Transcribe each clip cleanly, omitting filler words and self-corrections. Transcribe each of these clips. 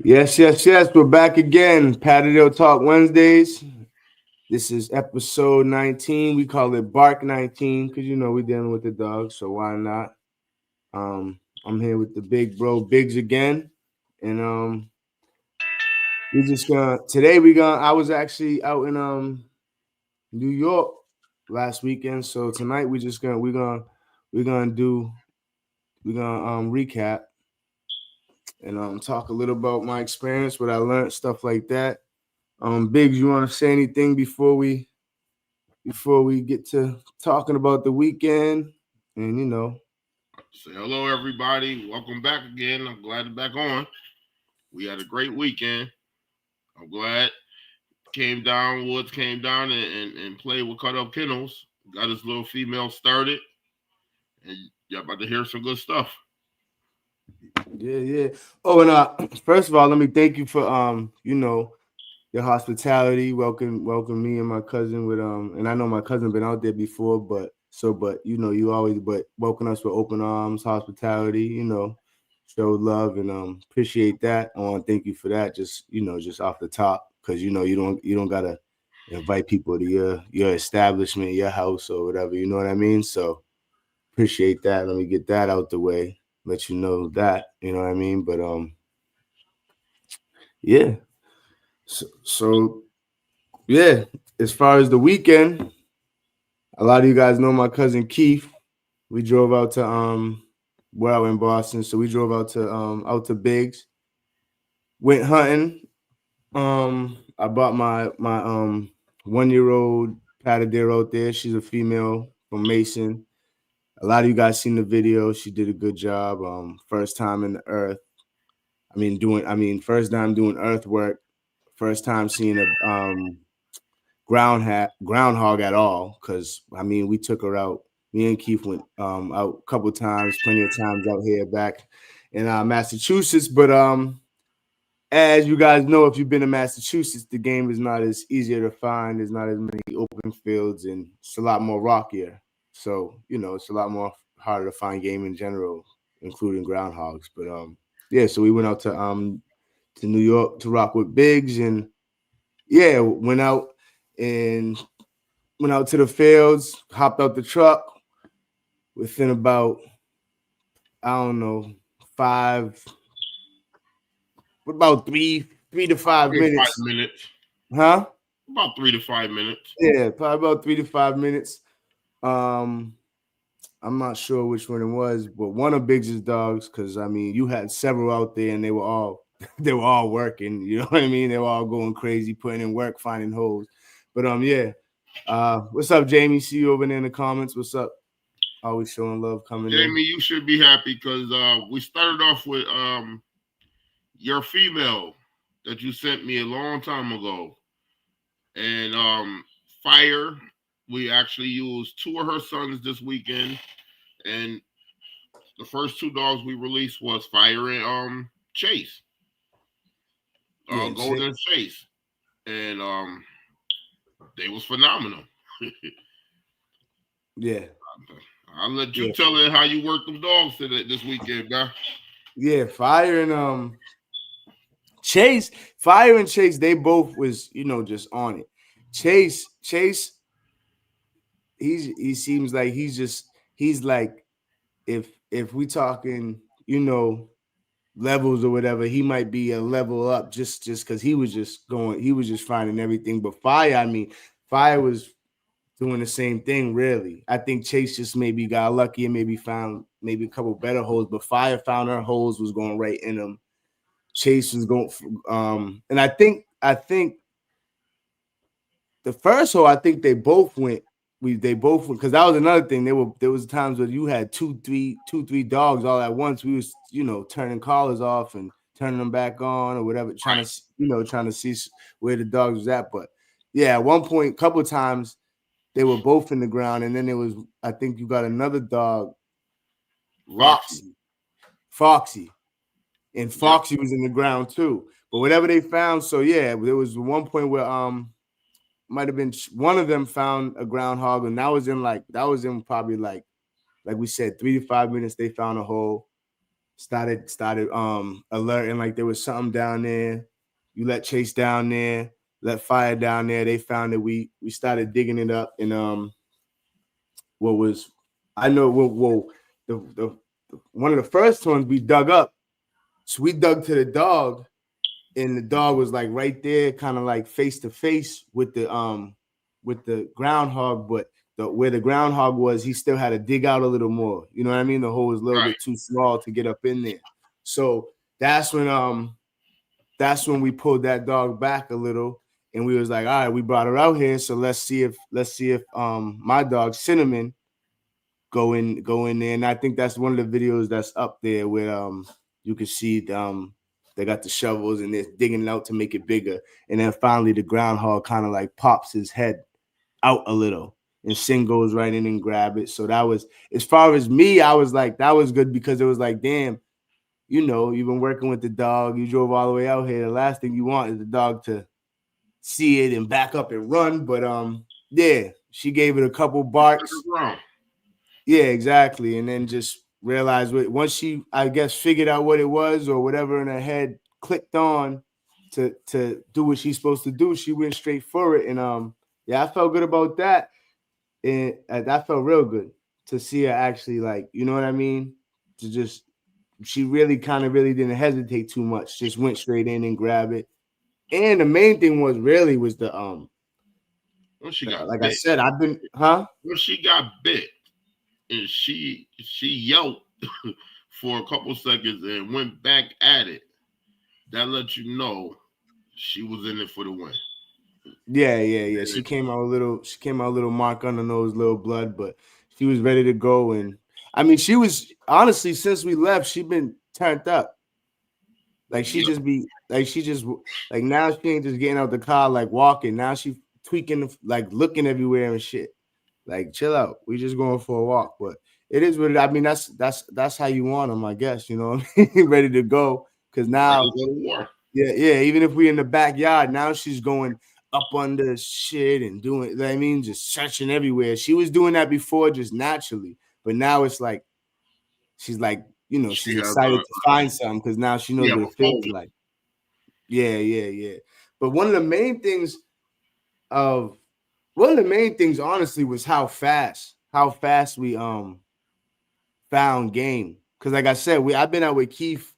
Yes, yes, yes. We're back again. Patterdale Talk Wednesdays. This is episode 19. We call it Bark 19 because we're dealing with the dogs, so why not? I'm here with the big bro Biggs again. And we just gonna today we gonna I was actually out in New York last weekend. So tonight we're gonna recap and talk a little about my experience, what I learned, stuff like that. Biggs, you want to say anything before we get to talking about the weekend? And Say hello, everybody. Welcome back again. I'm glad to be back on. We had a great weekend. I'm glad Woods came down and played with Cut Up Kennels. Got his little female started. And y'all about to hear some good stuff. yeah, yeah. Oh, and first of all, let me thank you for your hospitality. Welcome me and my cousin with and I know my cousin been out there before, but you always welcome us with open arms, hospitality, showed love and appreciate that. I want to thank you for that. Just off the top, because you don't gotta invite people to your establishment, your house or whatever. You know what I mean? So appreciate that. Let me get that out the way. Let you know that. You know what I mean? But yeah. So yeah. As far as the weekend, a lot of you guys know my cousin Keith. We drove out to we're out in Boston, so we drove out to Biggs. Went hunting. I bought my 1-year-old Patterdale out there. She's a female from Mason. A lot of you guys seen the video. She did a good job. First time in the earth. First time doing earth work. First time seeing a groundhog at all. Cause we took her out. Me and Keith went out a couple times, plenty of times out here back in Massachusetts. But as you guys know, if you've been to Massachusetts, the game is not as easier to find. There's not as many open fields, and it's a lot more rockier. So it's a lot more harder to find game in general, including groundhogs. But yeah. So we went out to New York to rock with Biggs, and yeah, and went out to the fields, hopped out the truck within about I don't know five, about three to five Maybe five minutes, minutes. huh? About 3 to 5 minutes. Yeah, probably about 3 to 5 minutes. Um, I'm not sure which one it was, but one of Biggs' dogs, because you had several out there, and they were all they were all working. You know what I mean? They were all going crazy, putting in work, finding holes. But yeah. What's up, Jamie? See you over there in the comments. What's up? Always showing love coming in. Jamie, you should be happy because we started off with your female that you sent me a long time ago. And Fire, we actually used two of her sons this weekend. And the first two dogs we released was Fire and Chase. Yeah, Golden Chase. And they was phenomenal. yeah, I'll let you yeah, tell it how you worked them dogs today this weekend, guy. yeah. Fire and Chase, they both was just on it. Chase, he seems like he's like if we talking levels or whatever, he might be a level up just because he was just finding everything. But Fire was doing the same thing, really. I think Chase just maybe got lucky and maybe found maybe a couple better holes, but Fire found her holes, was going right in them. Chase was going, and I think the first hole, I think they both went. They both went because that was another thing. There was times where you had three dogs all at once. We was turning collars off and turning them back on or whatever, trying to see where the dogs was at. But yeah, at one point, a couple of times they were both in the ground, and then there was I think you got another dog, Foxy, and Yep. Foxy was in the ground too. But whatever they found, so yeah, there was one point where might have been one of them found a groundhog, and that was in probably like we said 3 to 5 minutes. They found a hole. started alerting like there was something down there. You let Chase down there, let Fire down there. They found it. We started digging it up, and what was I know the one of the first ones we dug up. So we dug to the dog, and the dog was like right there, kind of like face to face with the groundhog, but where the groundhog was, he still had to dig out a little more. You know what I mean? The hole was a little bit too small to get up in there. So that's when we pulled that dog back a little, and we was like, all right, we brought her out here, so let's see if my dog Cinnamon go in there. And I think that's one of the videos that's up there where you can see they got the shovels and they're digging it out to make it bigger. And then finally the groundhog kind of like pops his head out a little, and Sin goes right in and grab it. So that was, as far as me, I was like, that was good, because it was like, damn, you know, you've been working with the dog, you drove all the way out here. The last thing you want is the dog to see it and back up and run. But yeah, she gave it a couple barks. Yeah, exactly. And then just realized once she, I guess, figured out what it was or whatever in her head clicked on to do what she's supposed to do, she went straight for it. And yeah, I felt good about that. And that felt real good to see her actually, like, you know what I mean? To just, she really didn't hesitate too much. Just went straight in and grabbed it. And the main thing was the when she got like bit. I said, when she got bit, and she yelped for a couple seconds and went back at it. That let you know she was in it for the win. Yeah. She came out a little mark on the nose, little blood, but she was ready to go. And I mean, she was, honestly, since we left, she's been turned up. Like she just now she ain't just getting out the car like walking. Now she tweaking, like looking everywhere and shit. Like, chill out. We just going for a walk. But it is what it, I mean, that's how you want them, I guess, you know, ready to go. Because now, yeah, even if we in the backyard, now she's going up under shit and doing, you know what I mean, just searching everywhere. She was doing that before just naturally. But now it's like, she's like, you know, she's excited to find something because now she knows what it feels like. Yeah. But one of the main things, honestly, was how fast we found game. Because like I said, I've been out with Keith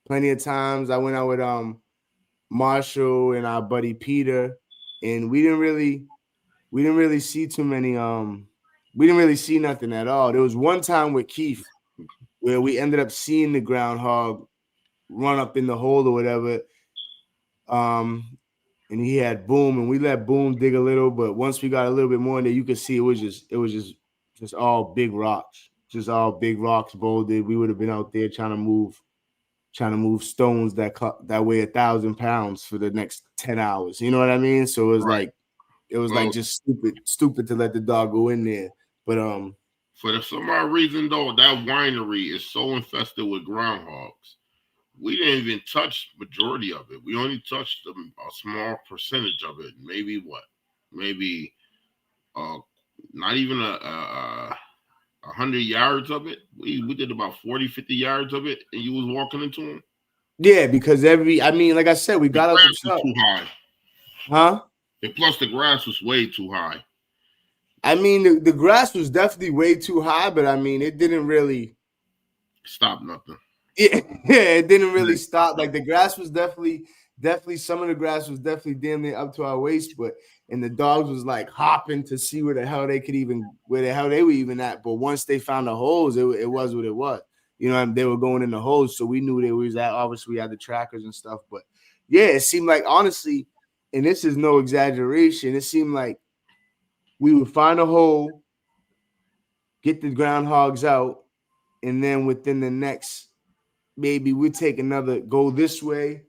plenty of times. I went out with Marshall and our buddy Peter, and we didn't really see too many we didn't really see nothing at all. There was one time with Keith where we ended up seeing the groundhog run up in the hole or whatever. And he had Boom, and we let Boom dig a little, but once we got a little bit more in there, you could see it was just all big rocks. Just all big rocks bolted. We would have been out there trying to move stones that weigh 1,000 pounds for the next 10 hours. You know what I mean? So it was like just stupid to let the dog go in there. But for some odd reason though, that winery is so infested with groundhogs. We didn't even touch majority of it. We only touched a small percentage of it. Maybe not even a 100 yards of it. We did about 40, 50 yards of it, and you was walking into them. Yeah, because like I said, we got out the truck. Too high. Huh? And plus the grass was way too high. I mean, the grass was definitely way too high, but I mean, it didn't really stop nothing. Yeah, it didn't really stop. Like the grass was definitely some of the grass was definitely damn near up to our waist, and the dogs was like hopping to see where the hell they were even at. But once they found the holes, it was what it was. You know, they were going in the holes, so we knew they was at. Obviously, we had the trackers and stuff. But yeah, it seemed like, honestly, and this is no exaggeration, it seemed like we would find a hole, get the groundhogs out, and then within the next, maybe we'd take go this way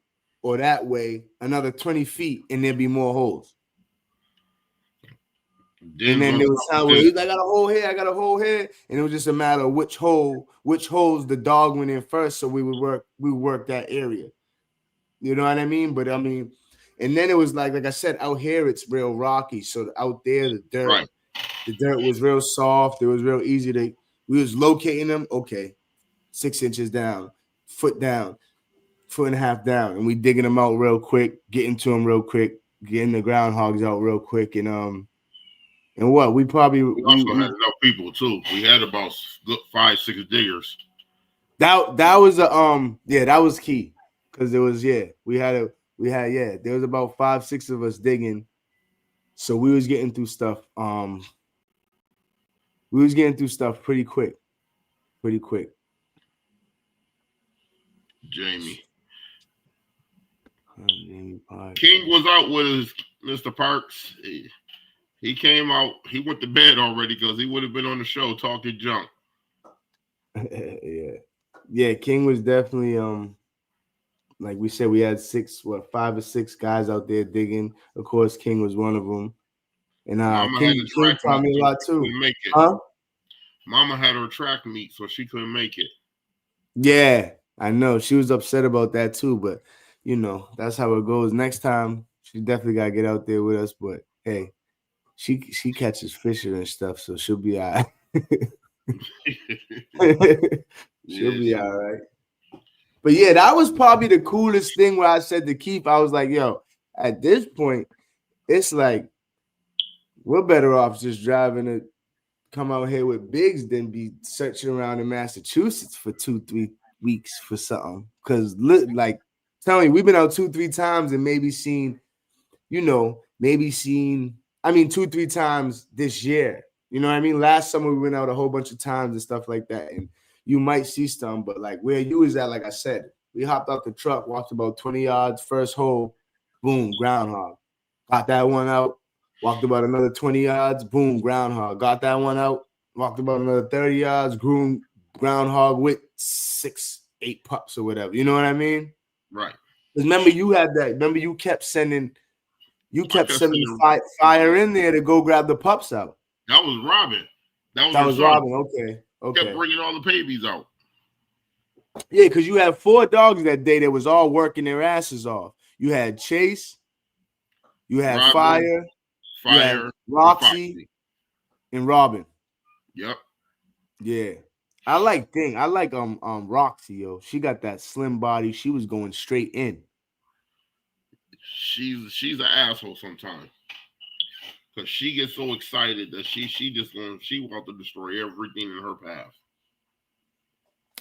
or that way, another 20 feet, and there'd be more holes. And then there was time where he's like, I got a hole here. And it was just a matter of which holes the dog went in first. So we would work that area. You know what I mean? But I mean, and then it was like I said, out here it's real rocky. So out there, the dirt was real soft. It was real easy we was locating them. Okay. 6 inches down, foot down, foot and a half down, and we digging them out real quick, getting to them real quick, getting the groundhogs out real quick, and what we probably we also had enough people too. We had about 5, 6 diggers. That was that was key, because there was there was about 5, 6 of us digging, so we was getting through stuff. We was getting through stuff pretty quick. Jamie King was out with his Mr. Parks. He came out. He went to bed already because he would have been on the show talking junk. Yeah. King was definitely like we said, we had 5 or 6 guys out there digging. Of course, King was one of them. And King taught me a lot too. Huh? Mama had her track meet, so she couldn't make it. Yeah, I know. She was upset about that too, but that's how it goes. Next time, she definitely gotta get out there with us. But hey, she catches fish and stuff, so she'll be all right. She'll be all right. But yeah, that was probably the coolest thing where I said to Keith, I was like, yo, at this point, it's like we're better off just driving to come out here with Biggs than be searching around in Massachusetts for 2-3 weeks for something. Because like tell me, we've been out 2-3 times and maybe seen 2-3 times this year. You know what I mean? Last summer we went out a whole bunch of times and stuff like that. And you might see some, but like where you was at, like I said, we hopped out the truck, walked about 20 yards, first hole, boom, groundhog. Got that one out, walked about another 20 yards, boom, groundhog. Got that one out, walked about another 30 yards, groundhog with 6, 8 pups or whatever. You know what I mean? Right. Remember you had that. Remember you kept sending fire in there to go grab the pups out. That was Robin. That was Robin. Okay. Kept bringing all the babies out. Yeah, because you had 4 dogs that day that was all working their asses off. You had Chase, you had Robin, Fire, you had Roxy, and Robin. Yep. Yeah. I like Roxy, yo. She got that slim body. She was going straight in. She's an asshole sometimes. Because she gets so excited that she wants to destroy everything in her path.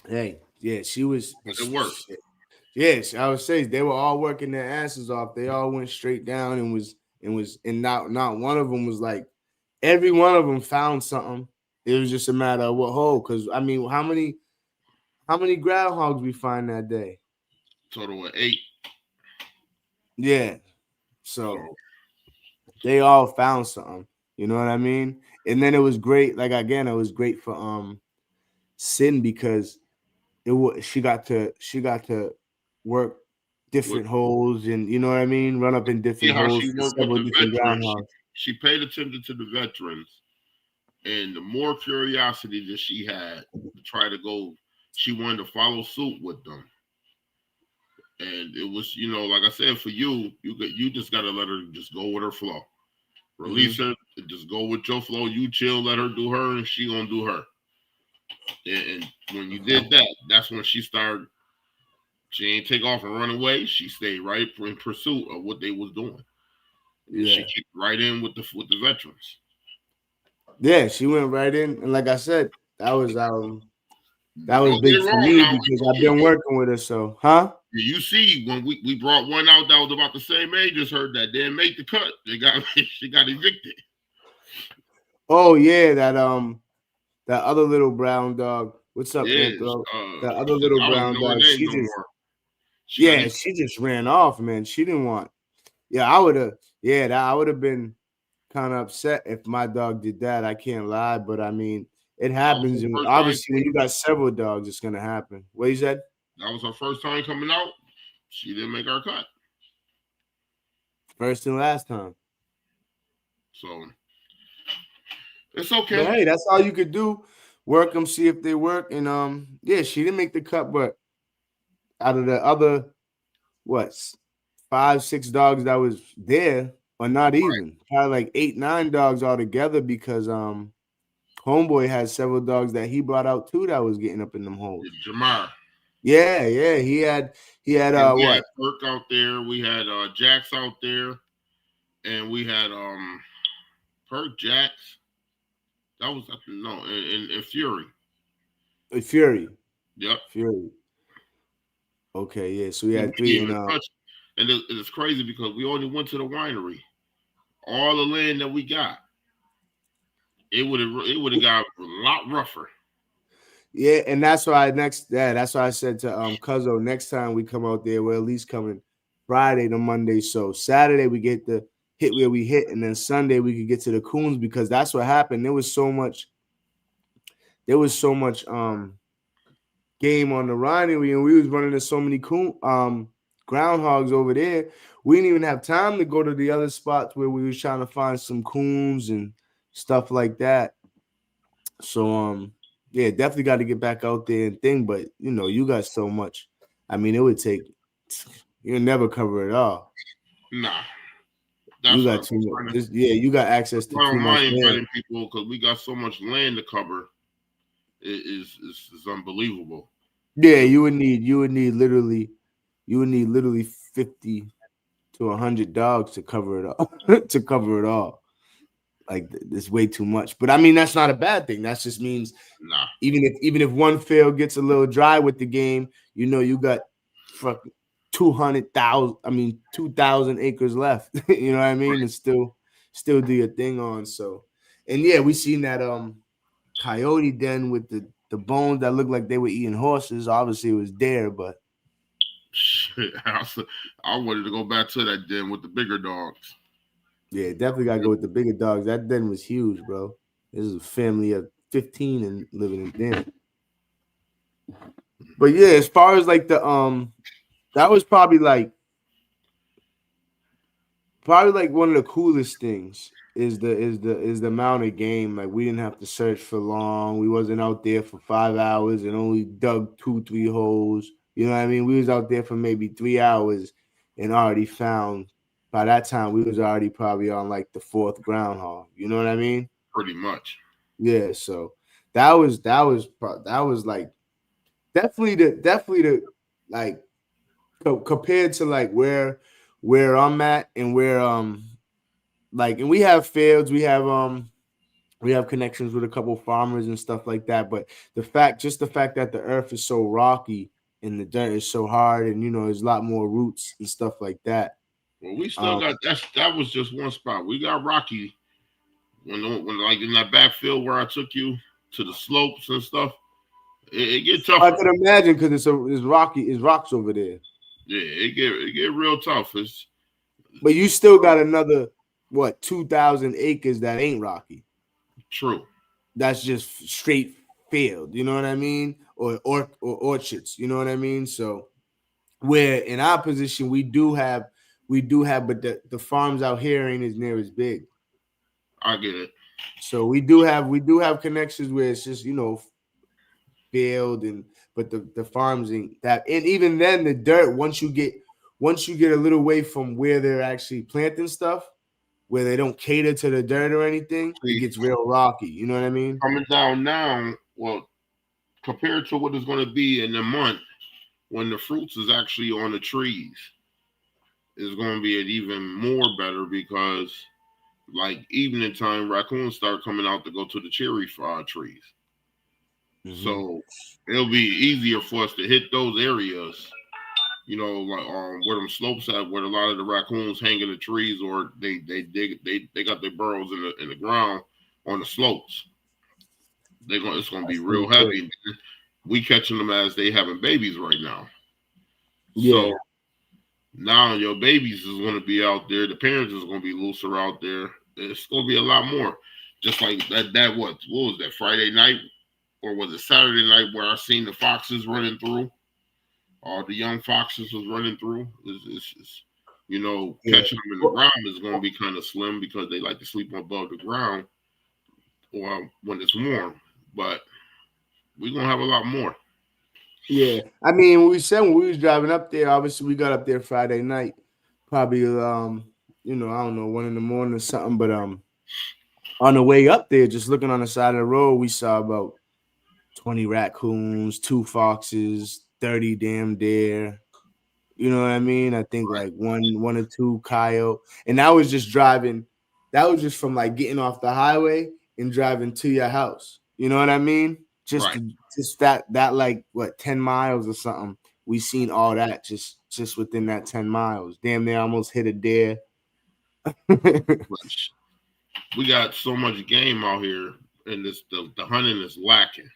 Hey, yeah, she was. It worked. Yes, I would say they were all working their asses off. They all went straight down and not one of them was like, every one of them found something. It was just a matter of what hole. Because I mean, how many groundhogs we find that day? Total of 8. Yeah, so they all found something. You know what I mean? And then it was great. Like again, it was great for Sin because she got to work different holes, and you know what I mean, run up in different holes. She paid attention to the veterans, and the more curiosity that she had to try to go, she wanted to follow suit with them. And it was, like I said, for you just got to let her just go with her flow. Release her, just go with your flow. You chill, let her do her, and she gonna do her. And when you did that, that's when she started. She ain't take off and run away. She stayed right in pursuit of what they was doing. Yeah. She kicked right in with the veterans. Yeah, she went right in, and like I said, that was big for me because I've been working with her. So, huh? You see, when we brought one out that was about the same age as her that didn't make the cut, she got evicted. Oh yeah, that other little brown dog. What's up, Anthony? That other little brown dog. She just ran off, man. She didn't want. Yeah, I would have. Yeah, I would have been kind of upset if my dog did that. I can't lie, but I mean, it happens. And obviously, when you got several dogs, it's gonna happen. What you said? That was her first time coming out. She didn't make our cut. First and last time. So it's okay. But hey, that's all you could do. Work them, see if they work. And yeah, she didn't make the cut, but out of the other 5, 6 dogs that was there, or not even, probably like 8, 9 dogs altogether, because homeboy had several dogs that he brought out too that was getting up in them holes. Jamar. Yeah, he had We what? had Burke out there, we had Jax out there, and we had Perk Jax. That was no, and Fury. Fury. Yep. Fury. Okay, yeah. So we We had three. And it's crazy because we only went to the winery. All the land that we got, it would have got a lot rougher. Yeah, and that's why that's why I said to Cuzzo, next time we come out there, we're at least coming Friday to Monday. So Saturday we get the hit where we hit, and then Sunday we could get to the coons, because that's what happened. There was so much game on the winery, and we was running into so many groundhogs over there. We didn't even have time to go to the other spots where we was trying to find some coons and stuff like that. So yeah, definitely got to get back out there and thing. But you got so much. I mean, it would take, you'll never cover it all. Nah. You got too much. Yeah, you got access to too much land. People, because we got so much land to cover. It's unbelievable. Yeah, you would need literally 50 to 100 dogs to cover it all. To cover it all. Like, it's way too much. But I mean, that's not a bad thing. That just means even if one field gets a little dry with the game, you got 2,000 acres left. You know what I mean? And still do your thing on. So, and yeah, we seen that coyote den with the bones that looked like they were eating horses. Obviously it was there, but shit, I wanted to go back to that den with the bigger dogs. Yeah, definitely gotta go with the bigger dogs. That den was huge, bro. This is a family of 15 and living in den. But yeah, as far as like the that was probably like one of the coolest things is the amount of game. Like, we didn't have to search for long. We wasn't out there for 5 hours and only dug 2-3 holes. You know what I mean? We was out there for maybe 3 hours and already found. By that time, we was already probably on like the 4th groundhog. You know what I mean? Pretty much. Yeah. So that was like definitely the like compared to like where I'm at and where like, and we have fields, we have connections with a couple farmers and stuff like that. But the fact that the earth is so rocky and the dirt is so hard, and there's a lot more roots and stuff like that. Well, we still got that was just one spot. We got rocky when like in that backfield where I took you to the slopes and stuff. It get tough. I can imagine, because it's rocky. It's rocks over there. Yeah, it get real tough. But you still got another 2,000 acres that ain't rocky. True. That's just straight field. You know what I mean? Or orchards. You know what I mean? So where in our position we do have, but the farms out here ain't as near as big. I get it. So we do have connections where it's just field, but the farms ain't that. And even then, the dirt, once you get a little away from where they're actually planting stuff, where they don't cater to the dirt or anything, it gets real rocky. You know what I mean? Coming down now, well, compared to what it's going to be in a month when the fruits is actually on the trees, is going to be an even more better, because like evening time, raccoons start coming out to go to the cherry trees. Mm-hmm. So it'll be easier for us to hit those areas, like where them slopes at, where a lot of the raccoons hang in the trees, or they got their burrows in the ground on the slopes. It's gonna be real heavy. We catching them as they having babies right now. Yeah. So now your babies is gonna be out there. The parents is gonna be looser out there. It's gonna be a lot more. Just like that. What was that, Friday night? Or was it Saturday night where I seen the foxes running through? The young foxes was running through. Catching them in the ground is going to be kind of slim, because they like to sleep above the ground or when it's warm. But we're going to have a lot more. Yeah. I mean, when we was driving up there, obviously we got up there Friday night, probably, I don't know, 1 a.m. or something. But On the way up there, just looking on the side of the road, we saw about 20 raccoons, 2 foxes, 30 damn deer. You know what I mean? I think like one or two coyote. And that was just driving. That was just from like getting off the highway and driving to your house. You know what I mean? Right. Just that like what 10 miles or something. We seen all that just within that 10 miles. Damn near almost hit a deer. We got so much game out here, and the hunting is lacking.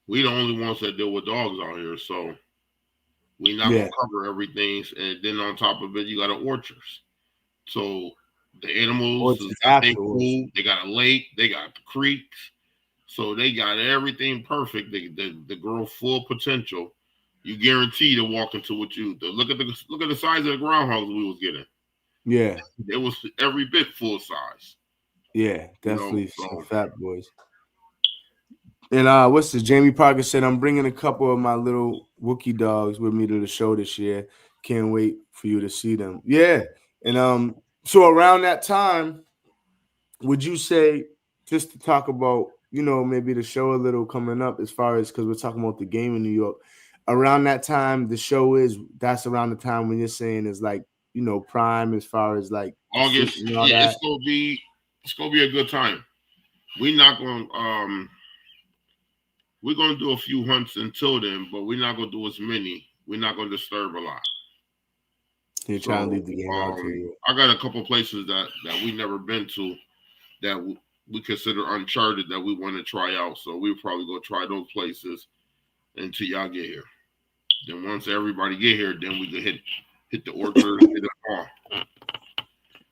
We the only ones that deal with dogs out here, so we're not gonna cover everything. And then on top of it, you got an orchards. So the animals got their food. They got a lake. They got the creeks. So they got everything perfect. They grow full potential. You guarantee to walk into what you look at the size of the groundhogs we was getting. Yeah, it was every bit full size. Yeah, definitely some fat boys. And what's this? Jamie Parker said, I'm bringing a couple of my little Wookiee dogs with me to the show this year. Can't wait for you to see them. Yeah. And so around that time, would you say, just to talk about, maybe the show a little coming up as far as, because we're talking about the game in New York, around that time, the show that's around the time when you're saying is like, prime as far as like August. Yeah, it's gonna be a good time. We're not gonna we're gonna do a few hunts until then, but we're not gonna do as many. We're not gonna disturb a lot. You're trying to leave the game out to you. I got a couple places that we never been to that we consider uncharted that we want to try out. So we'll probably go try those places until y'all get here. Then once everybody get here, then we can hit the orchard, hit it all.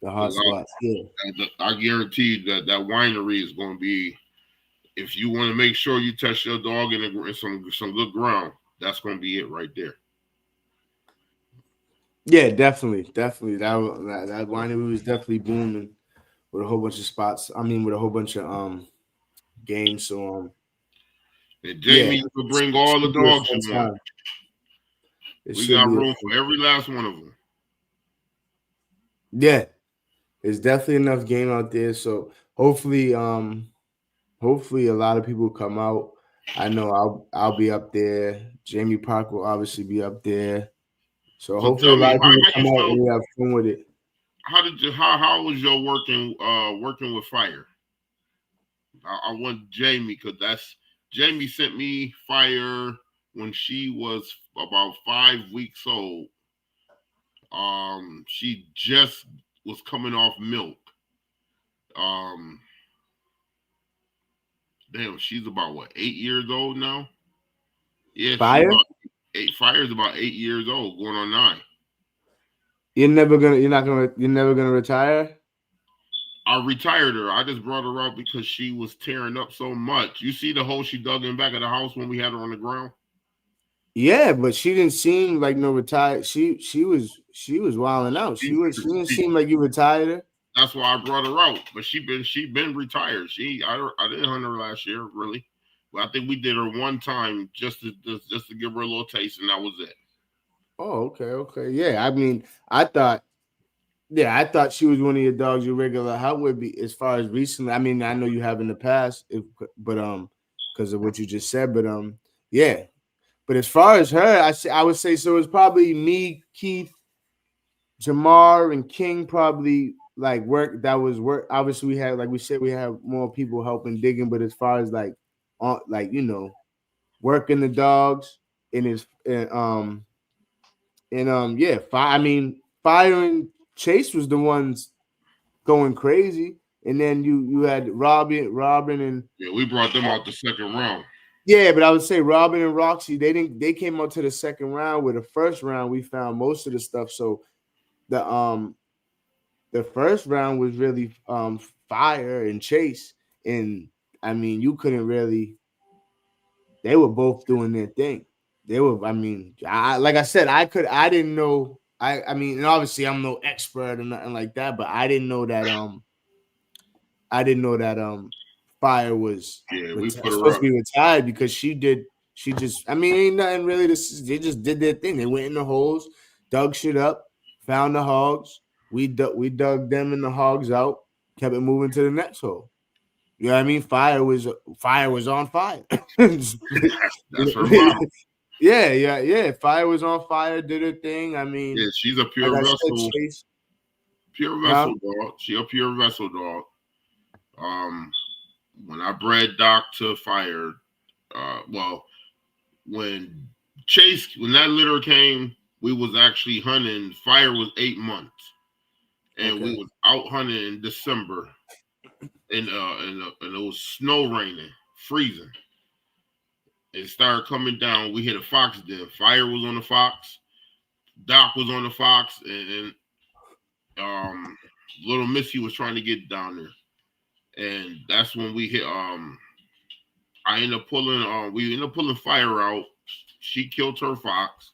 The hot spots. Yeah. I guarantee that winery is going to be. If you want to make sure you test your dog in some good ground, that's going to be it right there. Yeah, definitely. That winery was definitely booming with a whole bunch of spots. I mean, with a whole bunch of games. So and Jamie will bring all the dogs you want. We got room for every last one of them. Yeah, there's definitely enough game out there. So hopefully a lot of people come out. I know I'll be up there. Jamie Park will obviously be up there. So hopefully a lot of people come out and we have fun with it. How was your working with Fire? I want Jamie, because Jamie sent me Fire when she was about 5 weeks old. She just was coming off milk. Damn, she's about 8 years old now. Yeah, Fire. Fire is about 8 years old, going on 9. You're never gonna retire? I retired her. I just brought her out because she was tearing up so much. You see the hole she dug in back of the house when we had her on the ground? Yeah, but she didn't seem like no retired. She was wilding out. She didn't seem like you retired her. That's why I brought her out. But she been retired. I didn't hunt her last year, really. But I think we did her one time just to give her a little taste, and that was it. Oh, okay. Yeah, I mean, I thought she was one of your dogs you regular hunt with. As far as recently, I mean, I know you have in the past, but because of what you just said, but yeah. But as far as her, I would say so. It's probably me, Keith, Jamar, and King. Probably like work. That was work. Obviously, we had, like we said, we have more people helping digging. But as far as working the dogs Fire and Chase was the ones going crazy, and then you had Robin and we brought them out the second round. Yeah, but I would say Robin and Roxy, they came out to the second round. With the first round, we found most of the stuff. So the first round was really Fire and Chase, and I mean you couldn't really. They were both doing their thing. They were. I mean, like I said, I didn't know. I mean, and obviously I'm no expert or nothing like that, but I didn't know that Fire was supposed to be retired, because she just, I mean, ain't nothing really. They just did their thing. They went in the holes, dug shit up, found the hogs. We dug them and the hogs out, kept it moving to the next hole. You know what I mean? Fire was on fire. That's her mom. Yeah. Fire was on fire, did her thing. I mean, Yeah, she's a pure like I vessel. said, Chase. Pure vessel dog. She a pure vessel dog. When I bred Doc to Fire, when that litter came, we was actually hunting. Fire was 8 months, and we was out hunting in December, and it was snow raining, freezing. It started coming down. We hit a fox den. Fire was on the fox. Doc was on the fox, and little Missy was trying to get down there, and that's when we hit. We ended up pulling Fire out. She killed her fox,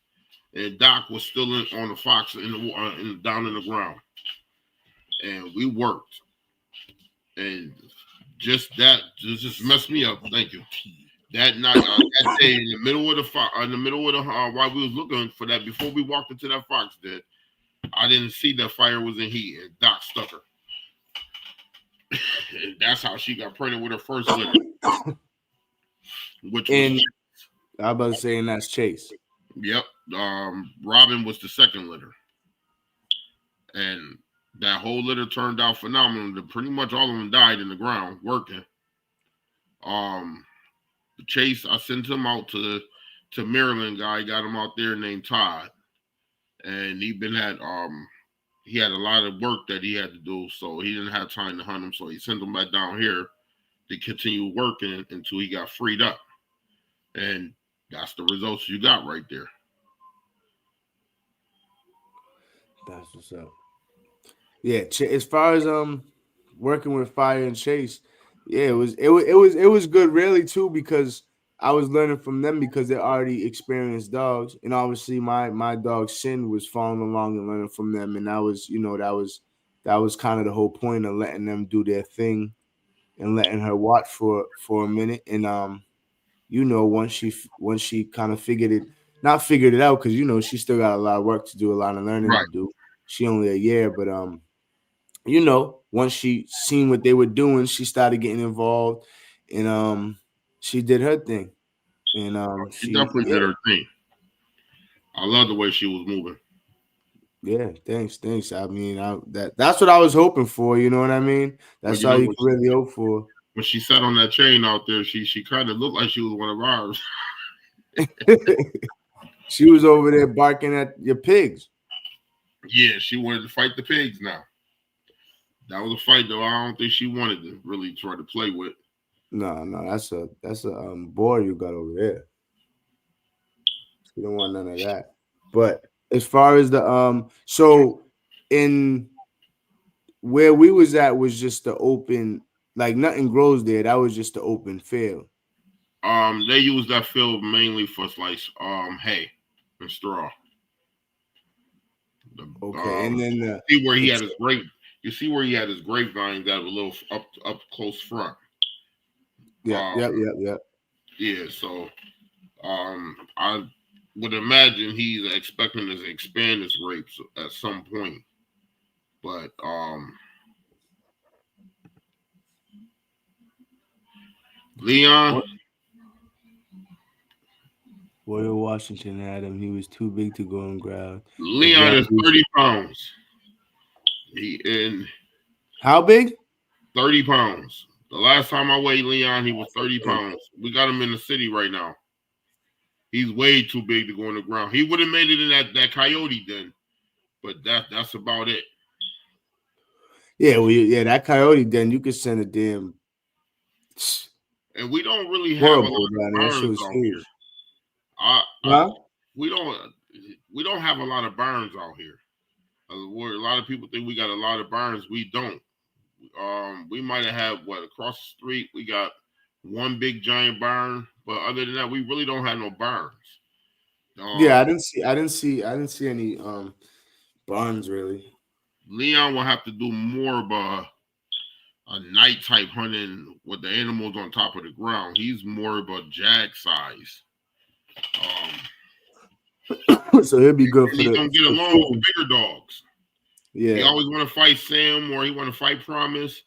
and Doc was still on the fox down in the ground, and we worked, and just messed me up. Thank you. That night, that day, in the middle of while we was looking for that, before we walked into that fox den, I didn't see that Fire was in heat, and Doc stuck her. And that's how she got pregnant with her first litter. I was about to say, and that's Chase. Yep. Robin was the second litter. And that whole litter turned out phenomenal. Pretty much all of them died in the ground working. Chase, I sent him out to Maryland guy, got him out there named Todd. And he had a lot of work that he had to do, so he didn't have time to hunt him. So he sent him back down here to continue working until he got freed up. And that's the results you got right there. That's what's up. Yeah, as far as working with Fire and Chase, yeah, it was good really too, because I was learning from them because they're already experienced dogs, and obviously my dog Sin was following along and learning from them, and that was kind of the whole point of letting them do their thing and letting her watch for a minute. And once she kind of figured it out, because she still got a lot of work to do, a lot of learning to do. She only a year, but once she seen what they were doing, she started getting involved, and she did her thing. And she definitely did her thing. I love the way she was moving. Yeah, thanks. I mean, that's what I was hoping for. You know what I mean? That's all you can really hope for. When she sat on that chain out there, she kind of looked like she was one of ours. She was over there barking at your pigs. Yeah, she wanted to fight the pigs now. That was a fight, though. I don't think she wanted to really try to play with. No, that's a boy you got over there. You don't want none of that. But as far as the so in where we was at was just the open, like nothing grows there. That was just the open field. They use that field mainly for hay and straw. Okay, and then see where he had his grape. You see where he had his grapevines at a little up close front. Yeah. Yeah, so I would imagine he's expecting to expand his grapes at some point. But Leon Royal Washington had him. He was too big to go on ground. Leon is 30 pounds. How big? 30 pounds. The last time I weighed Leon, he was 30 pounds. We got him in the city right now. He's way too big to go on the ground. He would have made it in that coyote den, but that's about it. Yeah, that coyote den, you could send a damn. And we don't really have a lot of barns out here. We don't have a lot of barns out here. Where a lot of people think we got a lot of barns, we don't. We might have had across the street. We got one big giant barn, but other than that, we really don't have no barns. Yeah, I didn't see any barns really. Leon will have to do more of a night type hunting with the animals on top of the ground. He's more of a jag size. So he'll be good for he's gonna get along with the bigger dogs. Yeah, he always want to fight Sam or he want to fight Promise.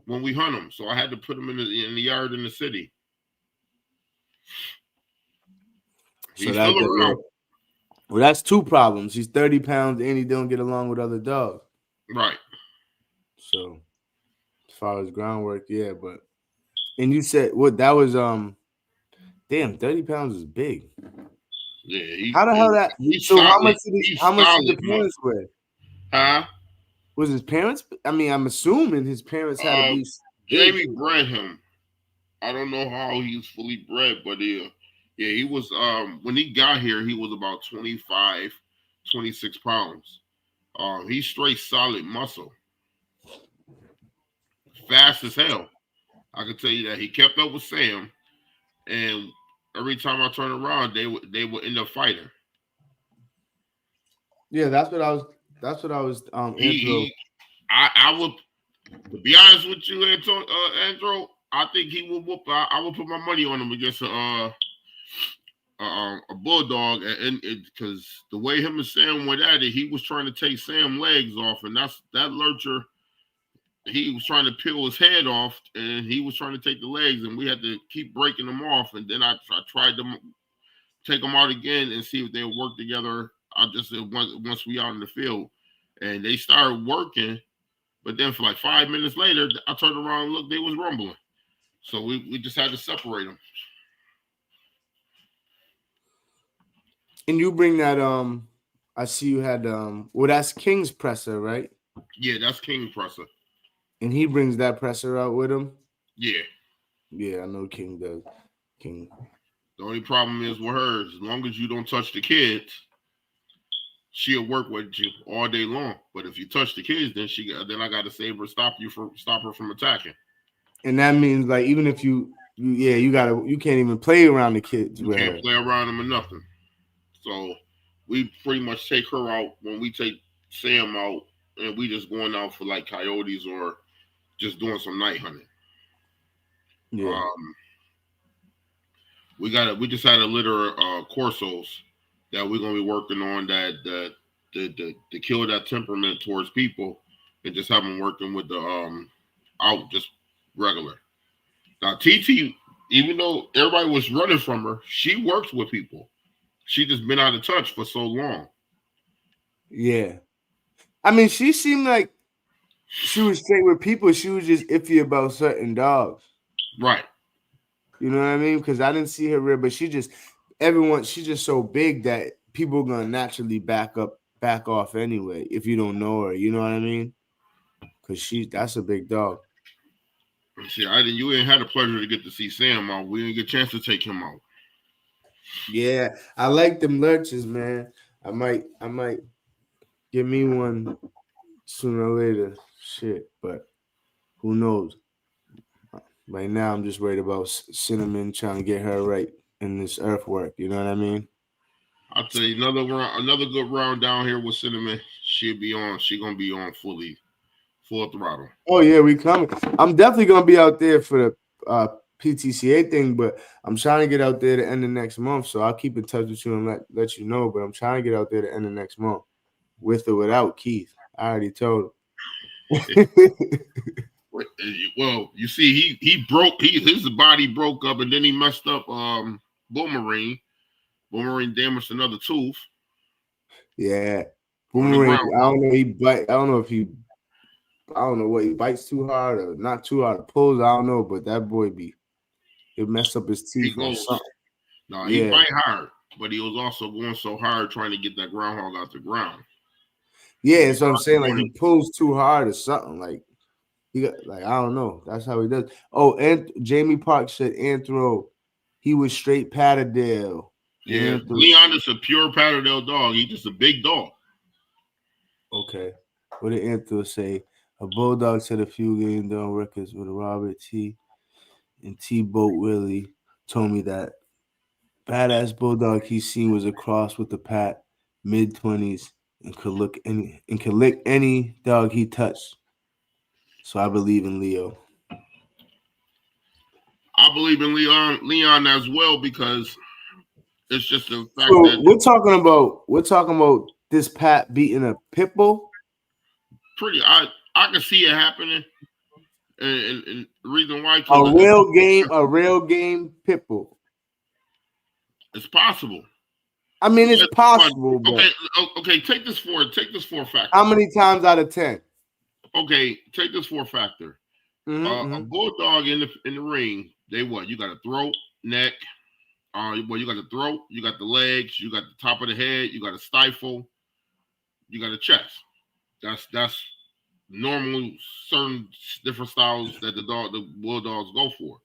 when we hunt them. So I had to put him in the yard in the city. So He's still around. Well, that's two problems. He's 30 pounds and he don't get along with other dogs. Right. So as far as groundwork, yeah, but and you said what that was damn, 30 pounds is big. Yeah, how the hell that so solid, how much did the parents weigh? Huh? Was his parents? I mean, I'm assuming his parents had to be Jamie bred him. I don't know how he was fully bred, but yeah, he was when he got here, he was about 25, 26 pounds. He's straight solid muscle. Fast as hell. I can tell you that. He kept up with Sam, and every time I turn around, they would end up fighting. Yeah, that's what I was I would, to be honest with you, Andrew, I think he will whoop. I would put my money on him against a bulldog, and because the way him and Sam went at it, he was trying to take Sam's legs off, and that lurcher. He was trying to peel his head off, and he was trying to take the legs, and we had to keep breaking them off. And then I tried to take them out again and see if they would work together. I just said once we out in the field, and they started working. But then for like 5 minutes later, I turned around and looked, they was rumbling. So we just had to separate them. And you bring that I see you had well, that's King's presser, right? Yeah, that's King presser. And he brings that presser out with him? Yeah. Yeah, I know King does. King. The only problem is with her, as long as you don't touch the kids, she'll work with you all day long. But if you touch the kids, then I got to save her, stop her from attacking. And that means like even if you can't even play around the kids. You can't play around them or nothing. So we pretty much take her out when we take Sam out, and we just going out for like coyotes or just doing some night hunting. Yeah. We just had a litter of Corsos that we're gonna be working on that to kill that temperament towards people and just have them working with the out just regular. Now TT, even though everybody was running from her, she works with people. She just been out of touch for so long. Yeah. I mean, she seemed like she was straight with people. She was just iffy about certain dogs. Right. You know what I mean? Because I didn't see her real, but she's just so big that people are gonna naturally back off anyway if you don't know her. You know what I mean? Because that's a big dog. See, you ain't had the pleasure to get to see Sam out. We didn't get a chance to take him out. Yeah, I like them lurches, man. I might give me one sooner or later. Shit, but who knows? Right now, I'm just worried about Cinnamon trying to get her right in this earthwork. You know what I mean? I'll tell you another good round down here with Cinnamon. She gonna be on full throttle. Oh yeah, we coming. I'm definitely gonna be out there for the PTCA thing, but I'm trying to get out there to end of next month. So I'll keep in touch with you and let you know. But I'm trying to get out there to end of next month, with or without Keith. I already told him. Well, you see, his body broke up, and then he messed up Boomerang. Boomerang damaged another tooth. Yeah, Boomerang. I don't know. I don't know what he bites too hard or not too hard to pulls. I don't know, but that boy it messed up his teeth or something. No, he bite hard, but he was also going so hard trying to get that groundhog out the ground. Yeah, that's what I'm saying. Like he pulls too hard or something. Like he got I don't know. That's how he does. Oh, and Jamie Park said Anthro, he was straight Patterdale. Yeah, Leon is a pure Patterdale dog. He's just a big dog. Okay. What did Anthro say? A Bulldog said a few game down records with Robert T. and T-Boat Willie told me that badass Bulldog he's seen was a cross with the Pat, mid-20s, and could lick any dog he touched. So I believe in Leo. I believe in Leon as well, because it's just the fact that we're talking about this Pat beating a pit bull. I can see it happening, And the reason why, A because real game pit bull. it's possible. I mean, it's But, possible, okay, but okay. Take this for a factor. how many times out of 10? Okay, take this for a factor. A Mm-hmm. bulldog in the ring, they what? You got a throat, neck. Well, you got the throat, you got the legs, you got the top of the head, you got a stifle, you got a chest. That's normal certain different styles that the bulldogs go for.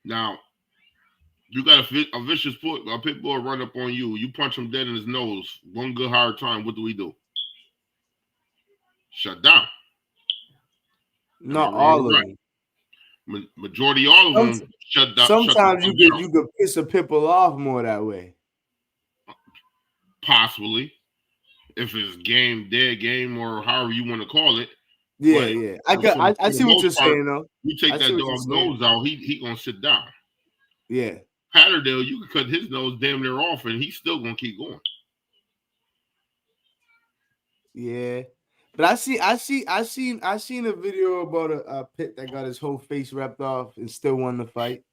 Now you got a vicious a pit bull run up on you. You punch him dead in his nose. One good hard time. What do? Shut down. Am I Not wrong all or of right? them. Majority, all of them shut down. Sometimes you could piss a pit bull off more that way. Possibly, if it's dead game, or however you want to call it. Yeah, But yeah. I for the see what you're most part, saying though. you take I see that what you're dog's saying. nose out, he gonna sit down. Yeah. Patterdale, you can cut his nose damn near off, and he's still gonna keep going. Yeah. But I seen a video about a pit that got his whole face ripped off and still won the fight.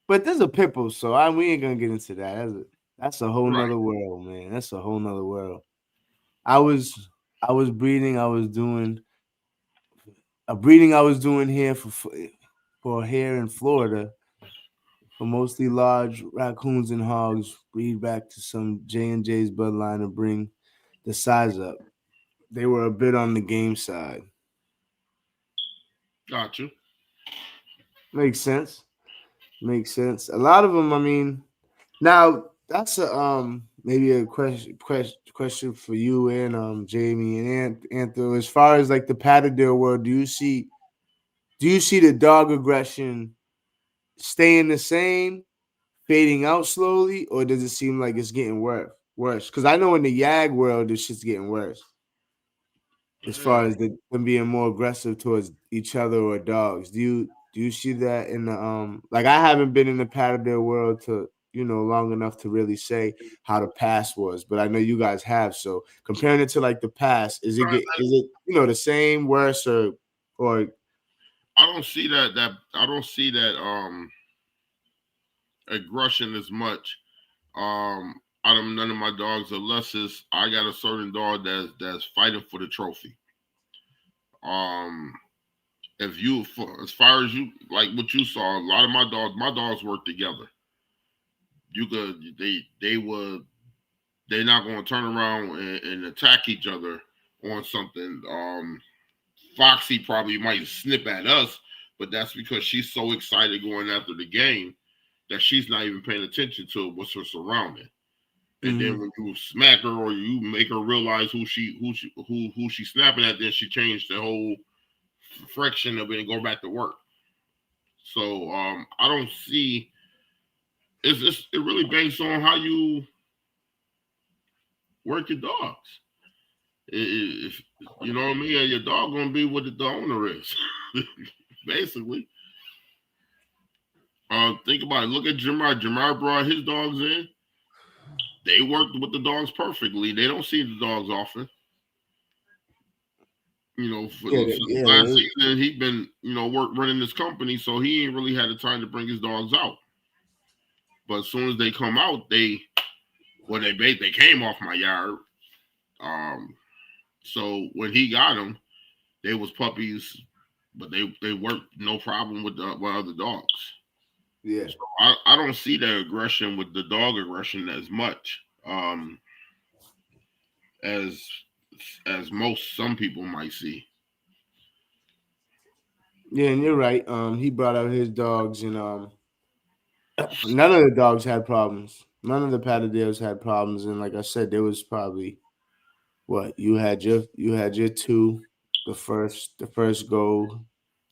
But there's a pit bull, so we ain't gonna get into that. That's a whole nother world, man. That's a whole nother world. I was breeding. I was doing here for here in Florida for mostly large raccoons and hogs. Breed back to some J&J's bloodline and bring the size up. They were a bit on the game side. Gotcha. Makes sense. Makes sense. A lot of them, I mean, now that's a maybe a question for you and Jamie and Anthony. As far as like the Patterdale world, do you see the dog aggression staying the same, fading out slowly, or does it seem like it's getting worse? Because I know in the Yag world, this shit's getting worse. As far as them being more aggressive towards each other or dogs, do you see that in the like I haven't been in the Patterdale world to long enough to really say how the past was, but I know you guys have. So comparing it to like the past, is it the same, worse, or I don't see that aggression as much. Out of none of my dogs, unless I got a certain dog that's fighting for the trophy. If you, as far as you like what you saw, a lot of my dogs work together. You could, they're not going to turn around and attack each other on something. Foxy probably might snip at us, but that's because she's so excited going after the game that she's not even paying attention to what's her surrounding. And then when you smack her or you make her realize who she's snapping at, then she changed the whole fraction of it and go back to work. So I don't see. It really based on how you work your dogs. If you know what I mean, your dog gonna be what the owner is, basically. Think about it. Look at Jamar. Jamar brought his dogs in. They worked with the dogs perfectly. They don't see the dogs often. For last season, he'd been, running this company, so he ain't really had the time to bring his dogs out. But as soon as they come out, they came off my yard. So when he got them, they was puppies, but they worked no problem with other dogs. Yeah. So I don't see that aggression with the dog aggression as much as some people might see. Yeah, and you're right. He brought out his dogs, and none of the dogs had problems. None of the Patterdales had problems, and like I said, there was probably you had your two, the first go.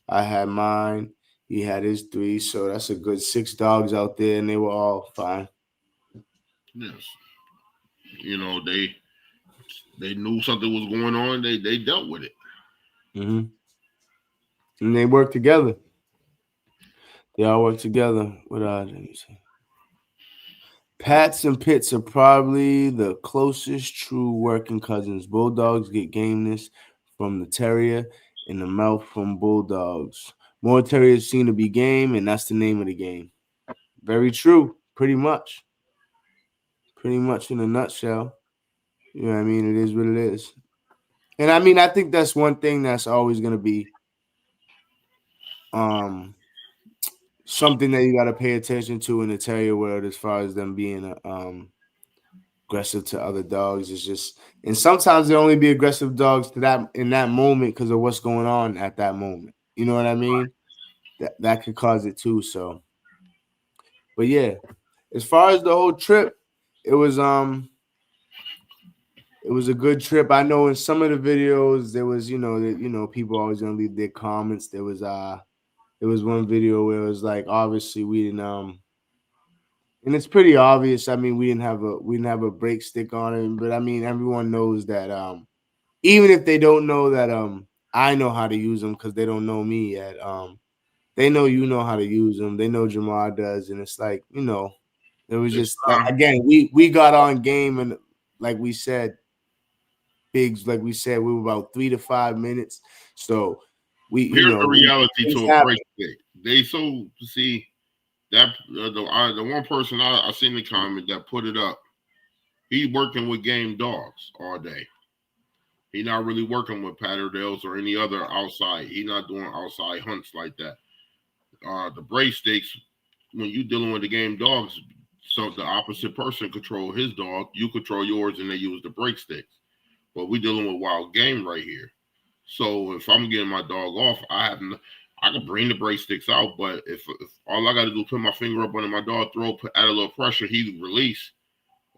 I had mine. He had his three, so that's a good 6 dogs out there, and they were all fine. Yes, they knew something was going on. They dealt with it. And they worked together. They all work together without anything. Pats and Pits are probably the closest true working cousins. Bulldogs get gameness from the Terrier in the mouth from Bulldogs. More terriers seem to be game, and that's the name of the game. Very true, pretty much. Pretty much in a nutshell. You know what I mean? It is what it is. And I mean, I think that's one thing that's always going to be something that you got to pay attention to in the terrier world as far as them being aggressive to other dogs. It's just, and sometimes they only be aggressive dogs to that in that moment because of what's going on at that moment. You know what I mean? That could cause it too. So, but yeah, as far as the whole trip, it was a good trip. I know in some of the videos there was, people always gonna leave their comments. There was one video where it was like, obviously we didn't and it's pretty obvious. I mean, we didn't have a break stick on it, but I mean everyone knows that even if they don't know that I know how to use them because they don't know me yet. They know you know how to use them. They know Jamar does, and it's like, it was just again we got on game, and like we said, Biggs, like we said, we were about 3 to 5 minutes. So here's the reality to a break stick. They see that the one person I seen the comment that put it up. He working with game dogs all day. He not really working with Patterdales or any other outside. He not doing outside hunts like that. The break sticks, when you dealing with the game dogs, so the opposite person control his dog, you control yours, and they use the break sticks. But we dealing with wild game right here. So if I'm getting my dog off, I can bring the break sticks out, but if all I got to do is put my finger up under my dog's throat, add a little pressure, he release,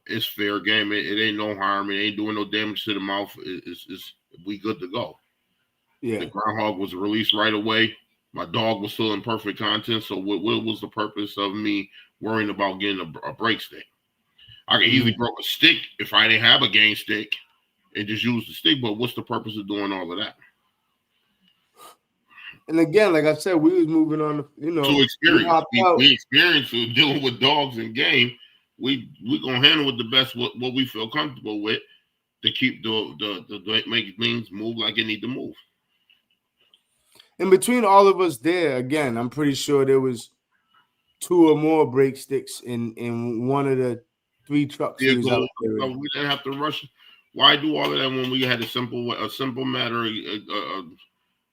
it's fair game. It ain't no harm. It ain't doing no damage to the mouth. It's we good to go. Yeah. The groundhog was released right away. My dog was still in perfect content. So what was the purpose of me worrying about getting a break stick? I could easily grow a stick if I didn't have a game stick and just use the stick. But what's the purpose of doing all of that? And again, like I said, we was moving on, to experience. We experience dealing with dogs and game. We gonna handle it the best what we feel comfortable with to keep the make things move like it need to move. And between all of us there, again, I'm pretty sure there was 2 or more break sticks in one of the 3 trucks. Yeah, we didn't have to rush. Why do all of that when we had a simple matter of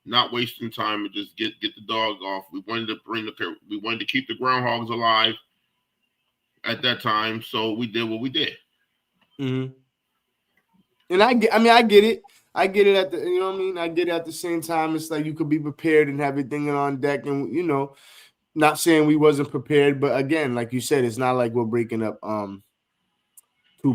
not wasting time and just get the dog off? We wanted to keep the groundhogs alive at that time, so we did what we did. Mm-hmm. And I get it. I get it at the, you know what I mean? I get it at the same time. It's like you could be prepared and have everything on deck, and not saying we wasn't prepared, but again, like you said, it's not like we're breaking up 2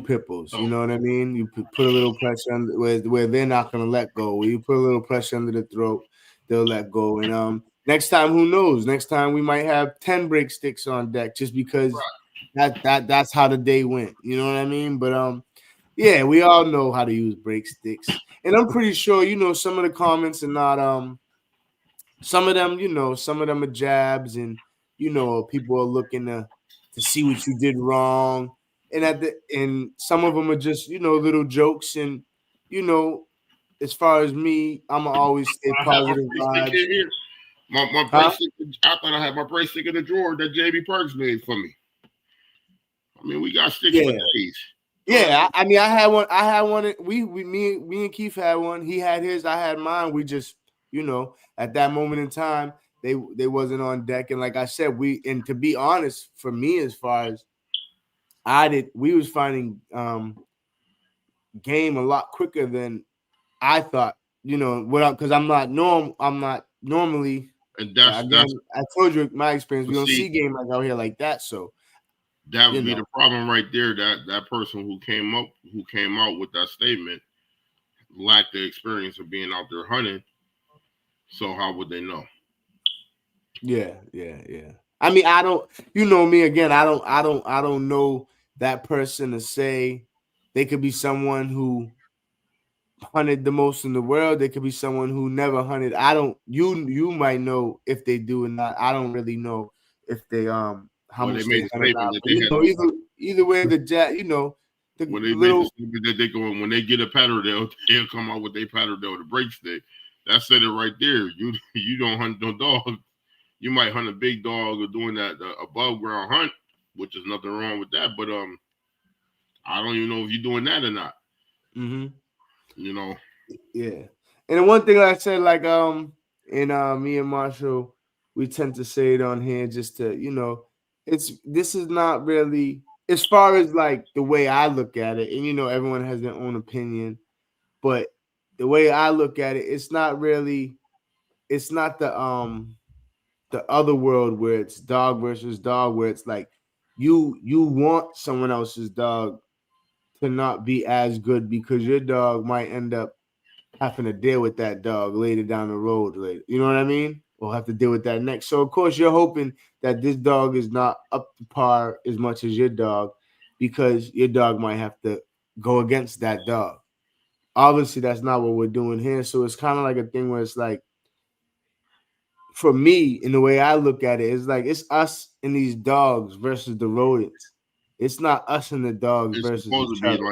pit bulls. You know what I mean? You put a little pressure on where they're not gonna let go. Where you put a little pressure under the throat, they'll let go. And next time, who knows? Next time we might have 10 break sticks on deck just because that's how the day went. You know what I mean? But yeah, we all know how to use break sticks. And I'm pretty sure, some of the comments are not some of them, some of them are jabs, and people are looking to see what you did wrong. And some of them are just, little jokes. And, as far as me, I'm always stay positive vibes. My bracelet, I thought I had my bracelet in the drawer that JB Perks made for me. I mean, we got sticks for days. Yeah, I mean, I had one. Me and Keith had one. He had his. I had mine. We just, at that moment in time, they wasn't on deck. And like I said, and to be honest, for me, as far as we was finding game a lot quicker than I thought. Because I'm not normally. And that's I told you my experience. We don't see game like out here like that. So. That would be the problem right there. That person who came out with that statement lacked the experience of being out there hunting. So how would they know? Yeah. I mean, I don't. Me again. I don't know that person to say. They could be someone who hunted the most in the world. They could be someone who never hunted. I don't. You might know if they do or not. I don't really know if they how much they made a statement that they either way, the when they made the statement that they go when they get a Patterdale, they'll come out with their Patterdale, the break stick. that said it right there. You don't hunt no dog. You might hunt a big dog or doing that above ground hunt, which is nothing wrong with that. But I don't even know if you're doing that or not. Mm-hmm. You know. Yeah. And the one thing I said, like in me and Marshall, we tend to say it on here just to, this is not really as far as like the way I look at it, and everyone has their own opinion, but the way I look at it, it's not the other world where it's dog versus dog, where it's like you want someone else's dog to not be as good because your dog might end up having to deal with that dog later down the road later. You know what I mean? Or have to deal with that next. So of course you're hoping that this dog is not up to par as much as your dog, because your dog might have to go against that dog. Obviously, that's not what we're doing here. So it's kind of like a thing where it's like, for me, in the way I look at it, it's like it's us and these dogs versus the rodents. It's not us and the dogs It's versus supposed each to be other.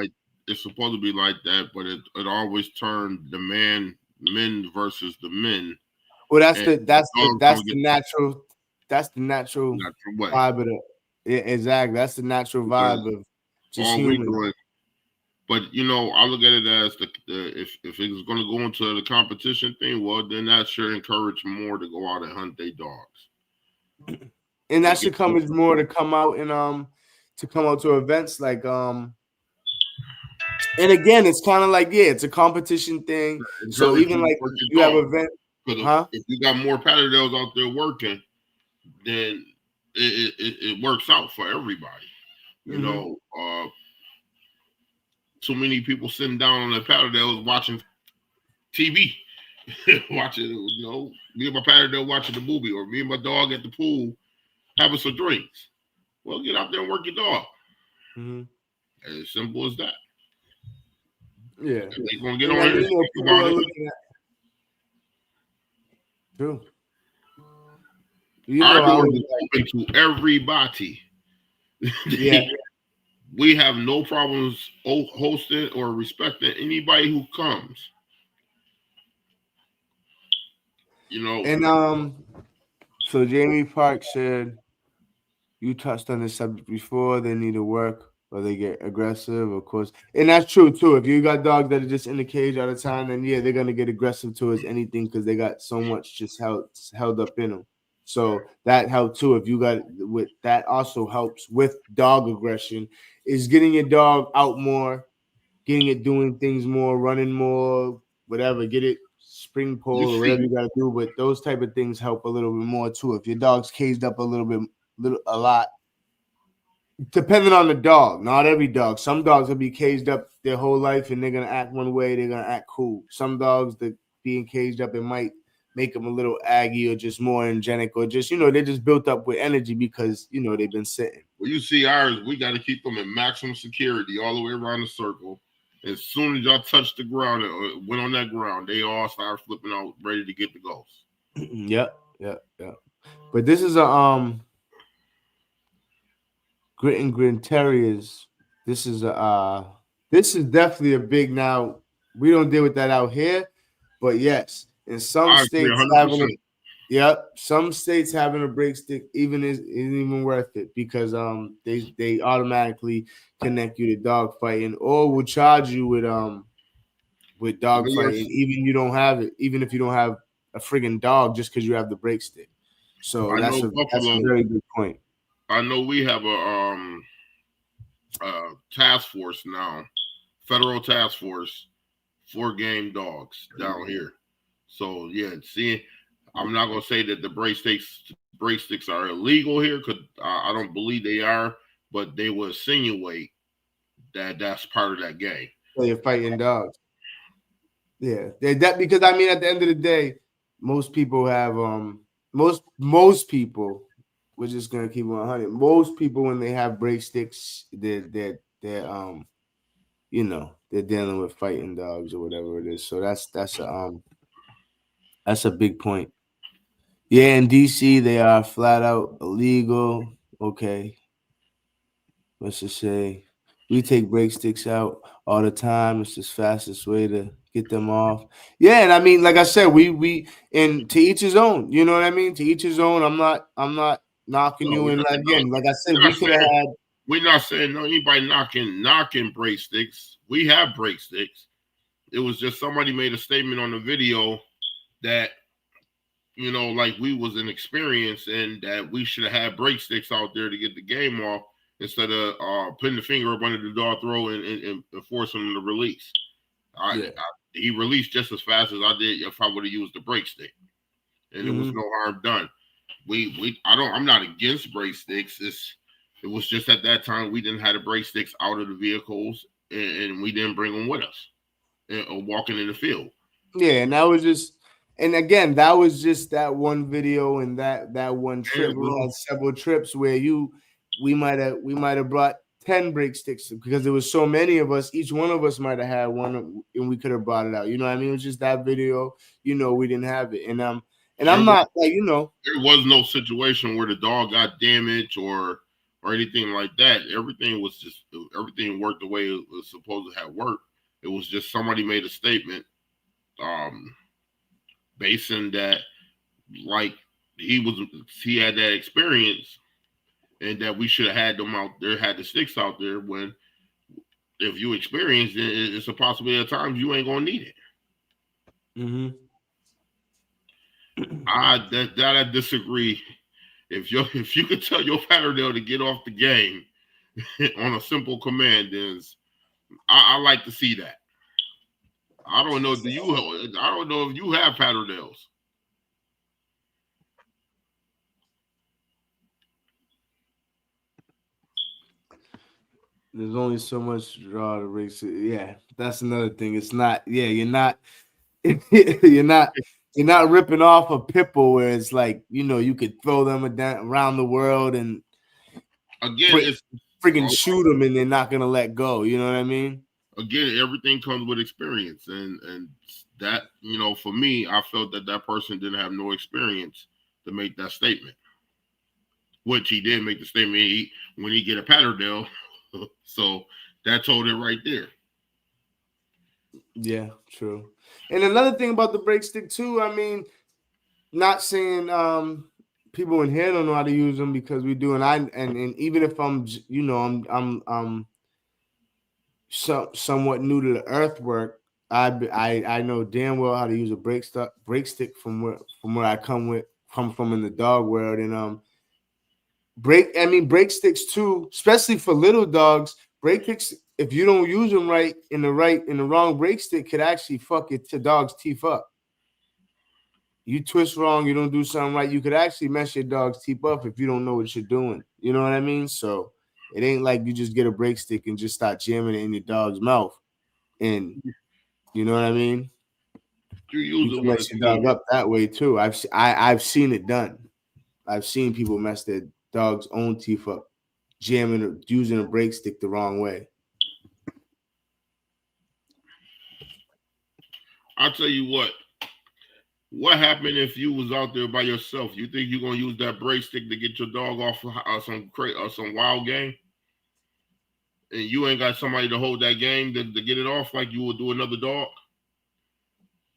like that, but it always turned the men versus the men, Well, and dogs that's don't the get natural natural way vibe of the, yeah, exactly. That's the natural because vibe of just all we humans. doing. But I look at it as if it's going to go into the competition thing, well, then that should encourage more to go out and hunt their dogs. And To that get should come as more to come out and to come out to events like and again, it's kind of like, yeah, it's a competition thing. So encourage even you to like work you your have dog. event, Because huh? if you got more Patterdales out there working, then it works out for everybody. You Mm-hmm. know, too many people sitting down on their Patterdales watching TV, watching, me and my Patterdale watching the movie, or me and my dog at the pool having some drinks. Well, get out there and work your dog. Mm-hmm. As simple as that. Yeah. If they're gonna get And on then, here and speak people about are it, looking at, true. our I doors was is like, open to everybody. yeah. We have no problems hosting or respecting anybody who comes. You know, And so Jamie Park said, you touched on this subject before. They need to work or they get aggressive, of course. And that's true too. If you got dogs that are just in the cage all the time, then yeah, they're gonna get aggressive towards anything because they got so much just held up in them. So that helped too. If you got with that, also helps with dog aggression, is getting your dog out more, getting it doing things more, running more, whatever. Get it spring you pole or whatever see, you got to do. But those type of things help a little bit more too. If your dog's caged up a little bit, a lot, depending on the dog. Not every dog. Some dogs will be caged up their whole life and they're gonna act one way. They're gonna act cool. Some dogs that being caged up, it might make them a little aggy or just more energetic or just they're just built up with energy because they've been sitting. well, you see ours, we got to keep them in maximum security all the way around the circle. As soon as y'all touch the ground or went on that ground, they all start flipping out, ready to get the ghost. Yep. But this is a Grit and Grin Terriers. This is definitely a big, now we don't deal with that out here, but yes, in some I agree states 100%. some states having a break stick isn't even worth it because they automatically connect you to dog fighting or will charge you with dog fighting even you don't have it, even if you don't have a friggin' dog, just because you have the break stick. So I know that's a Buffalo. very good point. I know we have a task force now, federal task force for game dogs down here. So yeah, see, I'm not gonna say that the break sticks are illegal here because I don't believe they are, but they will insinuate that that's part of that game. So you're fighting dogs. Yeah, that because I mean, at the end of the day, most people have most people. We're just gonna keep 100. Most people, when they have break sticks, they're they're dealing with fighting dogs or whatever it is. So that's a big point. Yeah, in DC they are flat out illegal. Okay, let's just say. We take break sticks out all the time. It's the fastest way to get them off. Yeah, and I mean, like I said, we and to each his own. You know what I mean? To each his own. I'm not knocking No, you. we're And not, no, again, like I said, we're we not could have saying had. we're not saying no anybody knocking break sticks. We have break sticks. It was just somebody made a statement on the video that like we was an experience and that we should have had break sticks out there to get the game off instead of putting the finger up under the dog throat and forcing him to release. Yeah. He released just as fast as I did if I would have used the break stick, and there was no harm done. I'm not against break sticks. It was just at that time we didn't have the break sticks out of the vehicles and we didn't bring them with us or walking in the field. Yeah, and that was just, and again, that was just that one video and that one trip. We had several trips where we might have brought 10 break sticks because there was so many of us. Each one of us might have had one, and we could have brought it out. You know what I mean? It was just that video. We didn't have it, and I'm not like there was no situation where the dog got damaged or anything like that. Everything worked the way it was supposed to have worked. It was just somebody made a statement basing that like he had that experience and that we should have had them out there, had the sticks out there when if you experience it, it's a possibility at times you ain't gonna need it. I disagree. If you could tell your Patterdale to get off the game on a simple command, then I like to see that. I don't know. I don't know if you have Patterdales. There's only so much draw to race it. Yeah, that's another thing. It's not. Yeah, you're not. you're not ripping off a Pipple where it's like you could throw them around the world and again it's freaking shoot them and they're not gonna let go. You know what I mean? Again, everything comes with experience, and that for me, I felt that person didn't have no experience to make that statement. Which he did make the statement when he get a Patterdale, so that told it right there. Yeah, true. And another thing about the break stick too, I mean, not saying people in here don't know how to use them because we do, and even if I'm somewhat new to the earthwork, I know damn well how to use a break stick from where I come from in the dog world, and break sticks too, especially for little dogs. Break sticks, if you don't use them right in the wrong break stick, could actually fuck it to dog's teeth up. You twist wrong, you don't do something right, you could actually mess your dog's teeth up if you don't know what you're doing. You know what I mean? So it ain't like you just get a break stick and just start jamming it in your dog's mouth. And you know what I mean? You can mess your dog up that way too. I've seen it done. I've seen people mess their dog's own teeth up, jamming or using a break stick the wrong way. I'll tell you what happened if you was out there by yourself? You think you're gonna use that break stick to get your dog off some wild game, and you ain't got somebody to hold that game to get it off like you would do another dog?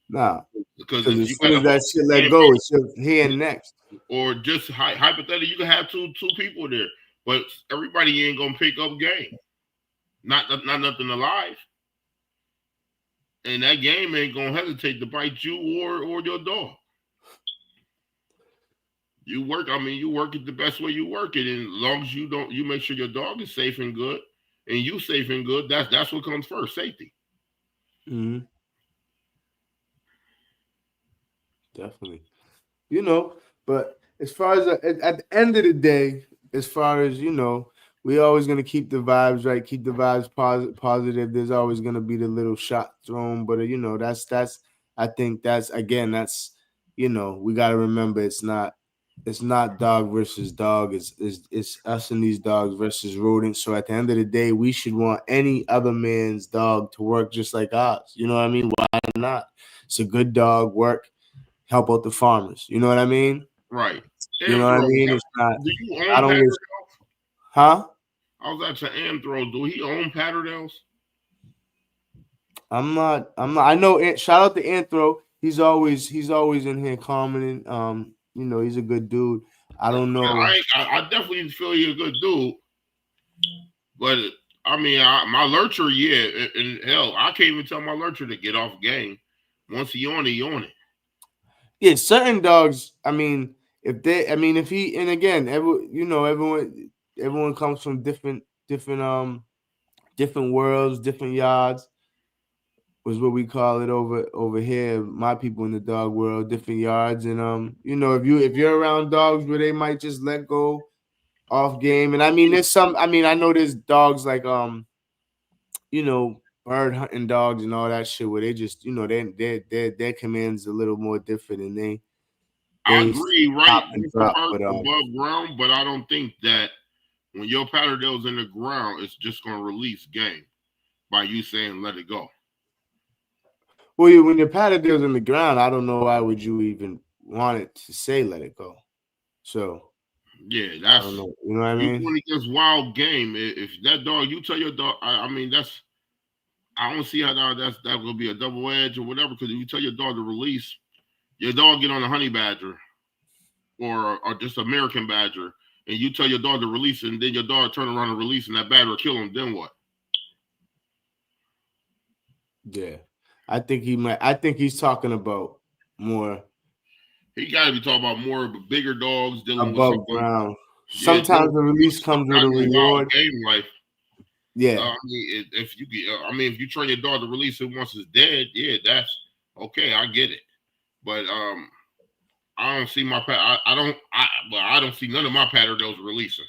Nah, because as soon as that shit let go, it's your hand next. Or just hypothetically, you can have two people there, but everybody ain't gonna pick up game. Not nothing alive. And that game ain't gonna hesitate to bite you or your dog. You work it the best way you work it, and as long as you make sure your dog is safe and good, and you safe and good. That's what comes first, safety. Mm-hmm. Definitely, But as far as at the end of the day, as far as we always gonna keep the vibes right, keep the vibes positive. There's always gonna be the little shot thrown, but that's I think that's we gotta remember it's not dog versus dog. It's us and these dogs versus rodents. So at the end of the day, we should want any other man's dog to work just like ours. You know what I mean? Why not? It's a good dog, help out the farmers. You know what I mean? Right. You know what I mean? It's not. Do you own I don't wish. Huh? I was at your Anthro. Do he own Patterdales? I'm not. I know. Shout out to Anthro. He's always in here commenting. He's a good dude. I don't know. I definitely feel he's a good dude, but I mean, my lurcher, yeah, and hell, I can't even tell my lurcher to get off game. Once he on it, he on it. Yeah, certain dogs. I mean, if he, and again, everyone comes from different worlds, different yards. Was what we call it over here. My people in the dog world, different yards, and if you're around dogs where they might just let go off game, and I mean, there's some. I mean, I know there's dogs like bird hunting dogs and all that shit where they just their commands a little more different, and I agree, right? Drop, but above ground, but I don't think that when your Patterdale's in the ground, it's just going to release game by you saying let it go. Well, when your Patterdale's in the ground, I don't know why would you even want it to say let it go. So yeah, that's I don't know. You know what I mean? When it gets wild game, if that dog, you tell your dog, I mean that's. I don't see how that's gonna be a double edge or whatever. Because if you tell your dog to release, your dog get on a honey badger or just American badger, and you tell your dog to release, and then your dog turn around and release, and that badger will kill him. Then what? Yeah, I think he might. I think he's talking about more. He got to be talking about more of the bigger dogs dealing above with ground. Sometimes the release comes with a reward. Game life. Yeah. I mean, if you train your dog to release it once it's dead, yeah, that's okay. I get it, but I don't see my I don't see none of my Patterdales releasing.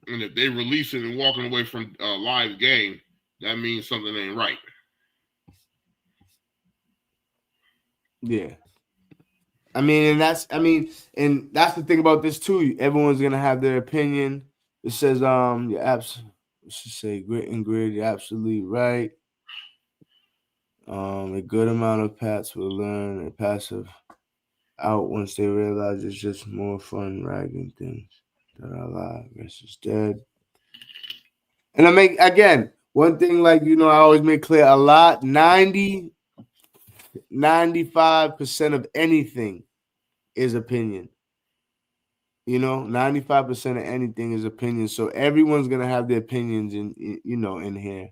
And if they releasing and walking away from a live game, that means something ain't right. Yeah. I mean, and that's the thing about this too. Everyone's gonna have their opinion. It says, should say grit and grid. You're absolutely right. A good amount of pats will learn a passive out once they realize it's just more fun ragging things that are alive versus dead. And I make again one thing like I always make clear a lot 95% of anything is opinion. 95% of anything is opinion. So everyone's gonna have their opinions in here.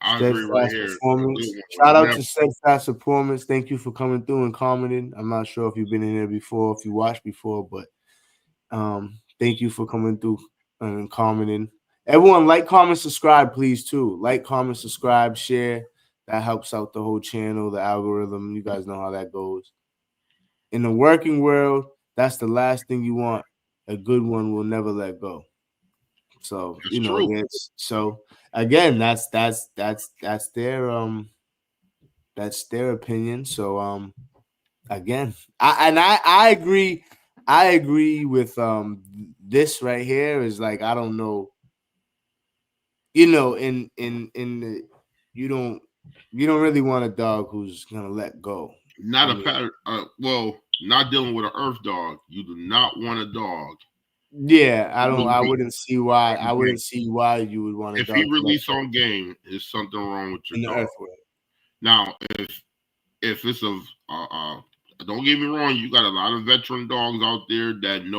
I agree right here. Performance. Shout out to Steadfast Performance. Thank you for coming through and commenting. I'm not sure if you've been in here before, if you watched before, but thank you for coming through and commenting. Everyone, like, comment, subscribe, please, too. Like, comment, subscribe, share. That helps out the whole channel, the algorithm. You guys know how that goes. In the working world, that's the last thing you want. A good one will never let go. So so again, that's their opinion. So again, I agree. I agree with this right here is like I don't know. In the you don't really want a dog who's gonna let go. Not a pattern. Not dealing with an earth dog. You do not want a dog. Yeah, I wouldn't see why. I wouldn't see why you would want a dog. If he release on game, there's something wrong with your dog. Now, if it's don't get me wrong, you got a lot of veteran dogs out there that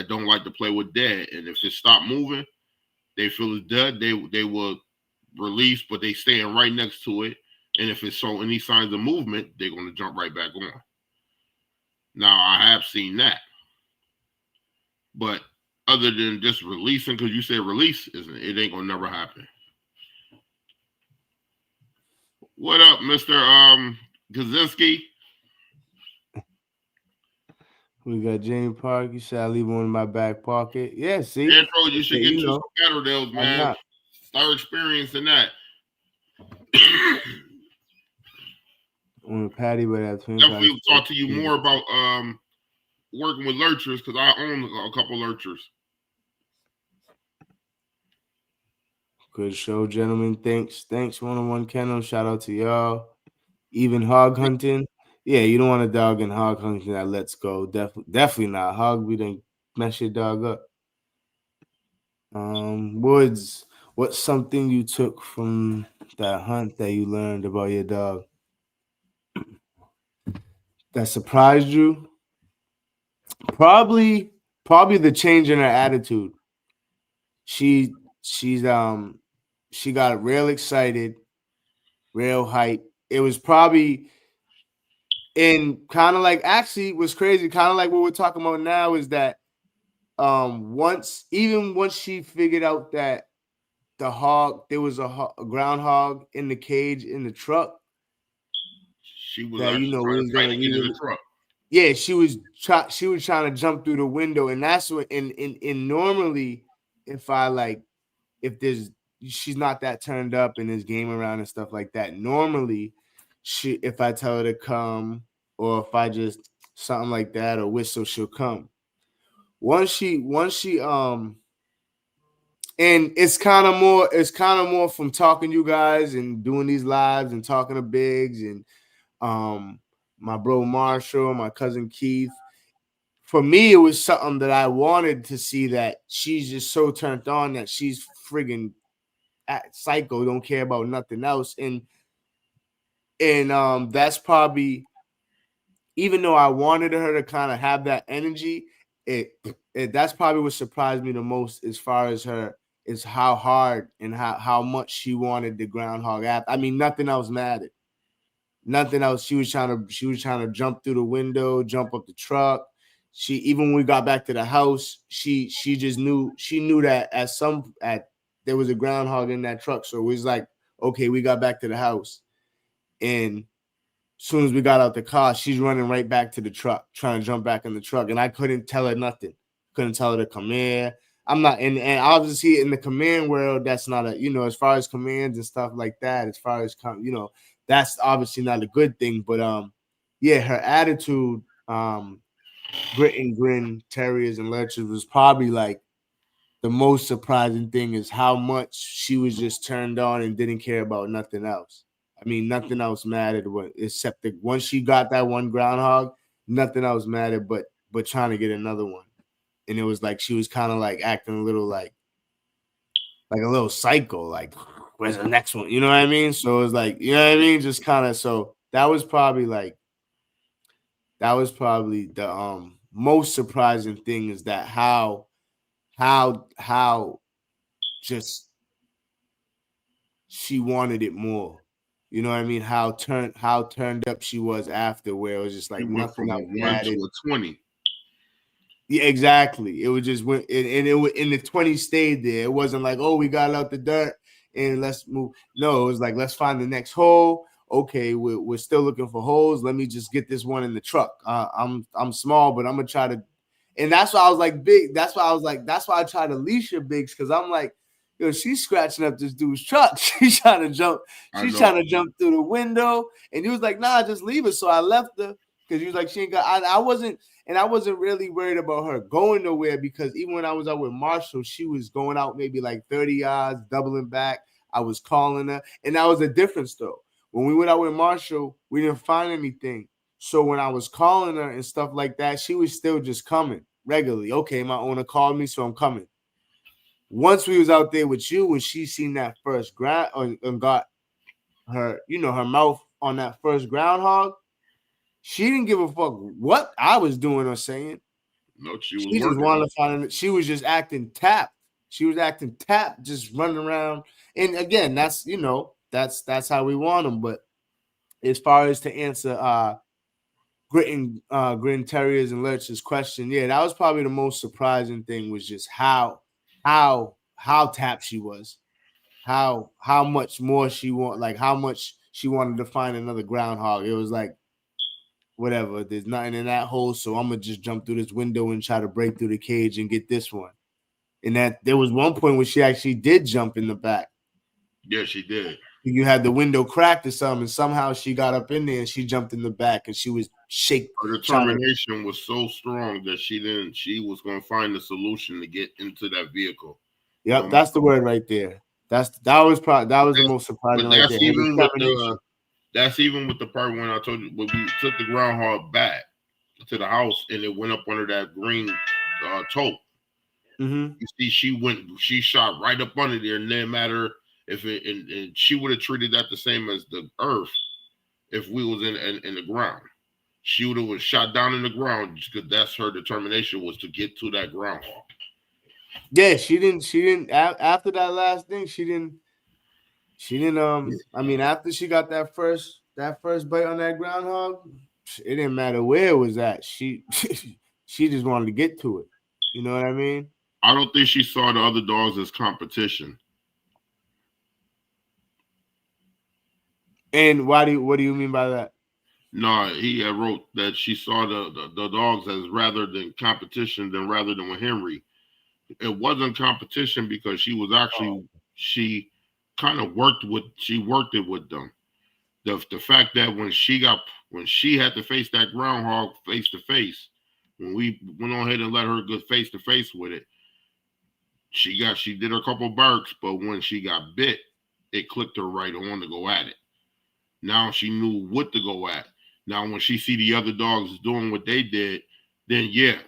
don't like to play with dead, and if it stop moving, they feel it's dead. They will release, but they staying right next to it. And if it's so any signs of movement, they're going to jump right back on. Now, I have seen that. But other than just releasing, because you said release, it ain't going to never happen. What up, Mr. Kaczynski? We got Jamie Park. You said I leave one in my back pocket. Yeah, see? Andrew, you should get you some Patterdales, man. Start experiencing that. On Patty, but definitely talk to you more about working with lurchers because I own a couple lurchers. Good show, gentlemen. Thanks, one-on-one kennel. Shout out to y'all. Even hog hunting. Yeah, you don't want a dog in hog hunting that lets go. Definitely not. Hog, we didn't mess your dog up. Woods, what's something you took from that hunt that you learned about your dog that surprised you? Probably the change in her attitude. She she's she got real excited, real hype. It was probably in kind of like actually was crazy, kind of like what we're talking about now is that once she figured out that the hog there was a groundhog in the cage in the truck She was that actually we trying was to fight gonna to get in the truck. yeah, she was trying to jump through the window, and that's what in normally if I like if there's she's not that turned up and there's game around and stuff like that. Normally, she if I tell her to come or if I just something like that or whistle, she'll come. Once she and it's kind of more from talking to you guys and doing these lives and talking to Biggs and um my bro Marshall, my cousin Keith. For me, it was something that I wanted to see that she's just so turned on that she's friggin' psycho, don't care about nothing else. And that's probably even though I wanted her to kind of have that energy, it that's probably what surprised me the most as far as her is how hard and how much she wanted the groundhog app. I mean, nothing else mattered. Nothing else. She was trying to jump through the window, jump up the truck. She even when we got back to the house, she just knew that at there was a groundhog in that truck. So it was like, okay, we got back to the house. And as soon as we got out the car, she's running right back to the truck, trying to jump back in the truck. And I couldn't tell her nothing. Couldn't tell her to come here. I'm not and obviously in the command world, that's not as far as commands and stuff like that, as far as that's obviously not a good thing. But yeah, her attitude, grit and grin, terriers and lurchers was probably like the most surprising thing is how much she was just turned on and didn't care about nothing else. I mean, nothing else mattered except that once she got that one groundhog, nothing else mattered but trying to get another one. And it was like she was kind of like acting a little like a little psycho, like where's the next one? You know what I mean? So it was like, you know what I mean? Just kind of so that was probably the most surprising thing is that how just she wanted it more. You know what I mean? How turned up she was after, where it was just She like went nothing from a else 1 to mattered. a 20. Yeah, exactly. It was just went and it was in the 20 stayed there. It wasn't like, oh, we got out the dirt and let's move. No, it was like let's find the next hole. Okay, we're still looking for holes. Let me just get this one in the truck. I'm small, but I'm gonna try to. And that's why I was like big. That's why I was like that's why I try to leash her Bigs because I'm like, yo, she's scratching up this dude's truck. She's trying to jump. I She's know. trying to jump through the window. And he was like, nah, just leave her. So I left her because he was like, she ain't got. I wasn't. And I wasn't really worried about her going nowhere because even when I was out with Marshall, she was going out maybe like 30 yards, doubling back. I was calling her. And that was a difference though. When we went out with Marshall, we didn't find anything. So when I was calling her and stuff like that, she was still just coming regularly. Okay, my owner called me, so I'm coming. Once we was out there with you, when she seen that first ground and got her, her mouth on that first groundhog, she didn't give a fuck what I was doing or saying. No, she was She just working. wanted to find it. She was just acting tapped. She was acting tapped, just running around. And again, that's how we want them. But as far as to answer Grin Terriers and Lurch's question, yeah, that was probably the most surprising thing was just how tapped she was. How much more she like how much she wanted to find another groundhog. It was like whatever. There's nothing in that hole, so I'm gonna just jump through this window and try to break through the cage and get this one. And that there was one point where she actually did jump in the back. Yeah, she did. You had the window cracked or something, and somehow she got up in there and she jumped in the back and she was Her determination was so strong that she was going to find the solution to get into that vehicle. Yep, that's the word right there. That was the most surprising right there. That's even with the part when I told you when we took the groundhog back to the house and it went up under that green tote. Mm-hmm. You see, she shot right up under there, and didn't matter if it, and she would have treated that the same as the earth if we was in the ground. She would have was shot down in the ground because that's her determination was to get to that groundhog. Yeah, she didn't. She didn't. After that last thing, she didn't. She didn't. I mean, after she got that first bite on that groundhog, it didn't matter where it was at. She she just wanted to get to it. You know what I mean? I don't think she saw the other dogs as competition. And what do you mean by that? No, he had wrote that she saw the dogs as rather than competition than rather than with Henry. It wasn't competition because she was actually she kind of worked it with them. The fact that when she had to face that groundhog face to face, when we went on ahead and let her go face to face with it, she did a couple barks, but when she got bit, it clicked her right on to go at it. Now she knew what to go at. Now when she see the other dogs doing what they did, then yeah,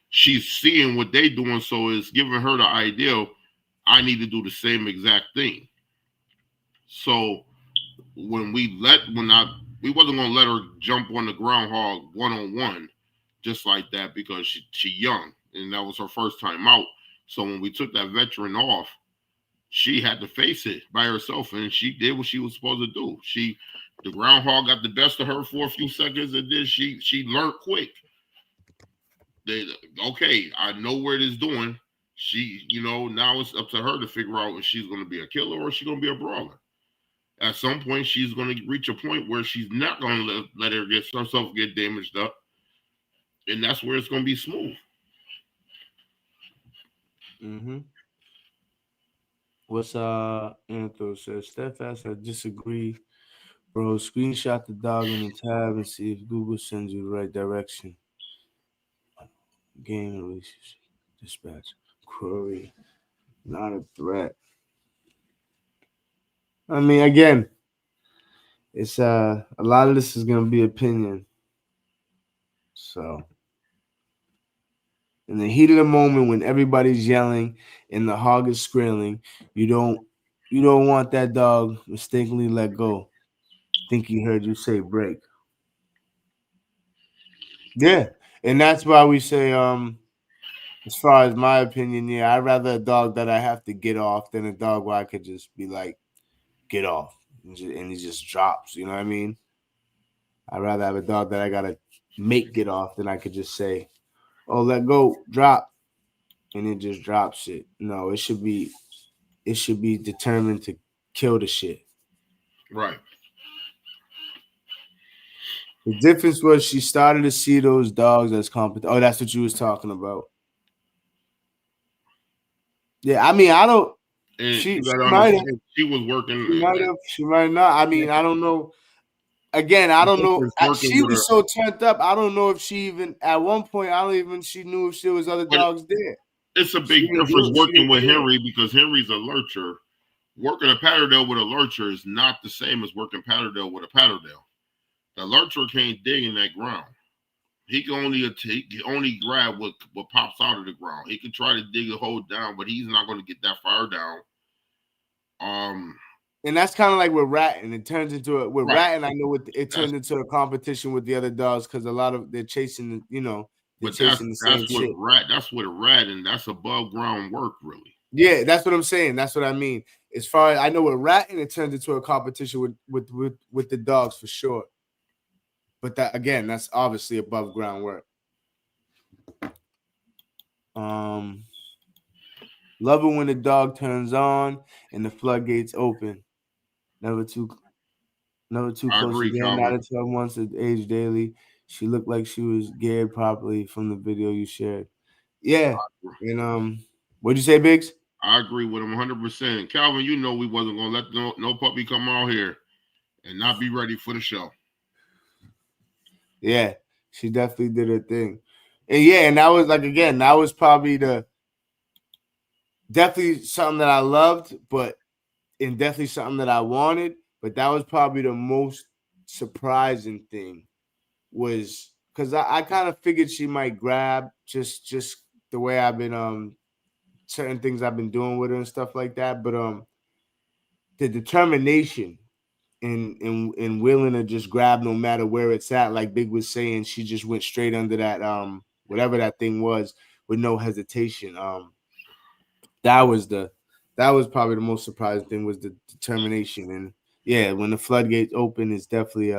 she's seeing what they doing, so it's giving her the idea I need to do the same exact thing. So when we wasn't gonna let her jump on the groundhog 1-on-1 just like that because she young and that was her first time out. So when we took that veteran off, she had to face it by herself, and she did what she was supposed to do. The groundhog got the best of her for a few seconds, and then she learned quick. Okay, I know where it is doing. Now it's up to her to figure out if she's going to be a killer or she's going to be a brawler. At some point, she's going to reach a point where she's not going to let her get herself get damaged up, and that's where it's going to be smooth. Mm-hmm. What's Anthony says? Steadfast, I disagree, bro. Screenshot the dog in the tab and see if Google sends you the right direction. Game relationship dispatch query, not a threat. I mean, again, it's a lot of this is gonna be opinion. So, in the heat of the moment, when everybody's yelling and the hog is squealing, you don't want that dog mistakenly let go. Think he heard you say break. Yeah, and that's why we say as far as my opinion, yeah, I'd rather a dog that I have to get off than a dog where I could just be like, get off, and he just drops. You know what I mean? I'd rather have a dog that I gotta make get off than I could just say, "Oh, let go, drop," and it just drops it. No, it should be determined to kill the shit. Right. The difference was she started to see those dogs as competent. Oh, that's what you was talking about. Yeah, I mean, I don't. And She you got she to might have. understand, she was working. She might have. She might not. I mean, I don't know. Again, I don't know. Was working She with her, was so turned up. I don't know if she even at one point. I don't even. She knew if there was other but dogs there. it's a She big didn't difference do it. She working didn't with care. Henry because Henry's a lurcher. Working a Patterdale with a lurcher is not the same as working Patterdale with a Patterdale. The lurcher can't dig in that ground. He can only grab what pops out of the ground. He can try to dig a hole down, but he's not going to get that far down. And that's kind of like with ratting. It turns into with Right. ratting. I know it turned into a competition with the other dogs because a lot of they're chasing. They're But that's chasing the same that's what shit. that's what a rat, and that's above ground work, really. Yeah, that's what I'm saying. That's what I mean. As far as I know, with ratting, it turns into a competition with the dogs for sure. But that again, that's obviously above ground work. Love it when the dog turns on and the floodgates open. Never too I close agree, again. Not Calvin. at 12 months of age daily. She looked like she was geared properly from the video you shared. Yeah. And what'd you say, Biggs? I agree with him 100%. Calvin, we wasn't gonna let no puppy come out here and not be ready for the show. Yeah, she definitely did her thing. And yeah, and that was that was probably definitely something that I loved, and definitely something that I wanted. But that was probably the most surprising thing was because I kind of figured she might grab just the way I've been certain things I've been doing with her and stuff like that. But the determination and willing to just grab no matter where it's at, like Big was saying, she just went straight under that whatever that thing was with no hesitation. That was probably the most surprising thing, was the determination. And yeah, when the floodgates open, it's definitely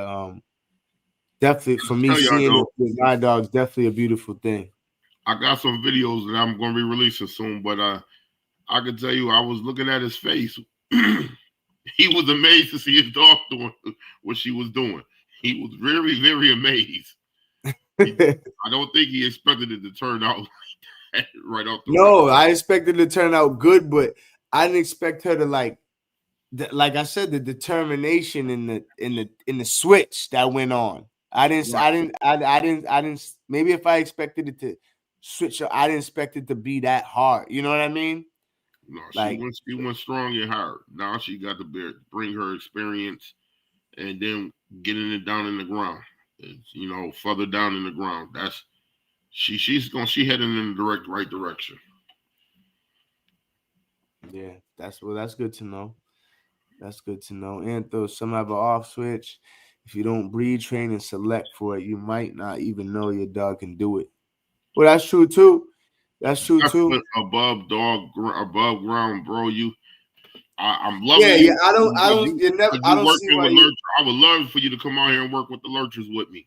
definitely for me Tell y'all seeing though, it with my dogs, definitely a beautiful thing. I got some videos that I'm going to be releasing soon, but I can tell you, I was looking at his face. He was amazed to see his dog doing what she was doing. He was very, very amazed. I don't think he expected it to turn out like that right off the No, I expected it to turn out good, but I didn't expect her to like I said, the determination in the switch that went on. I didn't. Maybe if I expected it to switch, I didn't expect it to be that hard. You know what I mean? No, Like, she went strong and hard. Now she got to bring her experience and then getting it down in the ground. It's, further down in the ground. That's she heading in the right direction. yeah, that's good to know. That's good to know. And though some have an off switch, if you don't breed train and select for it, you might not even know your dog can do it. Well, that's true too. That's true too. Above ground, bro. I'm loving Yeah, you. I You don't see working why with you. lurchers. I would love for you to come out here and work with the lurchers with me,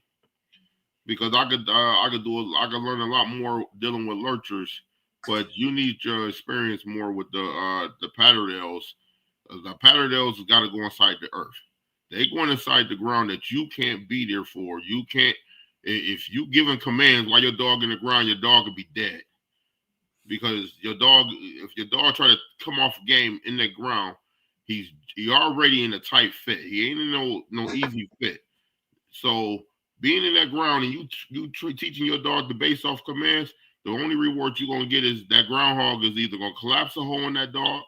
because I could learn a lot more dealing with lurchers. But you need your experience more with the Patterdales. The Patterdales got to go inside the earth. They going inside the ground that you can't be there for. You can't. If you giving commands while your dog in the ground, your dog will be dead. Because if your dog try to come off game in that ground, he already in a tight fit. He ain't in no easy fit. So being in that ground and you teaching your dog to base off commands, the only reward you're gonna get is that groundhog is either gonna collapse a hole in that dog,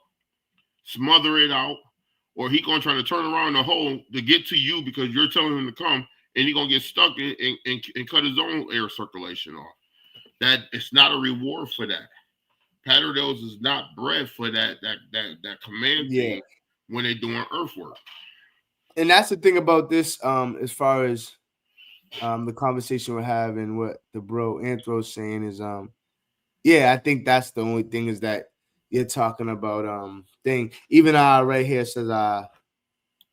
smother it out, or he gonna try to turn around the hole to get to you because you're telling him to come, and he gonna get stuck and cut his own air circulation off. That it's not a reward for that. Patterdales is not bred for that command thing when they're doing earthwork. And that's the thing about this, as far as the conversation we're having, what the bro Anthro's saying is, yeah, I think that's the only thing, is that you're talking about thing. Even right here says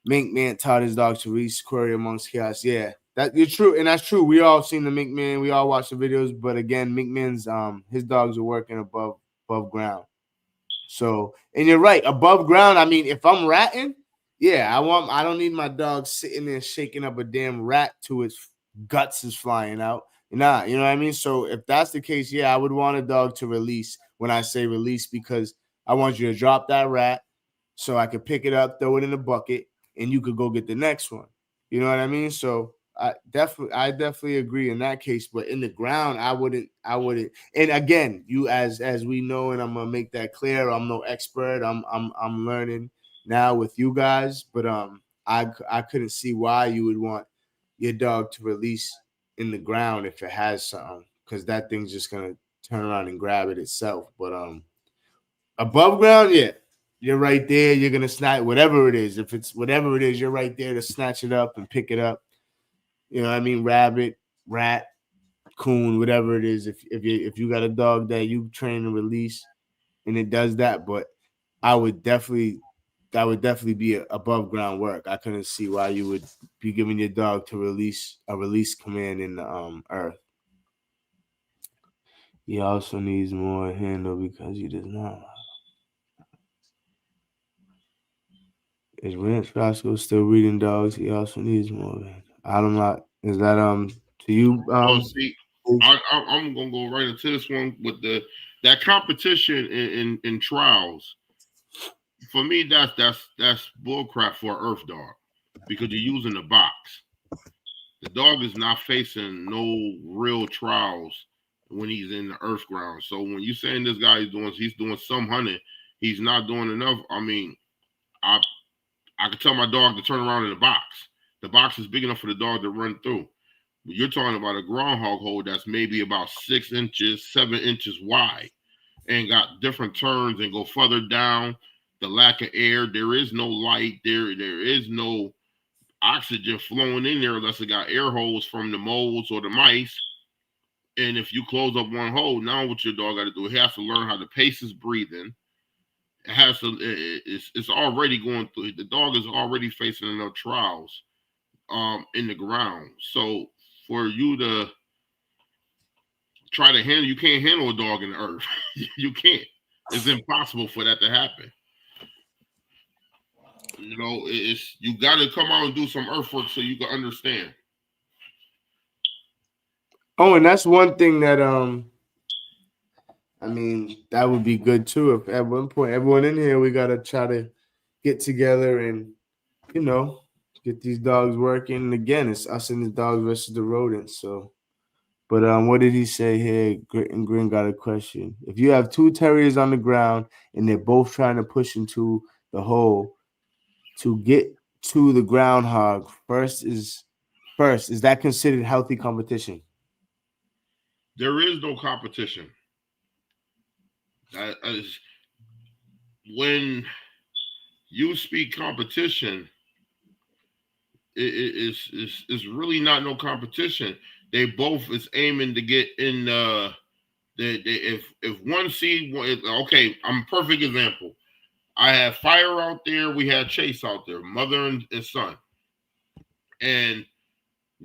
Mink Man taught his dog to reach query amongst chaos. Yeah, that you're true, and that's true. We all seen the Mink Man, we all watch the videos, but again, Mink Man's his dogs are working above ground. So, and you're right, above ground. I mean, if I'm ratting, yeah, I don't need my dog sitting there shaking up a damn rat to its guts is flying out. Nah, you know what I mean? So if that's the case, yeah, I would want a dog to release. When I say release, because I want you to drop that rat so I could pick it up, throw it in the bucket, and you could go get the next one. You know what I mean? So I definitely agree in that case. But in the ground, I wouldn't. And again, you as we know, and I'm gonna make that clear, I'm no expert. I'm learning now with you guys, but I couldn't see why you would want your dog to release in the ground if it has something, because that thing's just gonna turn around and grab it itself. But above ground, yeah, you're right there. You're gonna snatch whatever it is. If it's whatever it is, you're right there to snatch it up and pick it up. You know what I mean? Rabbit, rat, coon, whatever it is. If you got a dog that you train and release and it does that, but I would definitely that would definitely be above ground work. I couldn't see why you would be giving your dog to release a release command in the earth. He also needs more handle because he does not. Is Ranch Roscoe still reading dogs? He also needs more. I'm not. Is that to you? Oh, see, I'm gonna go right into this one with that competition in trials. For me, that's bullcrap for an earth dog, because you're using the box. The dog is not facing no real trials when he's in the earth ground. So when you saying this guy he's doing some hunting, he's not doing enough. I mean, I could tell my dog to turn around in the box. The box is big enough for the dog to run through. You're talking about a groundhog hole that's maybe about 6 inches, 7 inches wide, and got different turns and go further down. The lack of air, there is no light, there is no oxygen flowing in there unless it got air holes from the moles or the mice. And if you close up one hole, now what your dog got to do? It has to learn how to pace his breathing. It has to. It's already going through. The dog is already facing enough trials in the ground. So for you to try to handle, you can't handle a dog in the earth. You can't. It's impossible for that to happen. You know, you got to come out and do some earth work so you can understand. Oh, and that's one thing that I mean, that would be good too. If at one point everyone in here, we gotta try to get together and, you know, get these dogs working. And again, it's us and the dogs versus the rodents. So, but what did he say here? Grit and Grin got a question. If you have two terriers on the ground and they're both trying to push into the hole to get to the groundhog, first, is that considered healthy competition? There is no competition. When you speak competition, it's really not no competition. They both is aiming to get in. If one seed, okay, I'm a perfect example. I had Fire out there. We had Chase out there, mother and son. And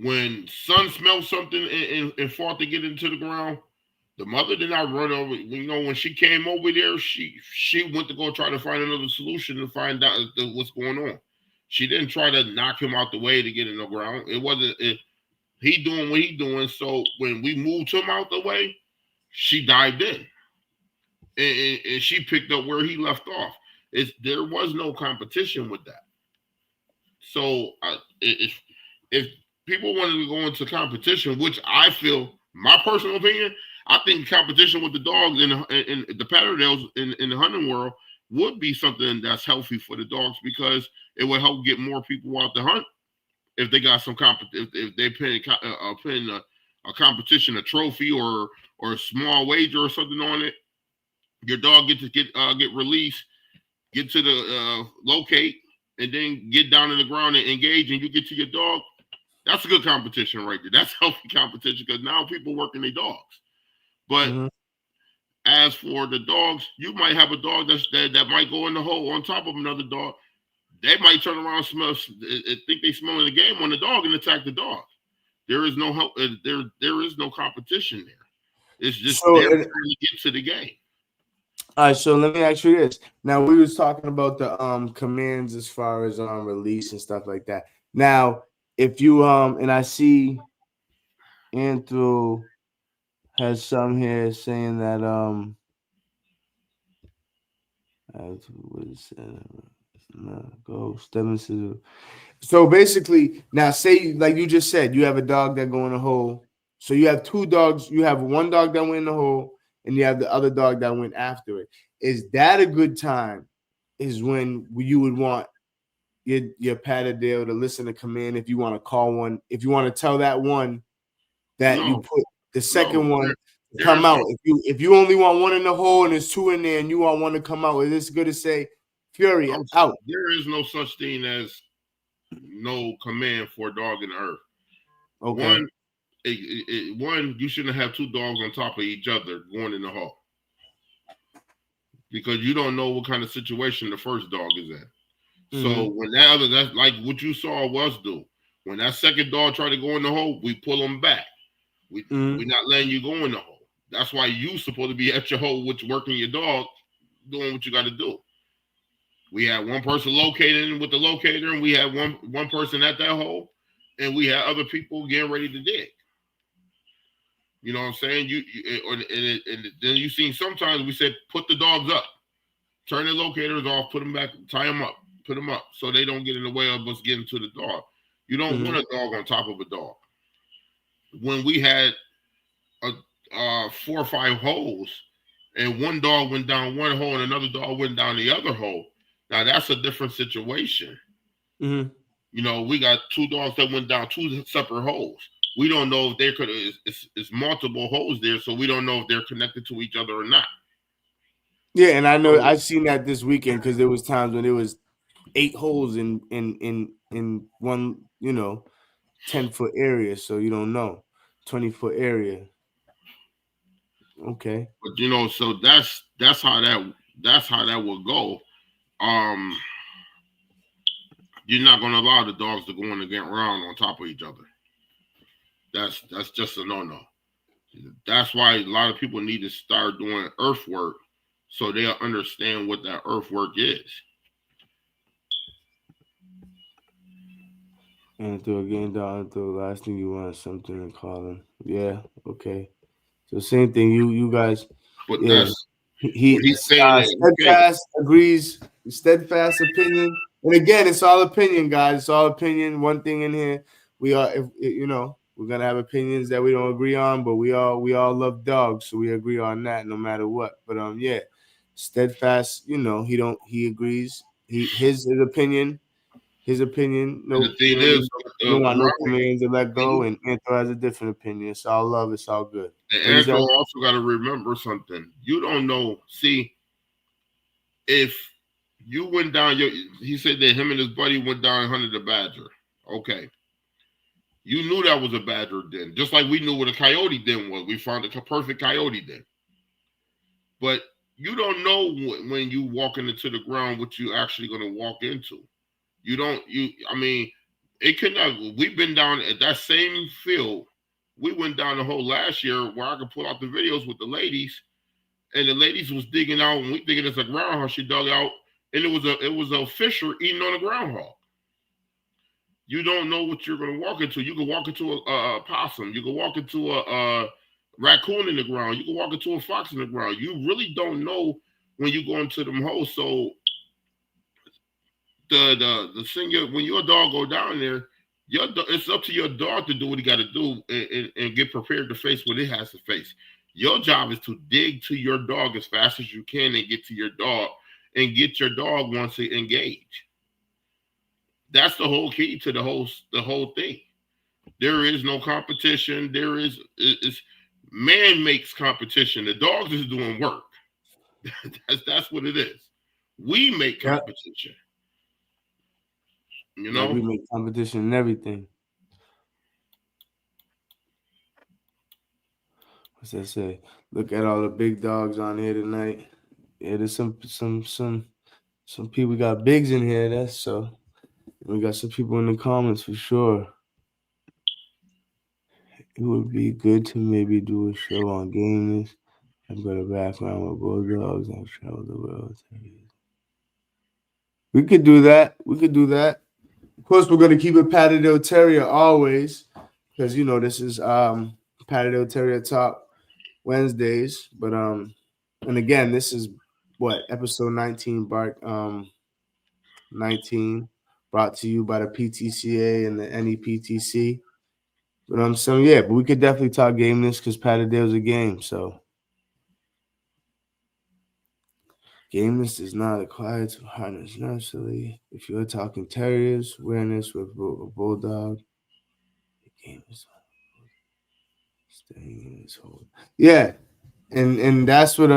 when son smelled something and fought to get into the ground, the mother did not run over. You know, when she came over there, she went to go try to find another solution to find out what's going on. She didn't try to knock him out the way to get in the ground. It wasn't he doing what he doing. So when we moved him out the way, she dived in and she picked up where he left off. There was no competition with that. So if people wanted to go into competition, which I feel, my personal opinion, I think competition with the dogs in the Patterdales in the hunting world would be something that's healthy for the dogs because it would help get more people out to hunt if they got some if they pay a competition, a trophy or a small wager or something on it. Your dog get released, get to the locate, and then get down in the ground and engage, and you get to your dog. That's a good competition right there. That's healthy competition because now people working their dogs. But as for the dogs, you might have a dog that might go in the hole on top of another dog. They might turn around, think they smelling the game on the dog and attack the dog. There is no help. There is no competition there. It's just they're trying to get to the game. All right, so let me ask you this. Now we was talking about the commands as far as release and stuff like that. Now, if you and I see Anthro has some here saying that what is that? Go Stevenson. So basically, now say like you just said, you have a dog that go in a hole. So you have two dogs. You have one dog that went in the hole, and you have the other dog that went after it. Is that a good time? Is when you would want your Patterdale to listen to command if you want to call one, if you want to tell that one that you put the second one to come out. If you only want one in the hole and there's two in there and you want one to come out, is this good to say Fury out? There is no such thing as no command for a dog in the earth. Okay. One, you shouldn't have two dogs on top of each other going in the hole because you don't know what kind of situation the first dog is in. So when that's like what you saw us do. When that second dog tried to go in the hole, we pull them back. We're not letting you go in the hole. That's why you supposed to be at your hole, which working your dog, doing what you got to do. We had one person locating with the locator, and we had one person at that hole, and we had other people getting ready to dig. You know what I'm saying? And then you seen sometimes we said put the dogs up, turn the locators off, put them back, tie them up, put them up so they don't get in the way of us getting to the dog. You don't want a dog on top of a dog. When we had 4 or 5 holes, and one dog went down one hole and another dog went down the other hole. Now that's a different situation. You know, we got 2 dogs that went down 2 separate holes. we don't know if it's multiple holes there, so we don't know if they're connected to each other or not. Yeah, and I know I've seen that this weekend because there was times when there was 8 holes in one 10-foot area, so you don't know 20-foot area. Okay, but so that's how that will go. You're not going to allow the dogs to go in and get around on top of each other. That's just a no-no. That's why a lot of people need to start doing earthwork so they'll understand what that earthwork is. and through again down to the last thing you want something and call them. Yeah, okay. So same thing. You guys, But yeah. that's what He he's saying. Okay. steadfast agrees. Steadfast opinion. And again, it's all opinion, guys. It's all opinion. One thing in here, we are, if we're gonna have opinions that we don't agree on, but we all love dogs, so we agree on that no matter what. But yeah, steadfast. He agrees. His opinion. His opinion. And No, the thing is, you don't want no Ronnie, commands to let go. And Anthro has a different opinion. It's all love. It's all good. and Andrew also got to remember something. You don't know. See, if you went down, he said that him and his buddy went down and hunted a badger. Okay. You knew that was a badger den, just like we knew what a coyote den was. We found a perfect coyote den. But you don't know when you walking into the ground what you actually going to walk into. It could not. We've been down at that same field. We went down the hole last year where I could pull out the videos with the ladies, and the ladies was digging out, and we thinking it's a groundhog. She dug out, and it was a fisher eating on a groundhog. You don't know what you're going to walk into. You can walk into a possum. You can walk into a raccoon in the ground. You can walk into a fox in the ground. You really don't know when you go into them holes. So the thing, when your dog go down there, it's up to your dog to do what he got to do and get prepared to face what it has to face. Your job is to dig to your dog as fast as you can and get to your dog and get your dog once to engage. That's the whole key to the whole thing. There is no competition. It's man makes competition. The dogs is doing work. that's what it is. We make competition. Like we make competition and everything. What's that say? Look at all the big dogs on here tonight. Yeah, there's some people got bigs in here. That's so. We got some people in the comments for sure. It would be good to maybe do a show on gameness. I've got a background with Bulldogs. I've traveled the world. We could do that. Of course, we're going to keep it Patterdale Terrier always, because this is Patterdale Terrier Talk Wednesdays. But and again, this is what episode 19, Bark 19, brought to you by the PTCA and the NEPTC. But but we could definitely talk gameness because Patterdale's a game. So gameness is not acquired to harness naturally. If you're talking terriers, awareness with a bulldog, the game is staying in its hold. Yeah, and that's what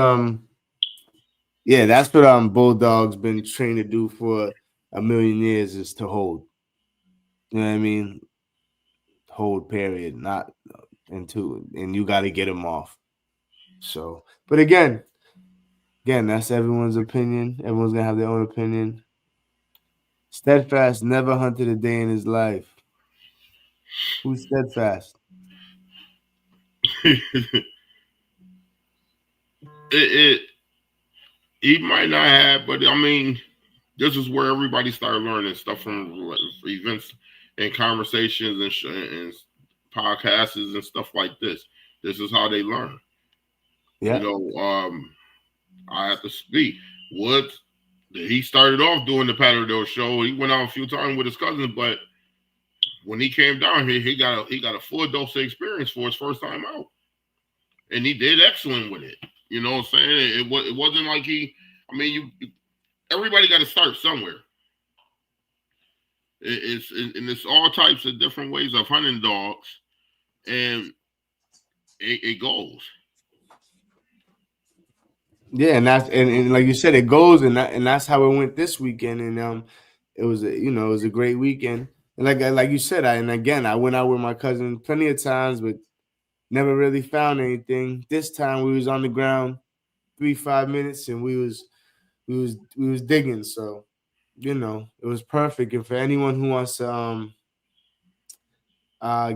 Bulldog's been trained to do for a million years, is to hold. You know what I mean? Hold, period, not into, and you got to get them off. So, but again, that's everyone's opinion. Everyone's gonna have their own opinion. Steadfast never hunted a day in his life. Who's steadfast? He might not have, but this is where everybody started learning stuff from events and conversations and podcasts and stuff like this. This is how they learn. Yeah. I have to speak. He started off doing the Patterdale show. He went out a few times with his cousins, but when he came down here, he got a full dose of experience for his first time out, and he did excellent with it. You know what I'm saying? It wasn't like everybody got to start somewhere. It's all types of different ways of hunting dogs, and it goes. Yeah, and that's and like you said, it goes, and that's how it went this weekend, and it was it was a great weekend, and like you said, I went out with my cousin plenty of times, but never really found anything. This time we was on the ground 3-5 minutes, and we was digging, so it was perfect. And for anyone who wants to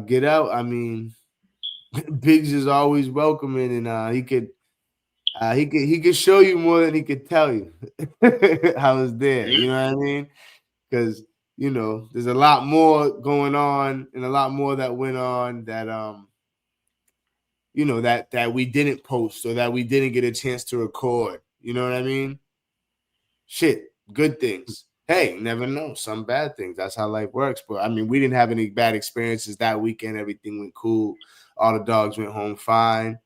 get out, I mean, Biggs is always welcoming, and he could show you more than he could tell you. I was there, Yeah. you know what I mean? Because there's a lot more going on, and a lot more that went on that we didn't post, or that we didn't get a chance to record. You know what I mean? Shit, good things. Hey, never know. Some bad things. That's how life works. But I mean, we didn't have any bad experiences that weekend. Everything went cool. All the dogs went home fine.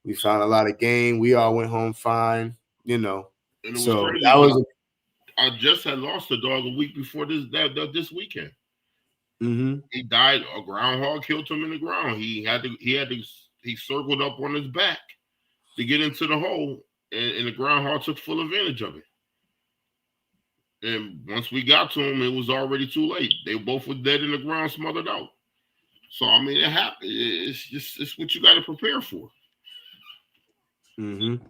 We found a lot of game. We all went home fine. And it was So crazy that because was. I just had lost a dog a week before this weekend. Mm-hmm. He died. A groundhog killed him in the ground. He circled up on his back to get into the hole, and the groundhog took full advantage of it. And once we got to him, it was already too late. They both were dead in the ground, smothered out. So I mean, it happened. It's what you got to prepare for. Mm-hmm.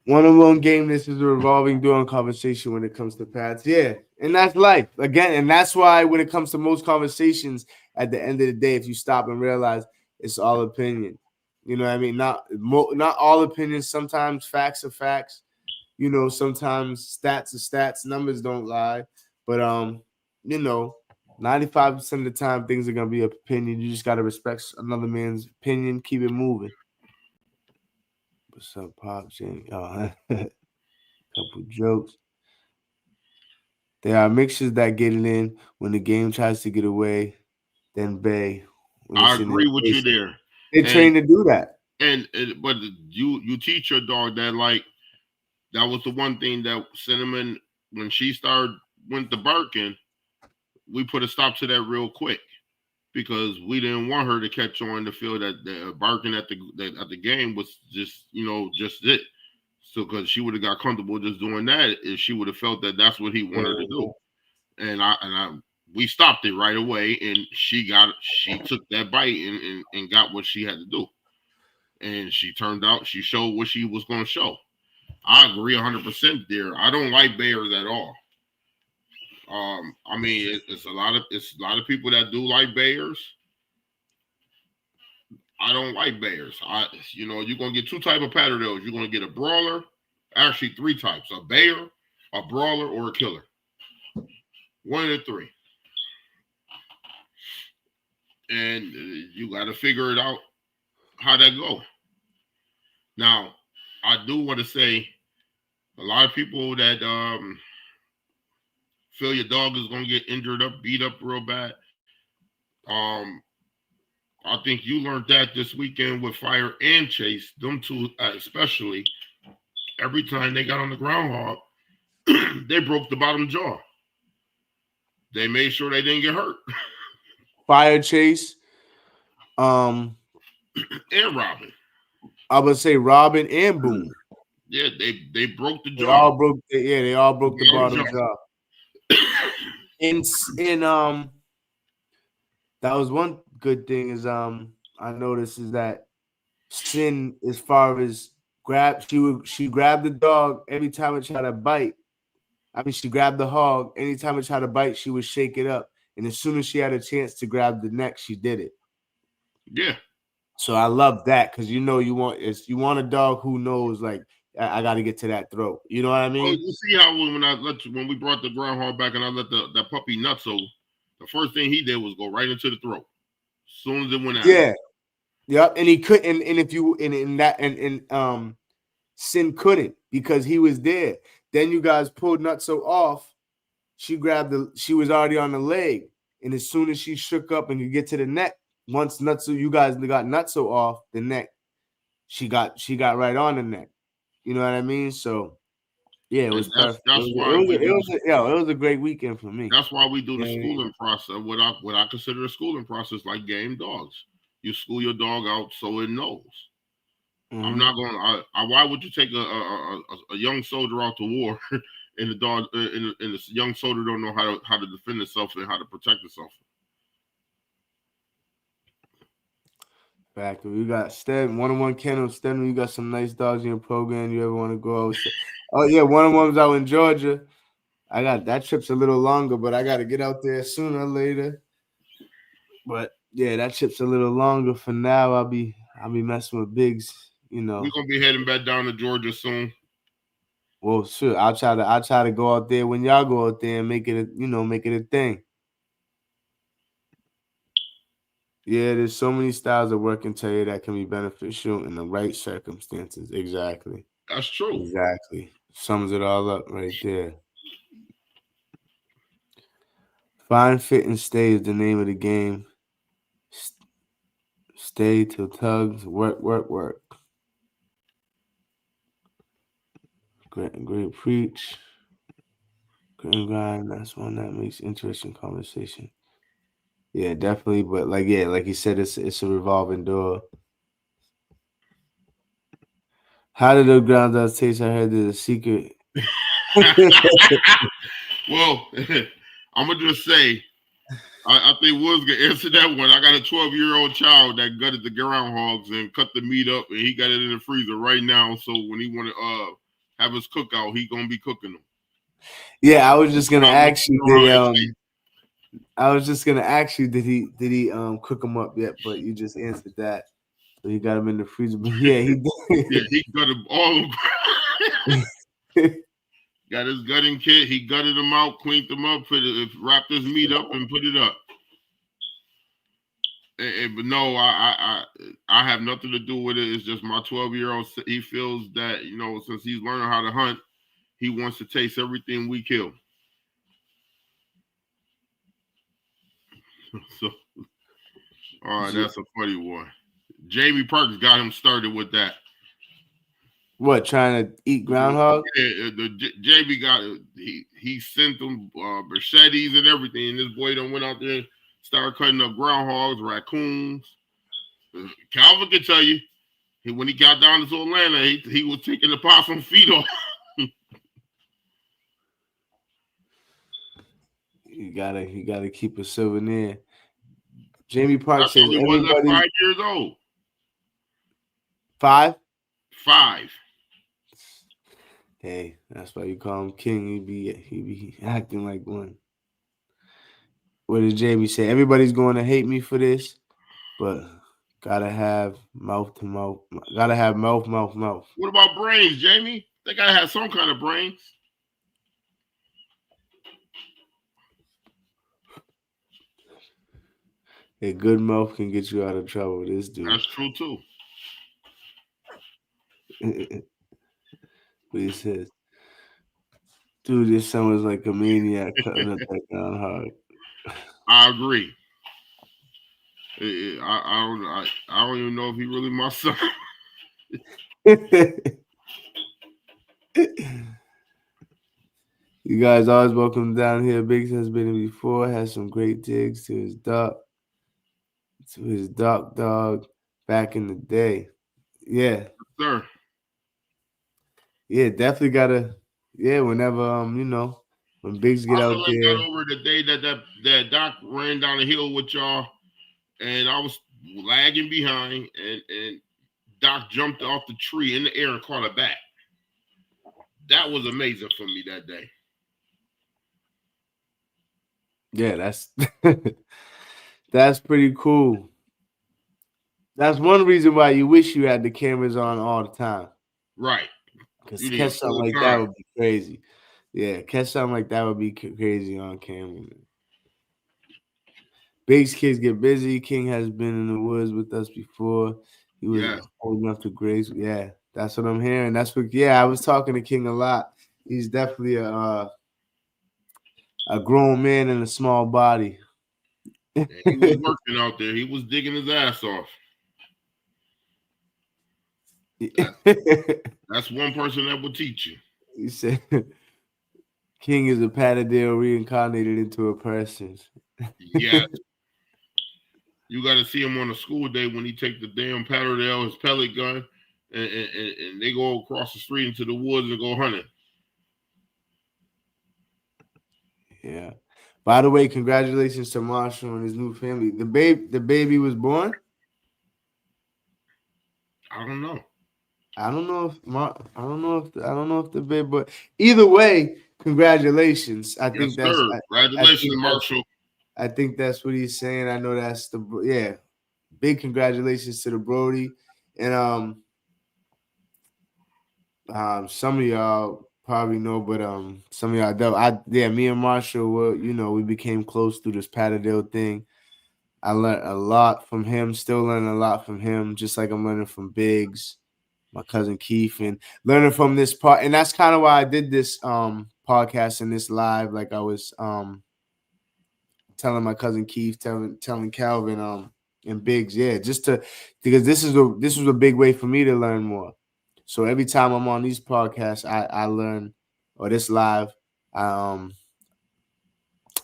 One-on-one game. This is a revolving door conversation when it comes to pets. Yeah, and that's life again, and that's why when it comes to most conversations, at the end of the day, if you stop and realize it's all opinion, you know what I mean. Not all opinions. Sometimes facts are facts. Sometimes stats are stats. Numbers don't lie. But 95% of the time things are gonna be opinion. You just gotta respect another man's opinion. Keep it moving. What's up, Pop? Couple jokes. There are mixtures that get it in when the game tries to get away, then bay when I it's in their agree with you face. there. They're And trained to do that. but you teach your dog that, like, that was the one thing that Cinnamon, when she went to barking, we put a stop to that real quick, because we didn't want her to catch on to feel that the barking at the game was just it. So because she would have got comfortable just doing that if she would have felt that that's what he wanted her to do. And we stopped it right away, and she took that bite and got what she had to do. And she showed what she was going to show. I agree 100% there. I don't like bears at all. I mean, it's a lot of people that do like bears. I don't like bears. You're gonna get two type of Patterdales. You're gonna get a brawler, actually three types: a bear, a brawler, or a killer. One of the three, and you got to figure it out how that go. Now, I do want to say, a lot of people that feel your dog is gonna get injured up, beat up real bad. Um, I think you learned that this weekend with Fire and Chase. Them two, especially, every time they got on the groundhog, they broke the bottom jaw. They made sure they didn't get hurt. Fire Chase, and Robin. I would say Robin and Boom. Yeah, they broke the jaw. They all broke the bottom jaw. And that was one good thing is I noticed is that Sin, as far as she grabbed the dog every time it tried to bite. I mean, she grabbed the hog anytime it tried to bite. She would shake it up, and as soon as she had a chance to grab the neck, she did it. Yeah. So I love that, because you want a dog who knows, like, I got to get to that throat. You know what I mean? Oh, you see how when we brought the groundhog back and I let that puppy nutso, the first thing he did was go right into the throat as soon as it went out. Yeah. Yep. And he couldn't. And if you Sin couldn't, because he was there. Then you guys pulled Nutso off. She was already on the leg, and as soon as she shook up and you get to the neck, once you guys got Nutso off the neck, she got right on the neck. You know what I mean? So Yeah, it And was perfect. that's why we do It was a great weekend for me. that's why we do the Yeah. schooling process. What I consider a schooling process, like game dogs. You school your dog out so it knows. I'm Mm-hmm. not going. Why would you take a young soldier out to war, and the dog and the young soldier don't know how to defend itself and how to protect itself? Fact. We got Stem, 1-on-1 kennel. Stem, you got some nice dogs in your program. You ever want to go? Oh yeah, 1-on-1's out in Georgia. I got that trip's a little longer, but I got to get out there sooner or later. But yeah, that trip's a little longer for now. I'll be messing with Biggs. You know. We're gonna be heading back down to Georgia soon. Well, sure. I'll try to go out there when y'all go out there and make it a thing. Yeah, there's so many styles of working terrier that can be beneficial in the right circumstances. Exactly. That's true. Exactly. Sums it all up right there. Find, fit, and stay is the name of the game. Stay till tugs. Work, work, work. Great preach. Great grind. That's one that makes interesting conversation. Yeah, definitely. But like you said, it's a revolving door. How did the ground dogs taste? I heard there's a secret. Well, I'm gonna just say, I think Wood's gonna answer that one. I got a 12-year-old child that gutted the groundhogs and cut the meat up, and he got it in the freezer right now. So when he want to have his cookout, he gonna be cooking them. Yeah, I was just gonna ask you. Did he cook them up yet? But you just answered that. So he got them in the freezer. But yeah, he did. Yeah, he gutted all of them. Got his gutting kit. He gutted them out, cleaned them up, wrapped his meat up, and put it up. But no, I have nothing to do with it. It's just my 12-year-old. He feels that since he's learning how to hunt, he wants to taste everything we kill. So, all right, that's a funny one. Jamie Parks got him started with that. What, trying to eat groundhog? Yeah, Jamie got it. He sent them machetes and everything. And this boy done went out there and started cutting up groundhogs, raccoons. Calvin can tell you, when he got down to Atlanta, he was taking the possum feet off. You gotta keep a souvenir. Jamie Parks says everybody wasn't 5 years old. 5? 5. Hey, that's why you call him king. He be acting like one. What did Jamie say? Everybody's going to hate me for this, but gotta have mouth to mouth. Gotta have mouth. What about brains, Jamie? They gotta have some kind of brains. A good mouth can get you out of trouble. This dude. That's true too. What he says, dude, this son was like a maniac cutting up that groundhog. I agree. I don't even know if he really my son. You guys always welcome down here. Biggs has been in before. Has some great digs to his dog back in the day. Yeah, sir. Yeah, definitely gotta. Yeah, whenever when Biggs get out there. I got over the day that Doc ran down the hill with y'all, and I was lagging behind, and Doc jumped off the tree in the air and caught it back. That was amazing for me that day. Yeah, that's pretty cool. That's one reason why you wish you had the cameras on all the time. Right. Because catch something like that would be crazy. Yeah, catch something like that would be crazy on camera. Biggs kids get busy. King has been in the woods with us before. He was old enough to graze. Yeah, that's what I'm hearing. I was talking to King a lot. He's definitely a grown man in a small body. Yeah, he was working out there. He was digging his ass off. That's one person that will teach you. He said King is a Patterdale reincarnated into a person. Yes. You got to see him on a school day when he take the damn Patterdale, his pellet gun, and they go across the street into the woods and go hunting. Yeah. By the way, congratulations to Marshall and his new family. The baby was born. I don't know. I don't know if the baby, but either way, congratulations. Yes, sir. Congratulations, Marshall. I think that's what he's saying. I know that's big congratulations to the Brody. And some of y'all probably know, but some of y'all don't. Me and Marshall were, we became close through this Patterdale thing. I learned a lot from him, still learning a lot from him, just like I'm learning from Biggs, my cousin Keith, and learning from this part. And that's kind of why I did this podcast and this live. Like I was telling my cousin Keith, telling Calvin and Biggs, because this was a big way for me to learn more. So every time I'm on these podcasts, I learn, or this live, I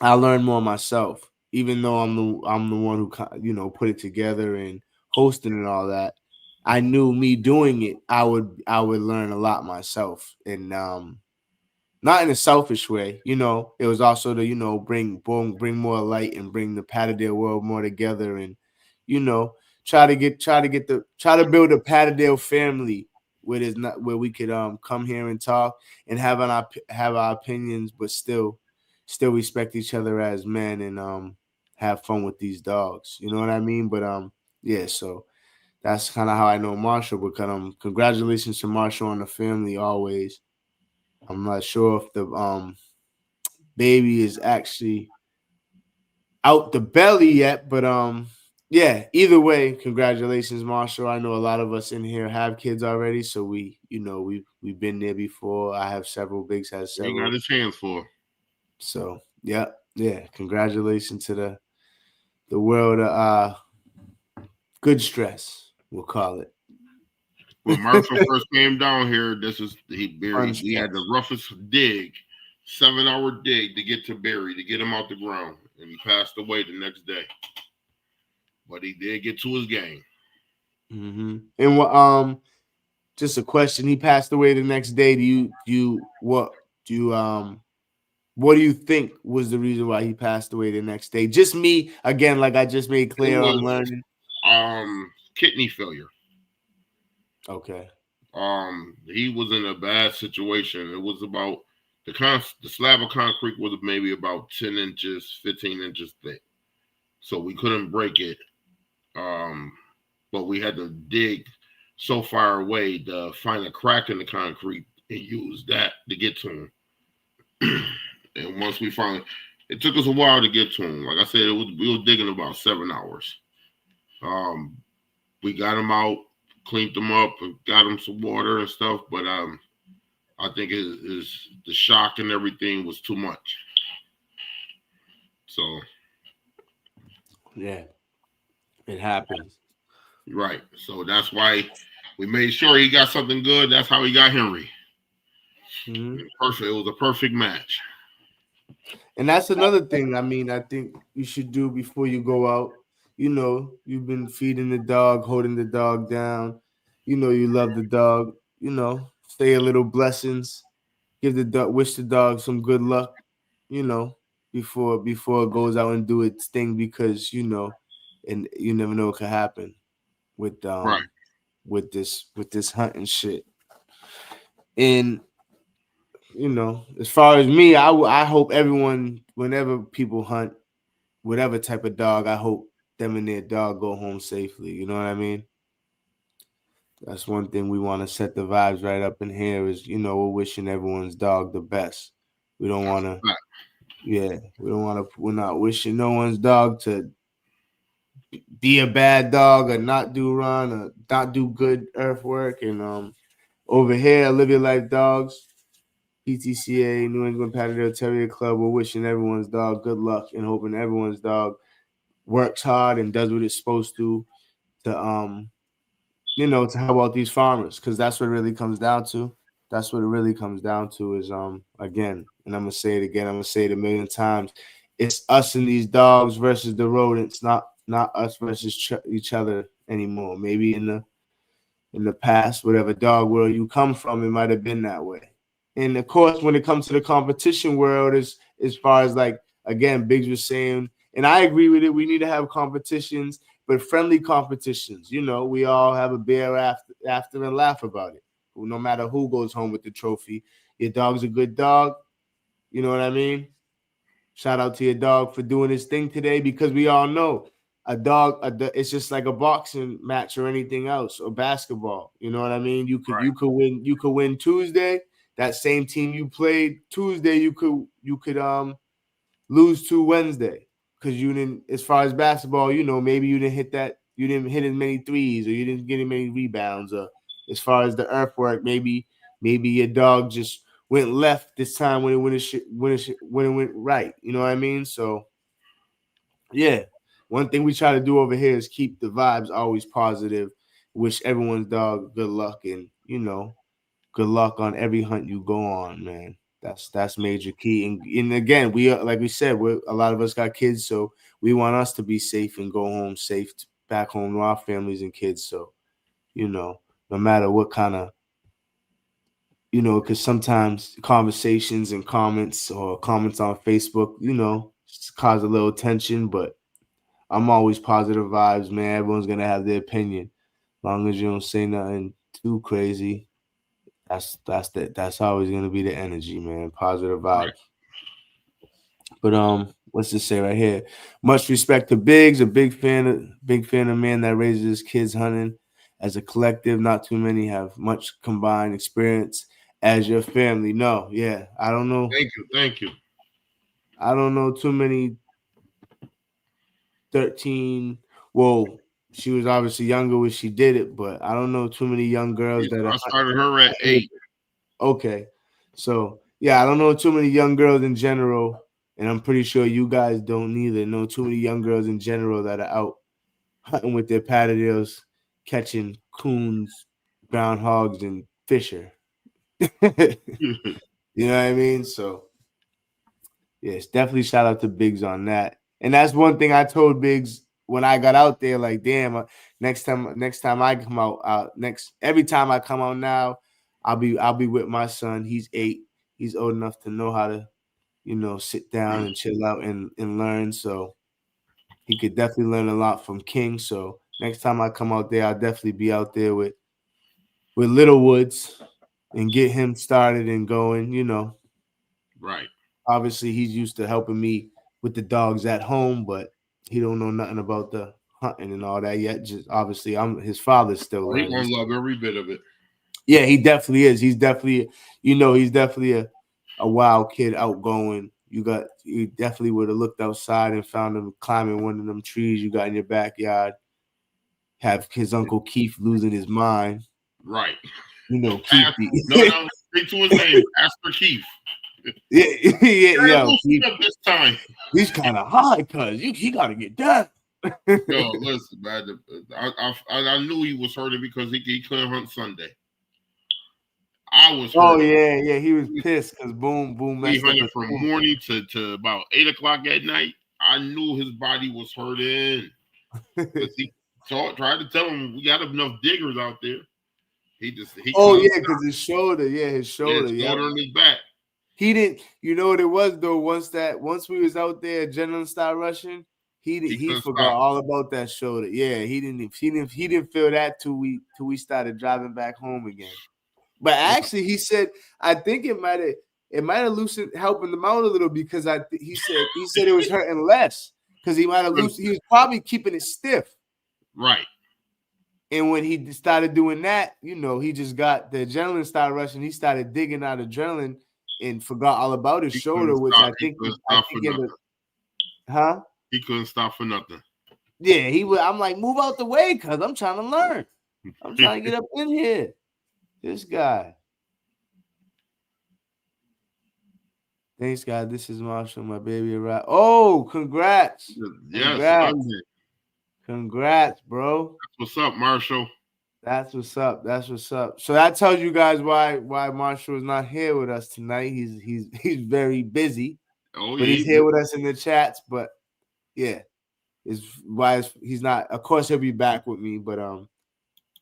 learn more myself. Even though I'm the one who put it together and hosting and all that, I knew me doing it, I would learn a lot myself, and not in a selfish way. It was also to bring more light and bring the Patterdale world more together, and try to build a Patterdale family where we could come here and talk and have our opinions, but still respect each other as men, and have fun with these dogs. You know what I mean? But so that's kind of how I know Marshall. But congratulations to Marshall and the family always. I'm not sure if the baby is actually out the belly yet, but either way, congratulations, Marshall. I know a lot of us in here have kids already, so we've been there before. I have several. Biggs has several. You got a chance for. So yeah. Congratulations to the world of good stress, we'll call it. When Marshall first came down here, we had the roughest dig, 7-hour dig to get to Barry, to get him out the ground, and he passed away the next day. But he did get to his game. Mm-hmm. And just a question: he passed away the next day. What do you think was the reason why he passed away the next day? Just me again, like I just made clear. I'm learning. Kidney failure. Okay. He was in a bad situation. It was about the slab of concrete was maybe about 10 inches, 15 inches thick. So we couldn't break it. But we had to dig so far away to find a crack in the concrete and use that to get to him. And once we found it took us a while to get to him. Like I said, we were digging about 7 hours. We got him out, cleaned him up, and got him some water and stuff. But I think the shock and everything was too much. So yeah, it happens. Right. So that's why we made sure he got something good. That's how he got Henry. Mm-hmm. Perfect. It was a perfect match. And that's another thing. I mean, I think you should do before you go out. You've been feeding the dog, holding the dog down. You love the dog. Say a little blessings. Wish the dog some good luck. Before it goes out and do its thing, because and you never know what could happen with right. with this hunting shit. And as far as me, I hope everyone, whenever people hunt whatever type of dog, I hope them and their dog go home safely. You know what I mean? That's one thing we want to set the vibes right up in here is, we're wishing everyone's dog the best. We don't want to, we're not wishing no one's dog to be a bad dog or not do run or not do good earthwork. And over here, Live Your Life Dogs, PTCA, New England Patterdale Terrier Club, we're wishing everyone's dog good luck and hoping everyone's dog works hard and does what it's supposed to help out these farmers, because that's what it really comes down to. That's what it really comes down to is again, and I'm gonna say it again, I'm gonna say it a million times. It's us and these dogs versus the rodents, not us versus each other anymore. Maybe in the past, whatever dog world you come from, it might have been that way. And of course, when it comes to the competition world, as far as like again, Biggs was saying, and I agree with it. We need to have competitions, but friendly competitions. You know, we all have a beer after and laugh about it. No matter who goes home with the trophy, your dog's a good dog. You know what I mean? Shout out to your dog for doing his thing today, because we all know it's just like a boxing match or anything else, or basketball. You know what I mean? You could win Tuesday. That same team you played Tuesday, you could lose to Wednesday, because you didn't. As far as basketball, you know, maybe you didn't hit as many threes, or you didn't get as many rebounds, or as far as the earthwork, maybe your dog just went left this time when it went right. You know what I mean? So yeah, one thing we try to do over here is keep the vibes always positive. Wish everyone's dog good luck, and good luck on every hunt you go on, man. That's major key. And again, we are, like we said, a lot of us got kids, so we want us to be safe and go home safe back home to our families and kids. So no matter what kind of because sometimes conversations and comments or comments on Facebook, cause a little tension, but I'm always positive vibes, man. Everyone's gonna have their opinion. As long as you don't say nothing too crazy, that's always gonna be the energy, man. Positive Right. vibes. But what's this say right here? Much respect to Biggs, a big fan of man that raises his kids hunting. As a collective, not too many have much combined experience as your family. No, yeah, I don't know. Thank you. I don't know too many 13. Well, she was obviously younger when she did it, but I don't know too many young girls that I are. started her at 8. Okay, so yeah, I don't know too many young girls in general, and I'm pretty sure you guys don't either know too many young girls in general that are out hunting with their Patterdales, catching coons, groundhogs, and fisher. You know what I mean? So yes, definitely shout out to Biggs on that. And that's one thing I told Biggs when I got out there. Like, damn, next time I come out, every time I come out now, I'll be with my son. He's 8. He's old enough to know how to, sit down and chill out and learn. So he could definitely learn a lot from King. So next time I come out there, I'll definitely be out there with Little Woods and get him started and going. Right. Obviously, he's used to helping me with the dogs at home, but he don't know nothing about the hunting and all that yet. Just obviously, I'm his father's still He learning. gonna love every bit of it. Yeah, he definitely is. He's definitely, he's definitely a wild kid, outgoing. You definitely would have looked outside and found him climbing one of them trees you got in your backyard. Have his Uncle Keith losing his mind. Right. Keith. No, stick to his name, Pastor Keith. Yeah. Loosen up this time. He's kind of high, cuz he got to get done. Yo, listen, man. I knew he was hurting because he couldn't hunt Sunday. I was hurt. Oh yeah, he was pissed because boom He hunted from morning to about 8 o'clock at night. I knew his body was hurting. He tried to tell him we got enough diggers out there. He because his shoulder, his shoulder, on his back. He didn't. You know what it was though. Once we was out there, adrenaline started rushing. He forgot all about that shoulder. Yeah, he didn't feel that till we started driving back home again. But actually, he said I think it might have loosened, helping him out a little, because he said it was hurting less because he might have loosened. He was probably keeping it stiff. Right. And when he started doing that, he just got the adrenaline started rushing. He started digging out adrenaline and forgot all about his shoulder, which I think huh? He couldn't stop for nothing. Yeah, he would. I'm like, move out the way, cuz I'm trying to learn. I'm trying to get up in here. This guy. Thanks, God. This is Marshall, my baby arrived. Oh, congrats. Yes. Congrats, bro. What's up, Marshall? That's what's up. That's what's up. So that tells you guys why Marshall is not here with us tonight. He's very busy, Oh but yeah, he's here with us in the chats. But yeah, is why he's not. Of course, he'll be back with me. But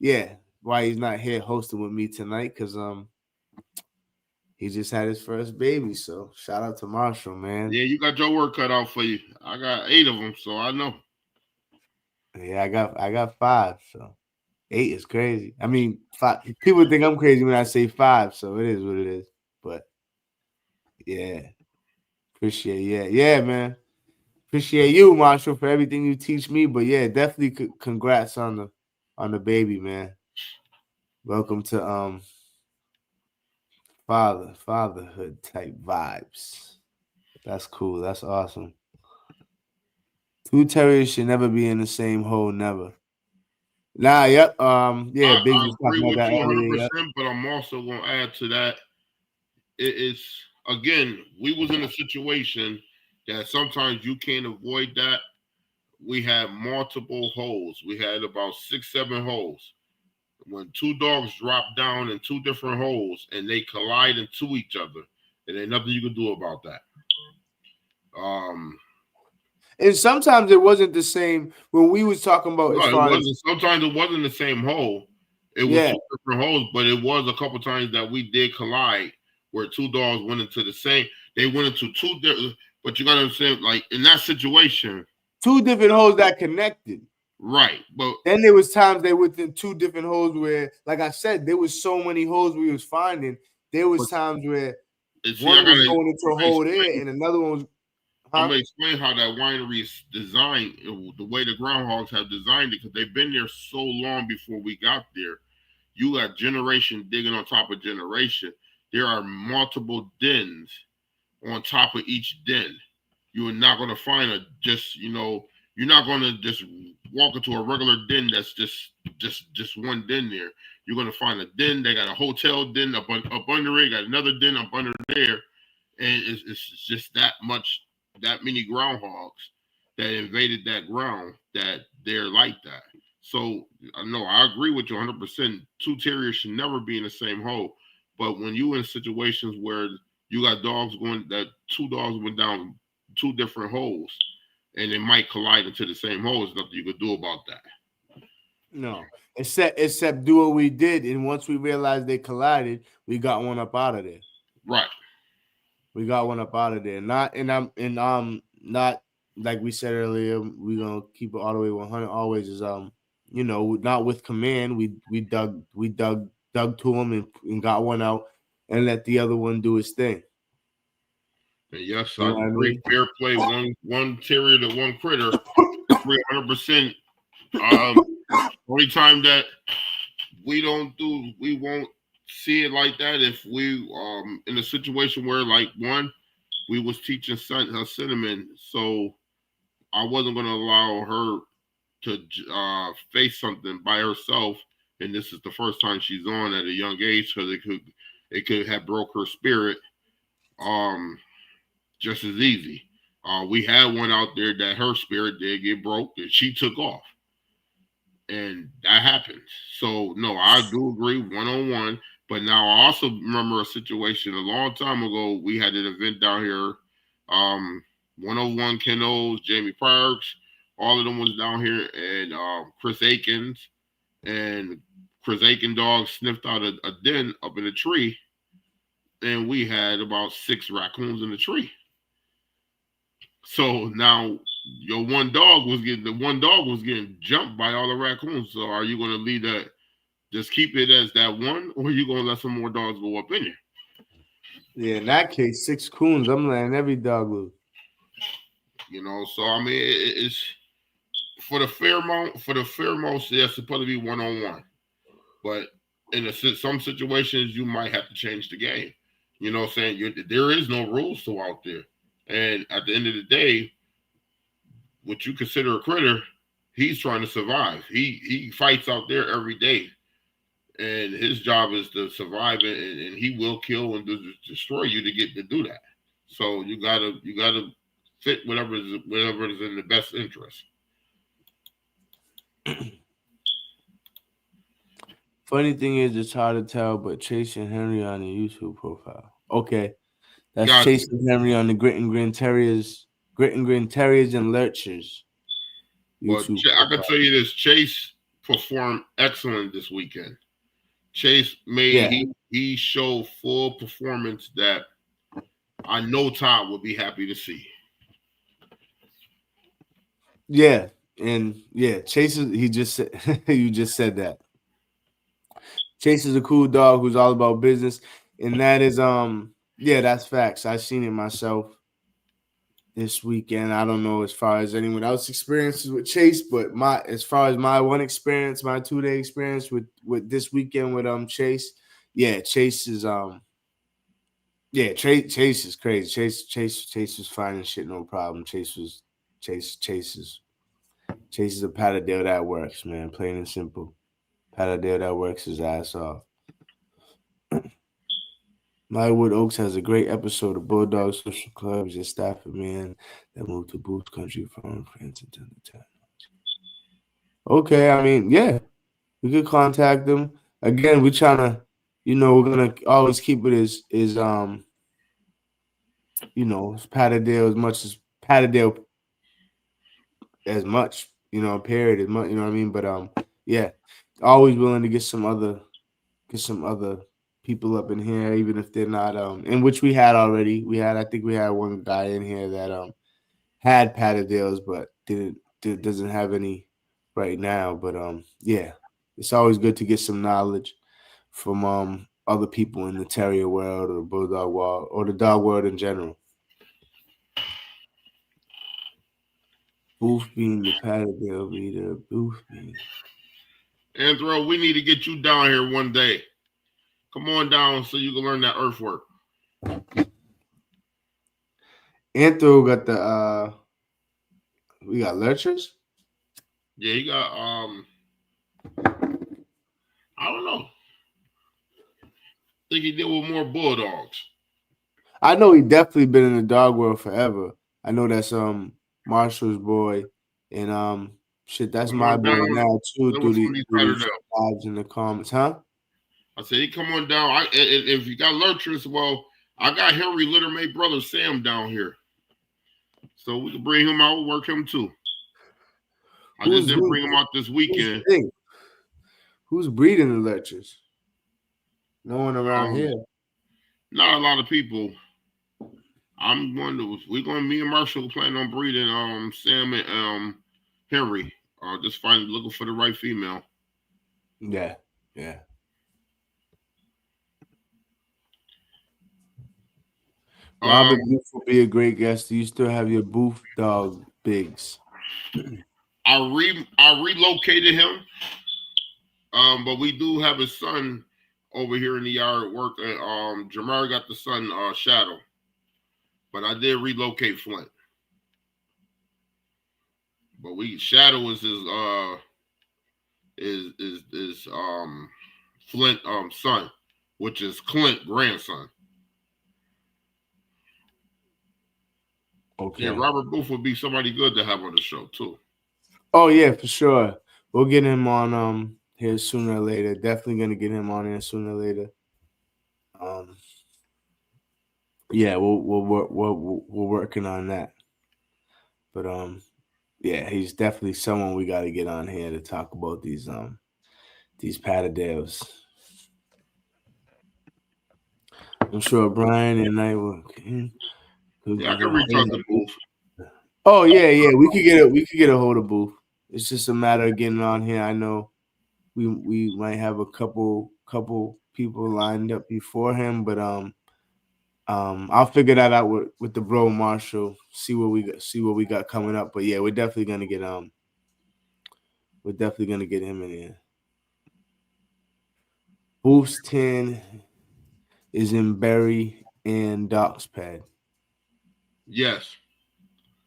yeah, why he's not here hosting with me tonight? Because he just had his first baby. So shout out to Marshall, man. yeah, you got your work cut out for you. I got 8 of them, so I know. Yeah, I got 5. So 8 is crazy. I mean, 5. People think I'm crazy when I say 5. So it is what it is. But yeah, appreciate man. Appreciate you, Marshall, for everything you teach me. But yeah, definitely congrats on the baby, man. Welcome to fatherhood type vibes. That's cool. That's awesome. 2 terriers should never be in the same hole, never. Nah, yep. Yeah, Biggs I was agree talking about with that you earlier. Yep. 100%, but I'm also going to add to that. It is, again, we was in a situation that sometimes you can't avoid that. We had multiple holes. We had about 6, 7 holes. When 2 dogs drop down in 2 different holes and they collide into each other, there ain't nothing you can do about that. And sometimes it wasn't the same when we was talking about as No, it far wasn't. as Sometimes it wasn't the same hole. It was 2 different holes, but it was a couple times that we did collide where 2 dogs went into the same. They went into 2 different. But you gotta understand, like in that situation, 2 different holes that connected. right? But then there was times they within 2 different holes where, like I said, there was so many holes we was finding. There was times where one was going into a hole there and another one was. I'm gonna explain how that winery is designed, the way the groundhogs have designed it, because they've been there so long before we got there. You got generation digging on top of generation. There are multiple dens on top of each den. You are not going to find you're not going to just walk into a regular den that's just one den there. You're going to find a den. They got a hotel den up under it. Got another den up under there, and it's just that many groundhogs that invaded that ground that they're like that. So no, I agree with you 100%. 2 terriers should never be in the same hole. But when you in situations where you got dogs that 2 dogs went down 2 different holes and they might collide into the same hole, there's nothing you could do about that. No, except do what we did, and once we realized they collided, we got one up out of there. Right. We got one up out of there. Not like we said earlier. We're gonna keep it all the way 100. Always is not with command. We dug to him and got one out and let the other one do his thing. And yes, I agree. Fair play. One terrier to one critter. 300%. Only time that we won't see it like that if we in a situation where like we was teaching Cinnamon, so I wasn't going to allow her to face something by herself, and this is the first time she's on at a young age, because it could have broke her spirit just as easy. We had one out there that her spirit did get broke and she took off, and that happened. So no, I do agree 1-on-1. But now I also remember a situation a long time ago. We had an event down here. 101 Kennels, Jamie Parks, all of them was down here, and Chris Aikens. And Chris Aiken dog sniffed out a den up in a tree, and we had about 6 raccoons in the tree. So now the one dog was getting jumped by all the raccoons. So are you going to leave that? Just keep it as that one, or are you going to let some more dogs go up in there? Yeah, in that case, 6 coons. I'm letting every dog loose. So I mean, it's for the fair most, yeah, it's supposed to be 1-on-1. But in some situations, you might have to change the game. You know what I'm saying? There is no rules to out there. And at the end of the day, what you consider a critter, he's trying to survive. He fights out there every day. And his job is to survive, and he will kill and destroy you to get to do that. So you gotta fit whatever is in the best interest. Funny thing is, it's hard to tell, but Chase and Henry on the YouTube profile. Okay, that's Got Chase and Henry on the Grit and Grin Terriers and Lurchers But YouTube I can profile. tell you this: Chase performed excellent this weekend. Chase he showed full performance that I know Todd would be happy to see. Yeah, and Chase is, he just said you just said that. Chase is a cool dog who's all about business, and that is that's facts. I've seen it myself this weekend. I don't know as far as anyone else's experiences with Chase, but as far as my 2-day experience with this weekend with Chase, Chase is Chase is crazy. Chase was finding shit no problem. Chase is a Patterdale that works, man. Plain and simple. Patterdale that works his ass off. Lywood Oaks has a great episode of Bulldog Social Clubs and Stafford man that moved to Booth Country from France into the town. Okay, I mean, we could contact them. Again, we're trying to, we're gonna always keep it as Patterdale as much as Patterdale as much, period as much, you know what I mean? But always willing to get some other people up in here, even if they're not in which we had already. I think we had one guy in here that had Patterdales but doesn't have any right now. But it's always good to get some knowledge from other people in the terrier world or the bulldog world or the dog world in general. Booth being the Patterdale leader, Booth being. Anthro, we need to get you down here one day. Come on down so you can learn that earthwork. Anthro got the we got lurchers? Yeah, he got I don't know. I think he deal with more bulldogs. I know he definitely been in the dog world forever. I know that's Marshall's boy, and that's my boy now too. Through the lives in the comments, huh? I said, he come on down. If you got lurchers, well, I got Henry Littermate brother Sam down here, so we can bring him out, work him too. I just didn't bring him out this weekend. Who's breeding the lurchers? No one around here. Not a lot of people. Me and Marshall plan on breeding Sam and Henry. Just looking for the right female. Yeah. Robert Booth will be a great guest. Do you still have your Booth dog, Biggs? I relocated him, but we do have his son over here in the yard at work. Jamar got the son Shadow, but I did relocate Flint. But Shadow is his Flint son, which is Clint grandson. Okay. Yeah, Robert Booth would be somebody good to have on the show too. Oh yeah, for sure. We'll get him on here sooner or later. Definitely gonna get him on here sooner or later. We're working on that. But he's definitely someone we got to get on here to talk about these Patterdales. I'm sure Brian and I will. I can reach out to Booth. Oh yeah, we could get a hold of Booth. It's just a matter of getting on here. I know we might have a couple people lined up before him, but I'll figure that out with the bro Marshall. See what we got coming up. But yeah, we're definitely gonna get him in here. Booth's 10 is in Berry and Doc's pad. Yes,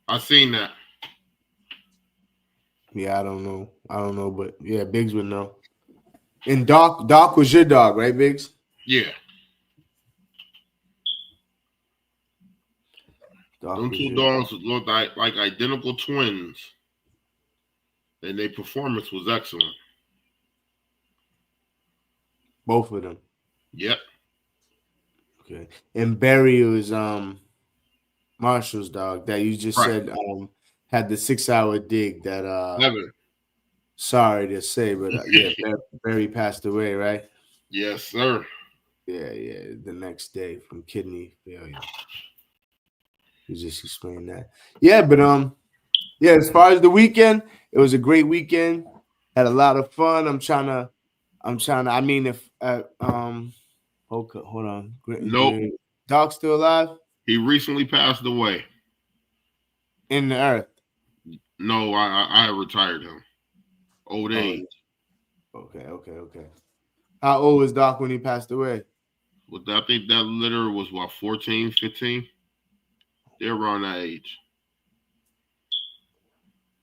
I've seen that. Yeah, I don't know, but yeah, Biggs would know. And Doc was your dog, right, Biggs? Yeah. Them two dogs looked like identical twins, and their performance was excellent. Both of them. Yep. Okay. And Barry was Marshall's dog that you just Right. said had the 6-hour dig that 11. sorry to say, but yeah, Barry passed away, right? Yes, sir. Yeah, the next day from kidney failure. You just explained that. Yeah, but yeah, as far as the weekend, it was a great weekend. Had a lot of fun. I'm trying to I mean if hold on. Nope. Dog still alive? He recently passed away. In the earth. No, I retired him. Old age. Okay. How old was Doc when he passed away? Well, I think that litter was what, 14, 15? They're around that age.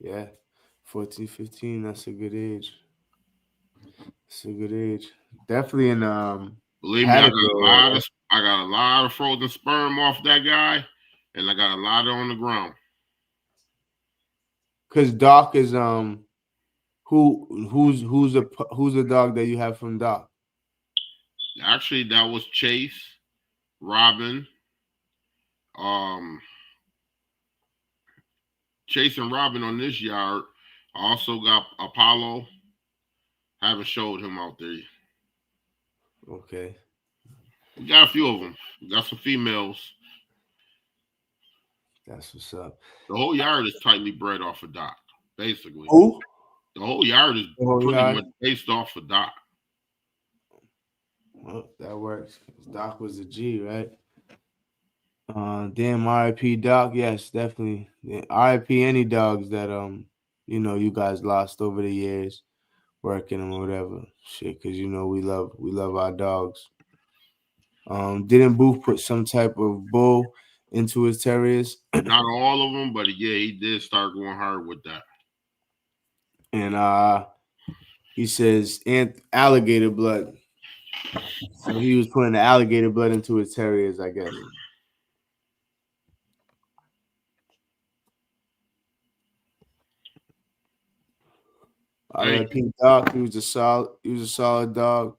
Yeah. 14, 15, that's a good age. It's a good age. Definitely in Believe me, I got a lot of frozen sperm off that guy, and I got a lot on the ground. Cause Doc is who's the dog that you have from Doc? Actually, that was Chase, Robin, Chase and Robin on this yard. I also got Apollo. Haven't showed him out there. Okay. We got a few of them. We got some females. That's what's up. The whole yard is tightly bred off of Doc, basically. Who? The whole yard is pretty much based off of Doc. Well, that works. Doc was a G, right? Damn, RIP Doc. Yes, definitely. Yeah, RIP any dogs that you guys lost over the years, working them or whatever. Shit, because we love our dogs. Didn't Booth put some type of bull into his terriers? Not all of them, but yeah, he did start going hard with that. And he says alligator blood. So he was putting the alligator blood into his terriers, I guess. R.I.P. Doc. He was a solid dog.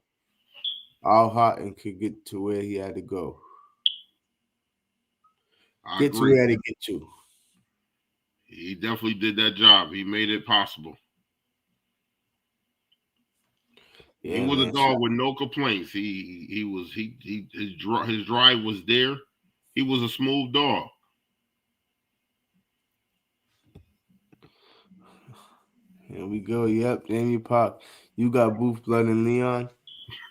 All hot and could get to where he had to go. I agree. To where he had to get to. He definitely did that job. He made it possible. Yeah, he was a dog with no complaints. His drive was there. He was a smooth dog. Here we go. Yep, Jamie Pop. You got Booth blood in Leon.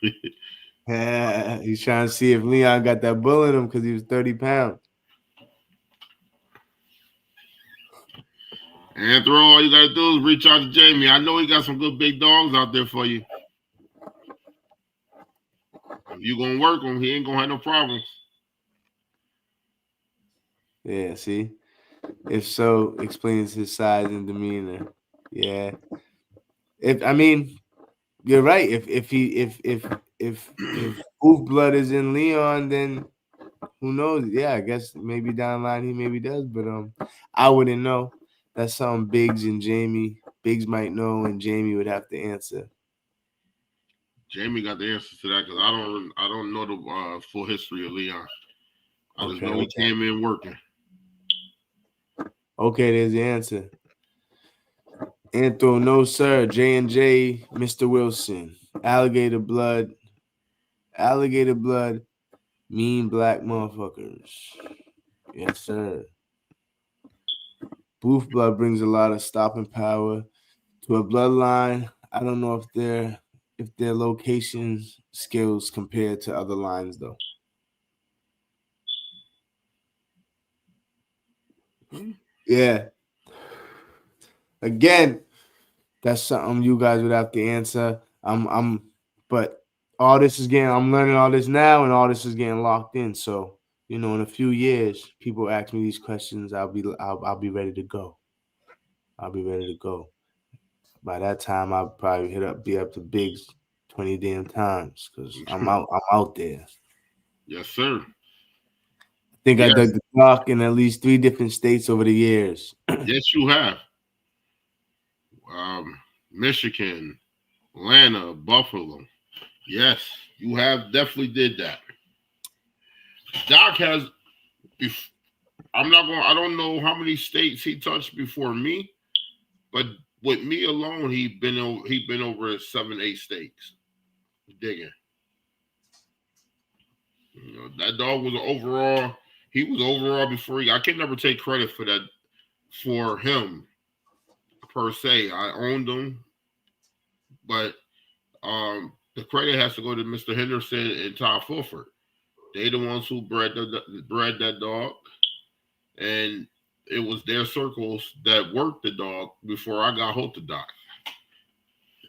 He's trying to see if Leon got that bull in him because he was 30 pounds. And throw, all you gotta do is reach out to Jamie. I know he got some good big dogs out there for you. If you gonna work him, he ain't gonna have no problems. Yeah, see? If so, explains his size and demeanor. Yeah. You're right. If Booth blood is in Leon, then who knows? Yeah, I guess maybe down the line he maybe does, but I wouldn't know. That's something Biggs might know, and Jamie would have to answer. Jamie got the answer to that because I don't know the full history of Leon. I just know he came in working. Okay, there's the answer. Anthro, no sir. J&J, Mr. Wilson. Alligator blood, mean black motherfuckers. Yes, sir. Booth blood brings a lot of stopping power to a bloodline. I don't know if their location skills compared to other lines though. Yeah. Again, that's something you guys would have to answer. But all this is I'm learning all this now, and all this is getting locked in. So, in a few years, people ask me these questions, I'll be ready to go. I'll be ready to go. By that time, I'll probably be up to Biggs 20 damn times because I'm out there. Yes, sir. I think I dug the clock in at least 3 different states over the years. Yes, you have. Michigan, Atlanta, Buffalo. Yes, you have definitely did that. Doc has. I don't know how many states he touched before me, but with me alone, he'd been over 7-8 states digging. You know, that dog was overall. He was overall before I can never take credit for that for him per se. I owned him, but the credit has to go to Mr. Henderson and Todd Fulford. They the ones who bred that dog, and it was their circles that worked the dog before I got hold of the dog.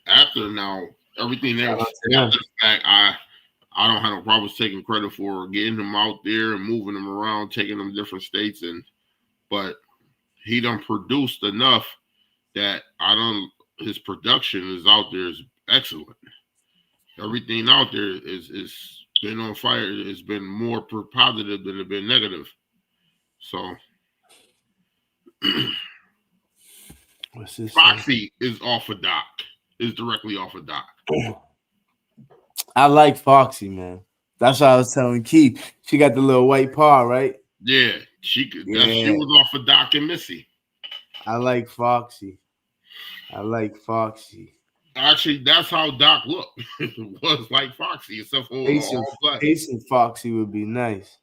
After now, everything else after the fact, I don't have no problems taking credit for getting him out there and moving him around, taking them to different states, but he done produced enough that his production is out there is excellent. Everything out there is been on fire. It's been more positive than it's been negative. So what's this? Foxy is off of Doc. Is directly off of Doc. I like Foxy, man. That's what I was telling Keith. She got the little white paw, right? Yeah, she was off of Doc and Missy. I like Foxy. Actually, that's how Doc looked. It was like Foxy, except for all black. Facing Foxy would be nice.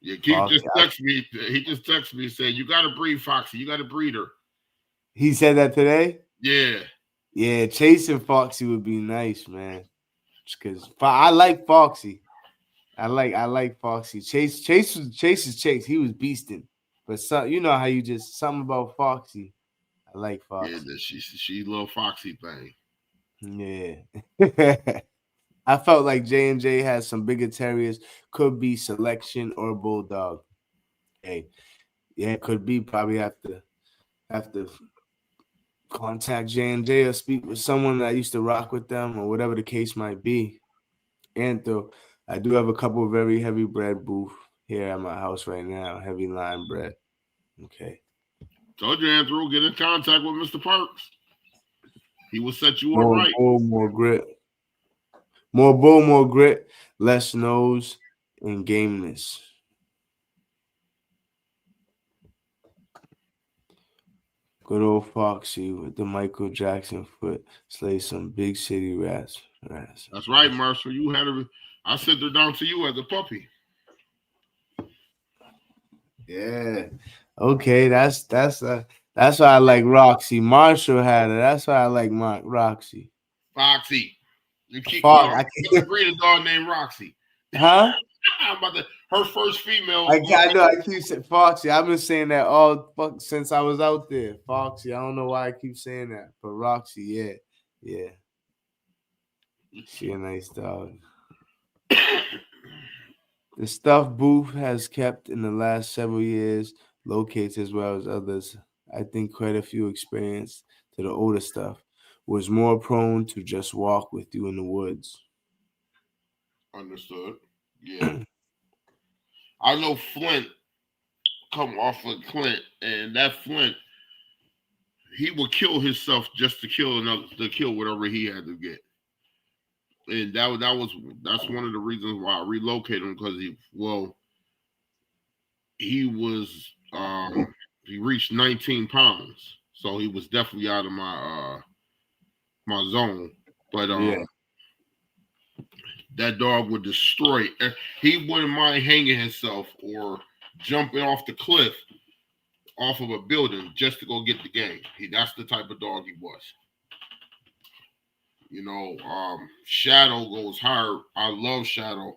Yeah, Keith just texted me. He just texted me and said, "You got to breed Foxy. You got to breed her." He said that today? Yeah. Yeah, chasing Foxy would be nice, man. Because I like Foxy. I like Foxy. Chase is Chase. He was beasting. But you know how you just something about Foxy. I like Foxy. Yeah, she little Foxy thing. Yeah. I felt like J&J has some bigger terriers. Could be selection or bulldog. Hey, yeah, it could be. Probably have to contact J&J or speak with someone that used to rock with them or whatever the case might be. And though I do have a couple of very heavy bred booth here at my house right now, heavy line bred. Okay. Told you, Andrew, get in contact with Mr. Parks. He will set you up right. More grit. More bull, more grit, less nose, and gameness. Good old Foxy with the Michael Jackson foot slay some big city rats. That's right, Marshall. I sent her down to you as a puppy. Yeah. Okay, that's why I like Roxy. Marshall had her. That's why I like Roxy. Foxy. You keep breed a dog named Roxy. Huh? I'm about to, her first female. I know. I keep saying Foxy. I've been saying that since I was out there. Foxy. I don't know why I keep saying that, but Roxy, yeah. She a nice dog. The stuff booth has kept in the last several years locates as well as others. I think quite a few experienced to the older stuff was more prone to just walk with you in the woods. Understood. Yeah. I know Flint come off of Clint, and that Flint, he would kill himself just to kill whatever he had to get. And that's one of the reasons why I relocated him, because he reached 19 pounds, so he was definitely out of my zone. But that dog would destroy. He wouldn't mind hanging himself or jumping off the cliff off of a building just to go get the game. That's the type of dog he was. You know, Shadow goes hard. I love Shadow.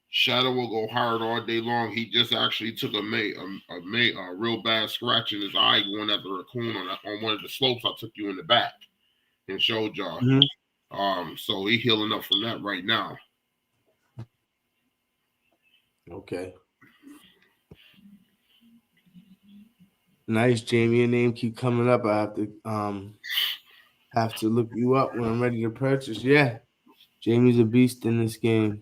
Shadow will go hard all day long. He just actually took a real bad scratch in his eye going after a raccoon on one of the slopes I took you in the back and showed y'all. Mm-hmm. So he healing up from that right now. Okay. Nice, Jamie. Your name keep coming up. I have to look you up when I'm ready to purchase. Yeah. Jamie's a beast in this game.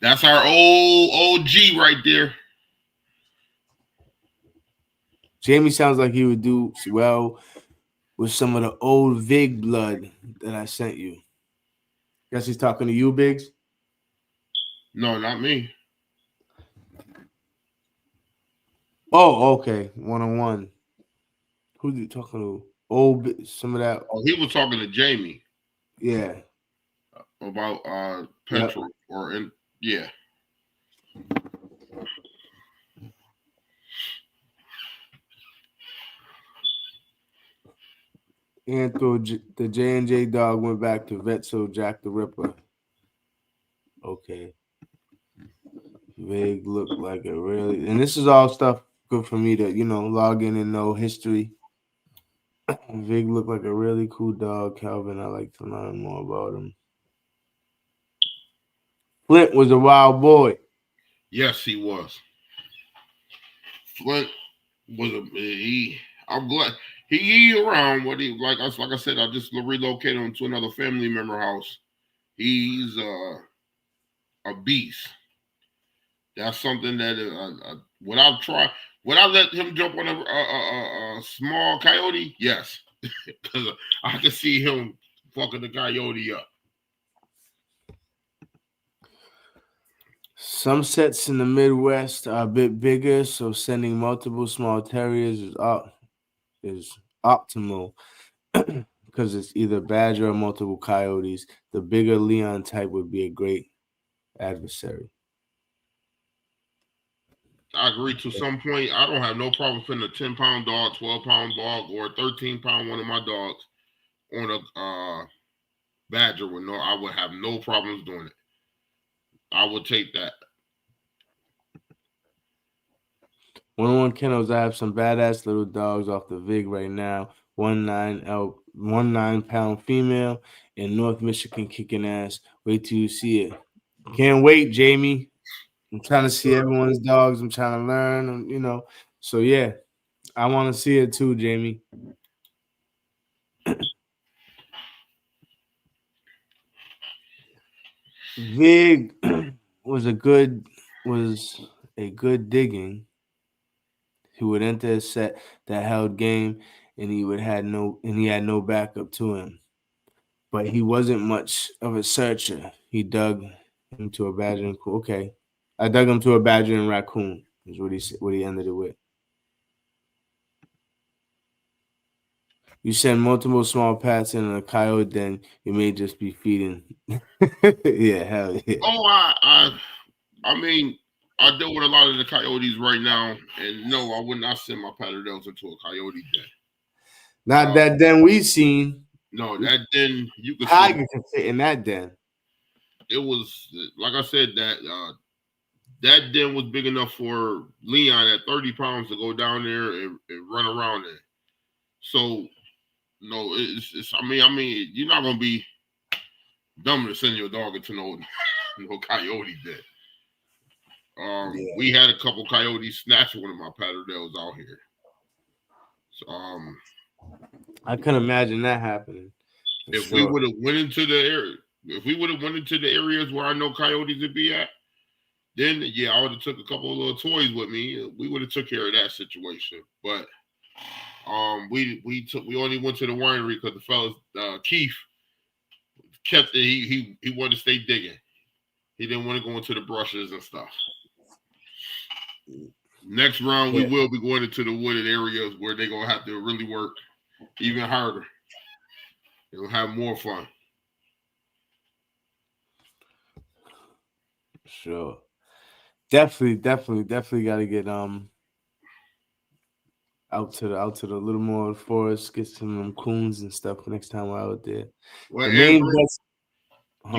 That's our old OG right there. Jamie sounds like he would do well with some of the old Vig blood that I sent you. Guess he's talking to you, Biggs. No, not me. Oh, okay. 1-on-1. Who's he talking to? Oh, some of that. Oh, he was talking to Jamie Yeah. about Yep. petrol or in yeah. And the J&J dog went back to vet, so Jack the Ripper. Okay. Vague looked like a really, and this is all stuff good for me to, log in and know history. Vig looked like a really cool dog, Calvin. I like to learn more about him. Flint was a wild boy. Yes, he was. Flint was a he. I'm glad he around. What he like? Like I said, I just relocated him to another family member house. He's a beast. That's something that would I try? Would I let him jump on a small coyote? Yes, because I could see him fucking the coyote up. Some sets in the Midwest are a bit bigger, so sending multiple small terriers is optimal because it's either badger or multiple coyotes. The bigger Leon type would be a great adversary. I agree to some point. I don't have no problem putting a 10-pound dog, 12-pound dog, or a 13-pound one of my dogs on a badger. I would have no problems doing it. I would take that. 1-on-1 kennels. I have some badass little dogs off the Vig right now. 1 9-pound female in North Michigan kicking ass. Wait till you see it. Can't wait, Jamie. I'm trying to see everyone's dogs. I'm trying to learn, So yeah, I want to see it too, Jamie. Vig was a good digging. He would enter a set that held game, and he had no backup to him. But he wasn't much of a searcher. He dug him to a badger and okay. I dug him to a badger and raccoon. Is what he ended it with. You send multiple small pats in a coyote, then you may just be feeding. Yeah, hell yeah. Oh, I mean, I deal with a lot of the coyotes right now, and no, I would not send my Patterdales into a coyote den. Not that den we seen. No, that den you could Tiger can fit in that den. It was like I said that den was big enough for Leon at 30 pounds to go down there and run around there. So no, it's I mean, you're not gonna be dumb to send your dog into no coyote den. We had a couple coyotes snatch one of my Patterdales out here. So, I couldn't imagine that happening. If we would have went into the area, if we would have went into the areas where I know coyotes would be at, then yeah, I would have took a couple of little toys with me. We would have took care of that situation. But we only went to the winery because the fellas Keith kept it. He wanted to stay digging. He didn't want to go into the brushes and stuff. Next round, we will be going into the wooded areas where they're gonna have to really work even harder. They'll have more fun. Sure. Definitely got to get out to the little more forest, get some coons and stuff next time we're out there. Well, the main you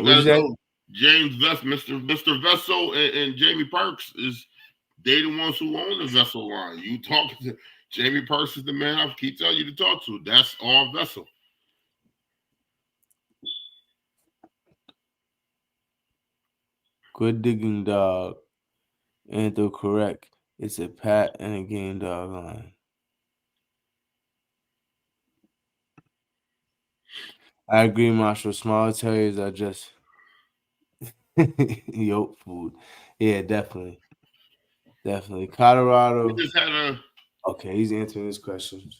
guys know James Vessel, Mr. Vessel and Jamie Parks they the ones who own the Vessel line. You talking to Jamie Parks is the man I keep telling you to talk to. That's all Vessel. Good digging dog. Antho correct. It's a pat and a game dog line. I agree, Marshall. Small terriers are just yolk food. Yeah, definitely. Colorado. We just had Okay, he's answering this question.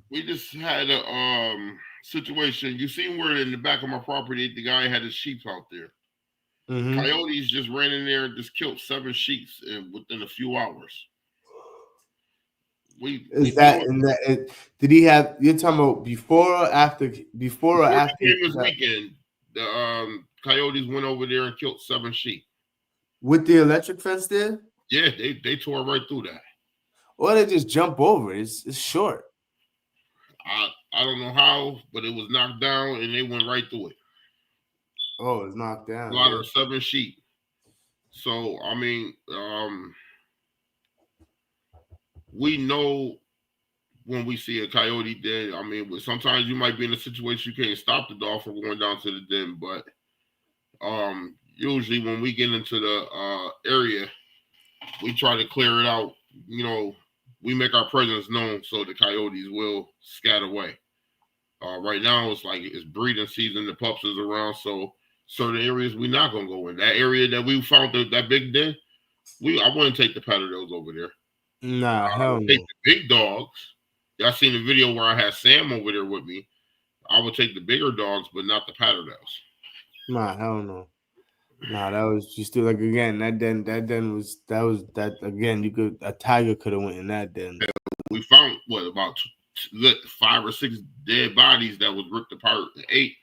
We just had a situation. You seen where in the back of my property, the guy had his sheep out there. Mm-hmm. Coyotes just ran in there and just killed 7 sheep within a few hours. Did he have? You're talking about before or after? Before or after? This weekend, the coyotes went over there and killed 7 sheep with the electric fence there. Yeah, they tore right through that. Or they just jump over. It's short. I don't know how, but it was knocked down and they went right through it. Oh, it's knocked down. Slaughter 7 sheep. So I mean, we know when we see a coyote den. I mean, sometimes you might be in a situation you can't stop the dog from going down to the den, but usually when we get into the area, we try to clear it out. You know, we make our presence known so the coyotes will scatter away. Right now, it's breeding season. The pups is around, so certain areas we're not gonna go in. That area that we found that big den, I wouldn't take the Patterdales over there. Nah, hell no. Take the big dogs. Y'all seen the video where I had Sam over there with me. I would take the bigger dogs, but not the Patterdales. Nah, hell no. Nah, that was just like again. That den was again. A tiger could have went in that den. We found about 5 or 6 dead bodies that was ripped apart. 8.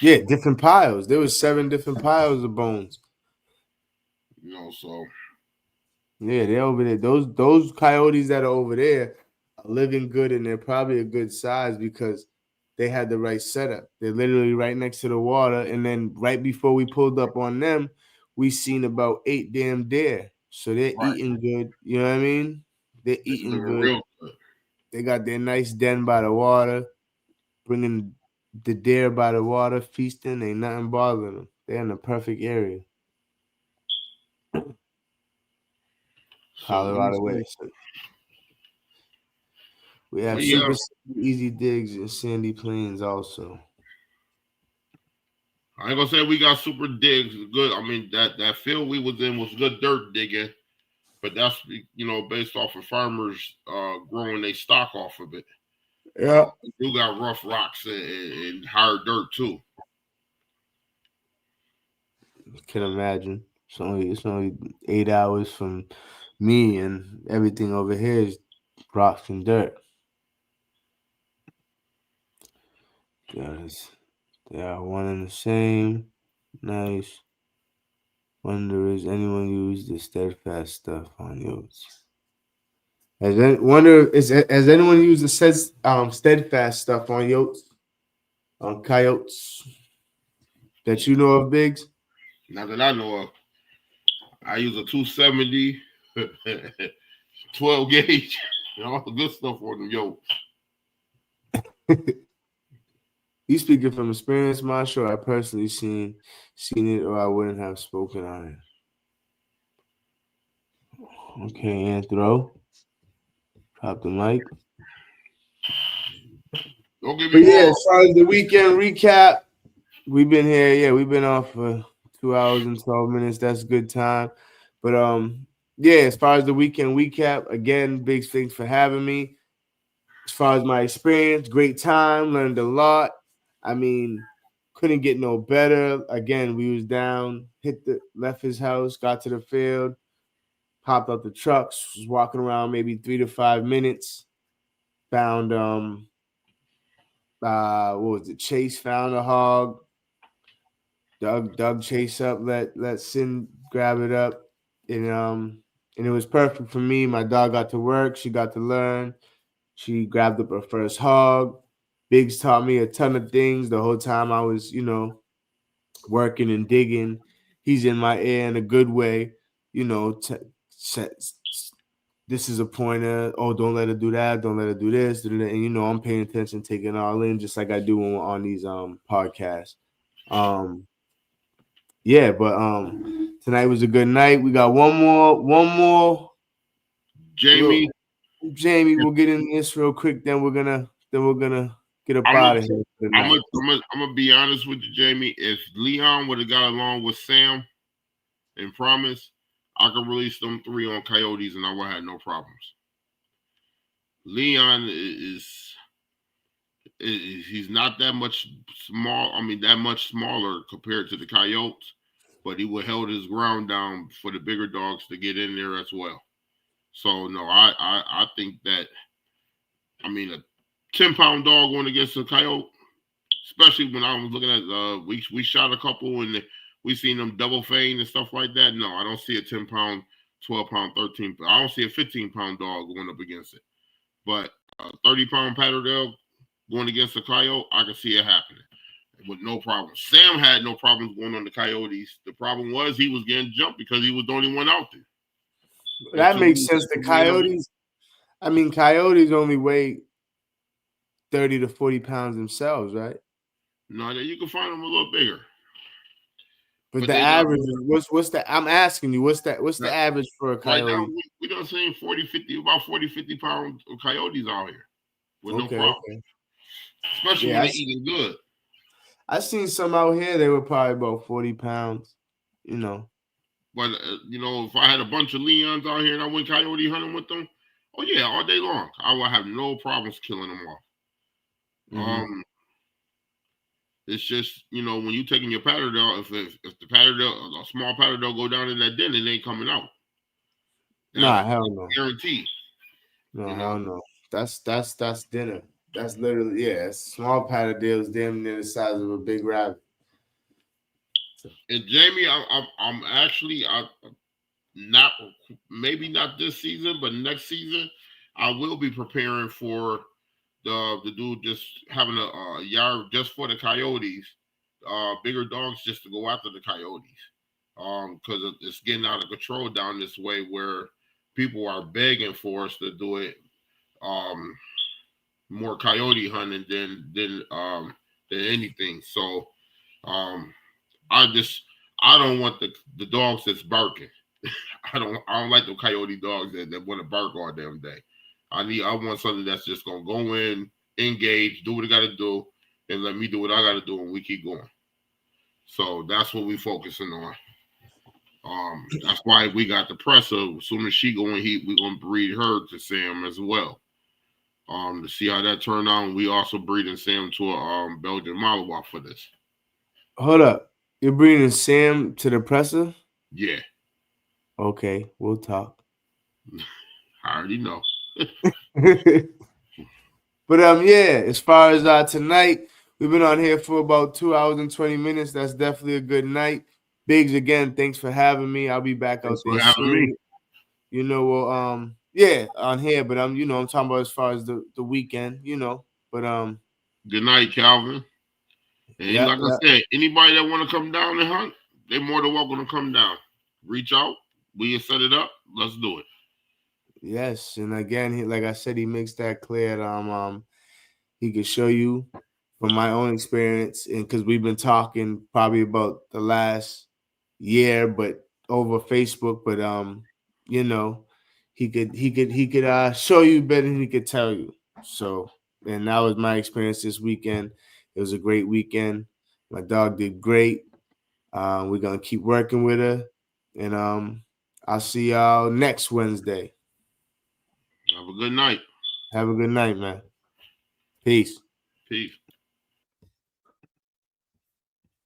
Yeah, different piles. There was 7 different piles of bones. You know, so yeah, they're over there. Those coyotes that are over there are living good, and they're probably a good size because they had the right setup. They're literally right next to the water, and then right before we pulled up on them, we seen about 8 damn deer. So they're eating good. You know what I mean? They're eating good. Real good. They got their nice den by the water, bringing the deer by the water, feasting. Ain't nothing bothering them. They're in the perfect area. Colorado way. We have super easy digs in Sandy Plains also. I ain't gonna say we got super digs. Good. I mean that field we was in was good dirt digging, but that's based off of farmers growing their stock off of it. Yeah, you got rough rocks and hard dirt too. Can imagine. It's only 8 hours from me, and everything over here is rocks and dirt. Guys, they are one and the same. Nice. Wonder is anyone use the steadfast stuff on yours? Has anyone used the steadfast stuff on yotes? On coyotes? That you know of, Biggs? Not that I know of. I use a 270, 12 gauge, all the good stuff on them yotes. You speaking from experience, Marshall? I personally seen it, or I wouldn't have spoken on it. Okay, Anthro. Drop the mic. Don't give me wrong. As far as the weekend recap, we've been here. Yeah, we've been off for 2 hours and 12 minutes. That's a good time. But as far as the weekend recap, again, big thanks for having me. As far as my experience, great time, learned a lot. I mean, couldn't get no better. Again, we was down, left his house, got to the field, hopped out the trucks, was walking around maybe 3 to 5 minutes. Found what was it? Chase found a hog. Doug Chase up, let Sin grab it up, and it was perfect for me. My dog got to work, she got to learn. She grabbed up her first hog. Biggs taught me a ton of things the whole time I was, working and digging. He's in my ear in a good way, this is a pointer. Oh, don't let her do that. Don't let her do this. And I'm paying attention, taking it all in, just like I do on these podcasts. But tonight was a good night. We got one more. Jamie, we'll get in this real quick. Then we're gonna get up out of here. I'm gonna be honest with you, Jamie. If Leon would have got along with Sam and Promise, I could release them 3 on coyotes and I would have no problems. Leon he's not that much small. I mean, that much smaller compared to the coyotes, but he would held his ground down for the bigger dogs to get in there as well. So no, I think that, I mean, a 10-pound dog going against a coyote, especially when I was looking at we shot a couple and we seen them double feign and stuff like that. No, I don't see a 10-pound, 12-pound, 13. I don't see a 15-pound dog going up against it. But a 30-pound Patterdale going against a coyote, I can see it happening with no problem. Sam had no problems going on the coyotes. The problem was he was getting jumped because he was the only one out there. That makes sense. The coyotes, I mean, coyotes only weigh 30 to 40 pounds themselves, right? No, you can find them a little bigger. But the average, what's the? I'm asking you, what's the average for a coyote? Right now, we don't see 50 pound coyotes out here with no problem. Okay. Especially when they're eating good. I seen some out here, they were probably about 40 pounds, you know. But, if I had a bunch of Leons out here and I went coyote hunting with them, oh, yeah, all day long, I would have no problems killing them off. Mm-hmm. It's just, when you taking your Patterdale, if the Patterdale, a small Patterdale go down in that den, it ain't coming out. Nah, hell no. Guaranteed. No, hell no. That's dinner. That's literally, small Patterdale's damn near the size of a big rabbit. And Jamie, I'm actually not, maybe not this season, but next season, I will be preparing for the dude just having a yard just for the coyotes, bigger dogs just to go after the coyotes, because it's getting out of control down this way where people are begging for us to do it, more coyote hunting than anything. So, I don't want the dogs that's barking. I don't like the coyote dogs that want to bark all damn day. I want something that's just gonna go in, engage, do what it gotta do, and let me do what I gotta do, and we keep going. So that's what we're focusing on. That's why we got the presser. As soon as she go in heat, we're gonna breed her to Sam as well. To see how that turned out. We also breeding Sam to a Belgian Malinois for this. Hold up. You're breeding Sam to the presser? Yeah. Okay, we'll talk. I already know. But as far as tonight, we've been on here for about 2 hours and 20 minutes. That's definitely a good night. Biggs, again, thanks for having me. I'll be back out there soon. On here, but I'm talking about as far as the weekend, but good night, Calvin. And like I said, anybody that want to come down and hunt, they're more than welcome to come down. Reach out. We set it up. Let's do it. Yes, and again, like I said, he makes that clear that he can show you from my own experience, and because we've been talking probably about the last year, but over Facebook, but he could show you better than he could tell you. So, and that was my experience this weekend. It was a great weekend. My dog did great. We're gonna keep working with her, and I'll see y'all next Wednesday. Have a good night. Have a good night, man. Peace. Peace.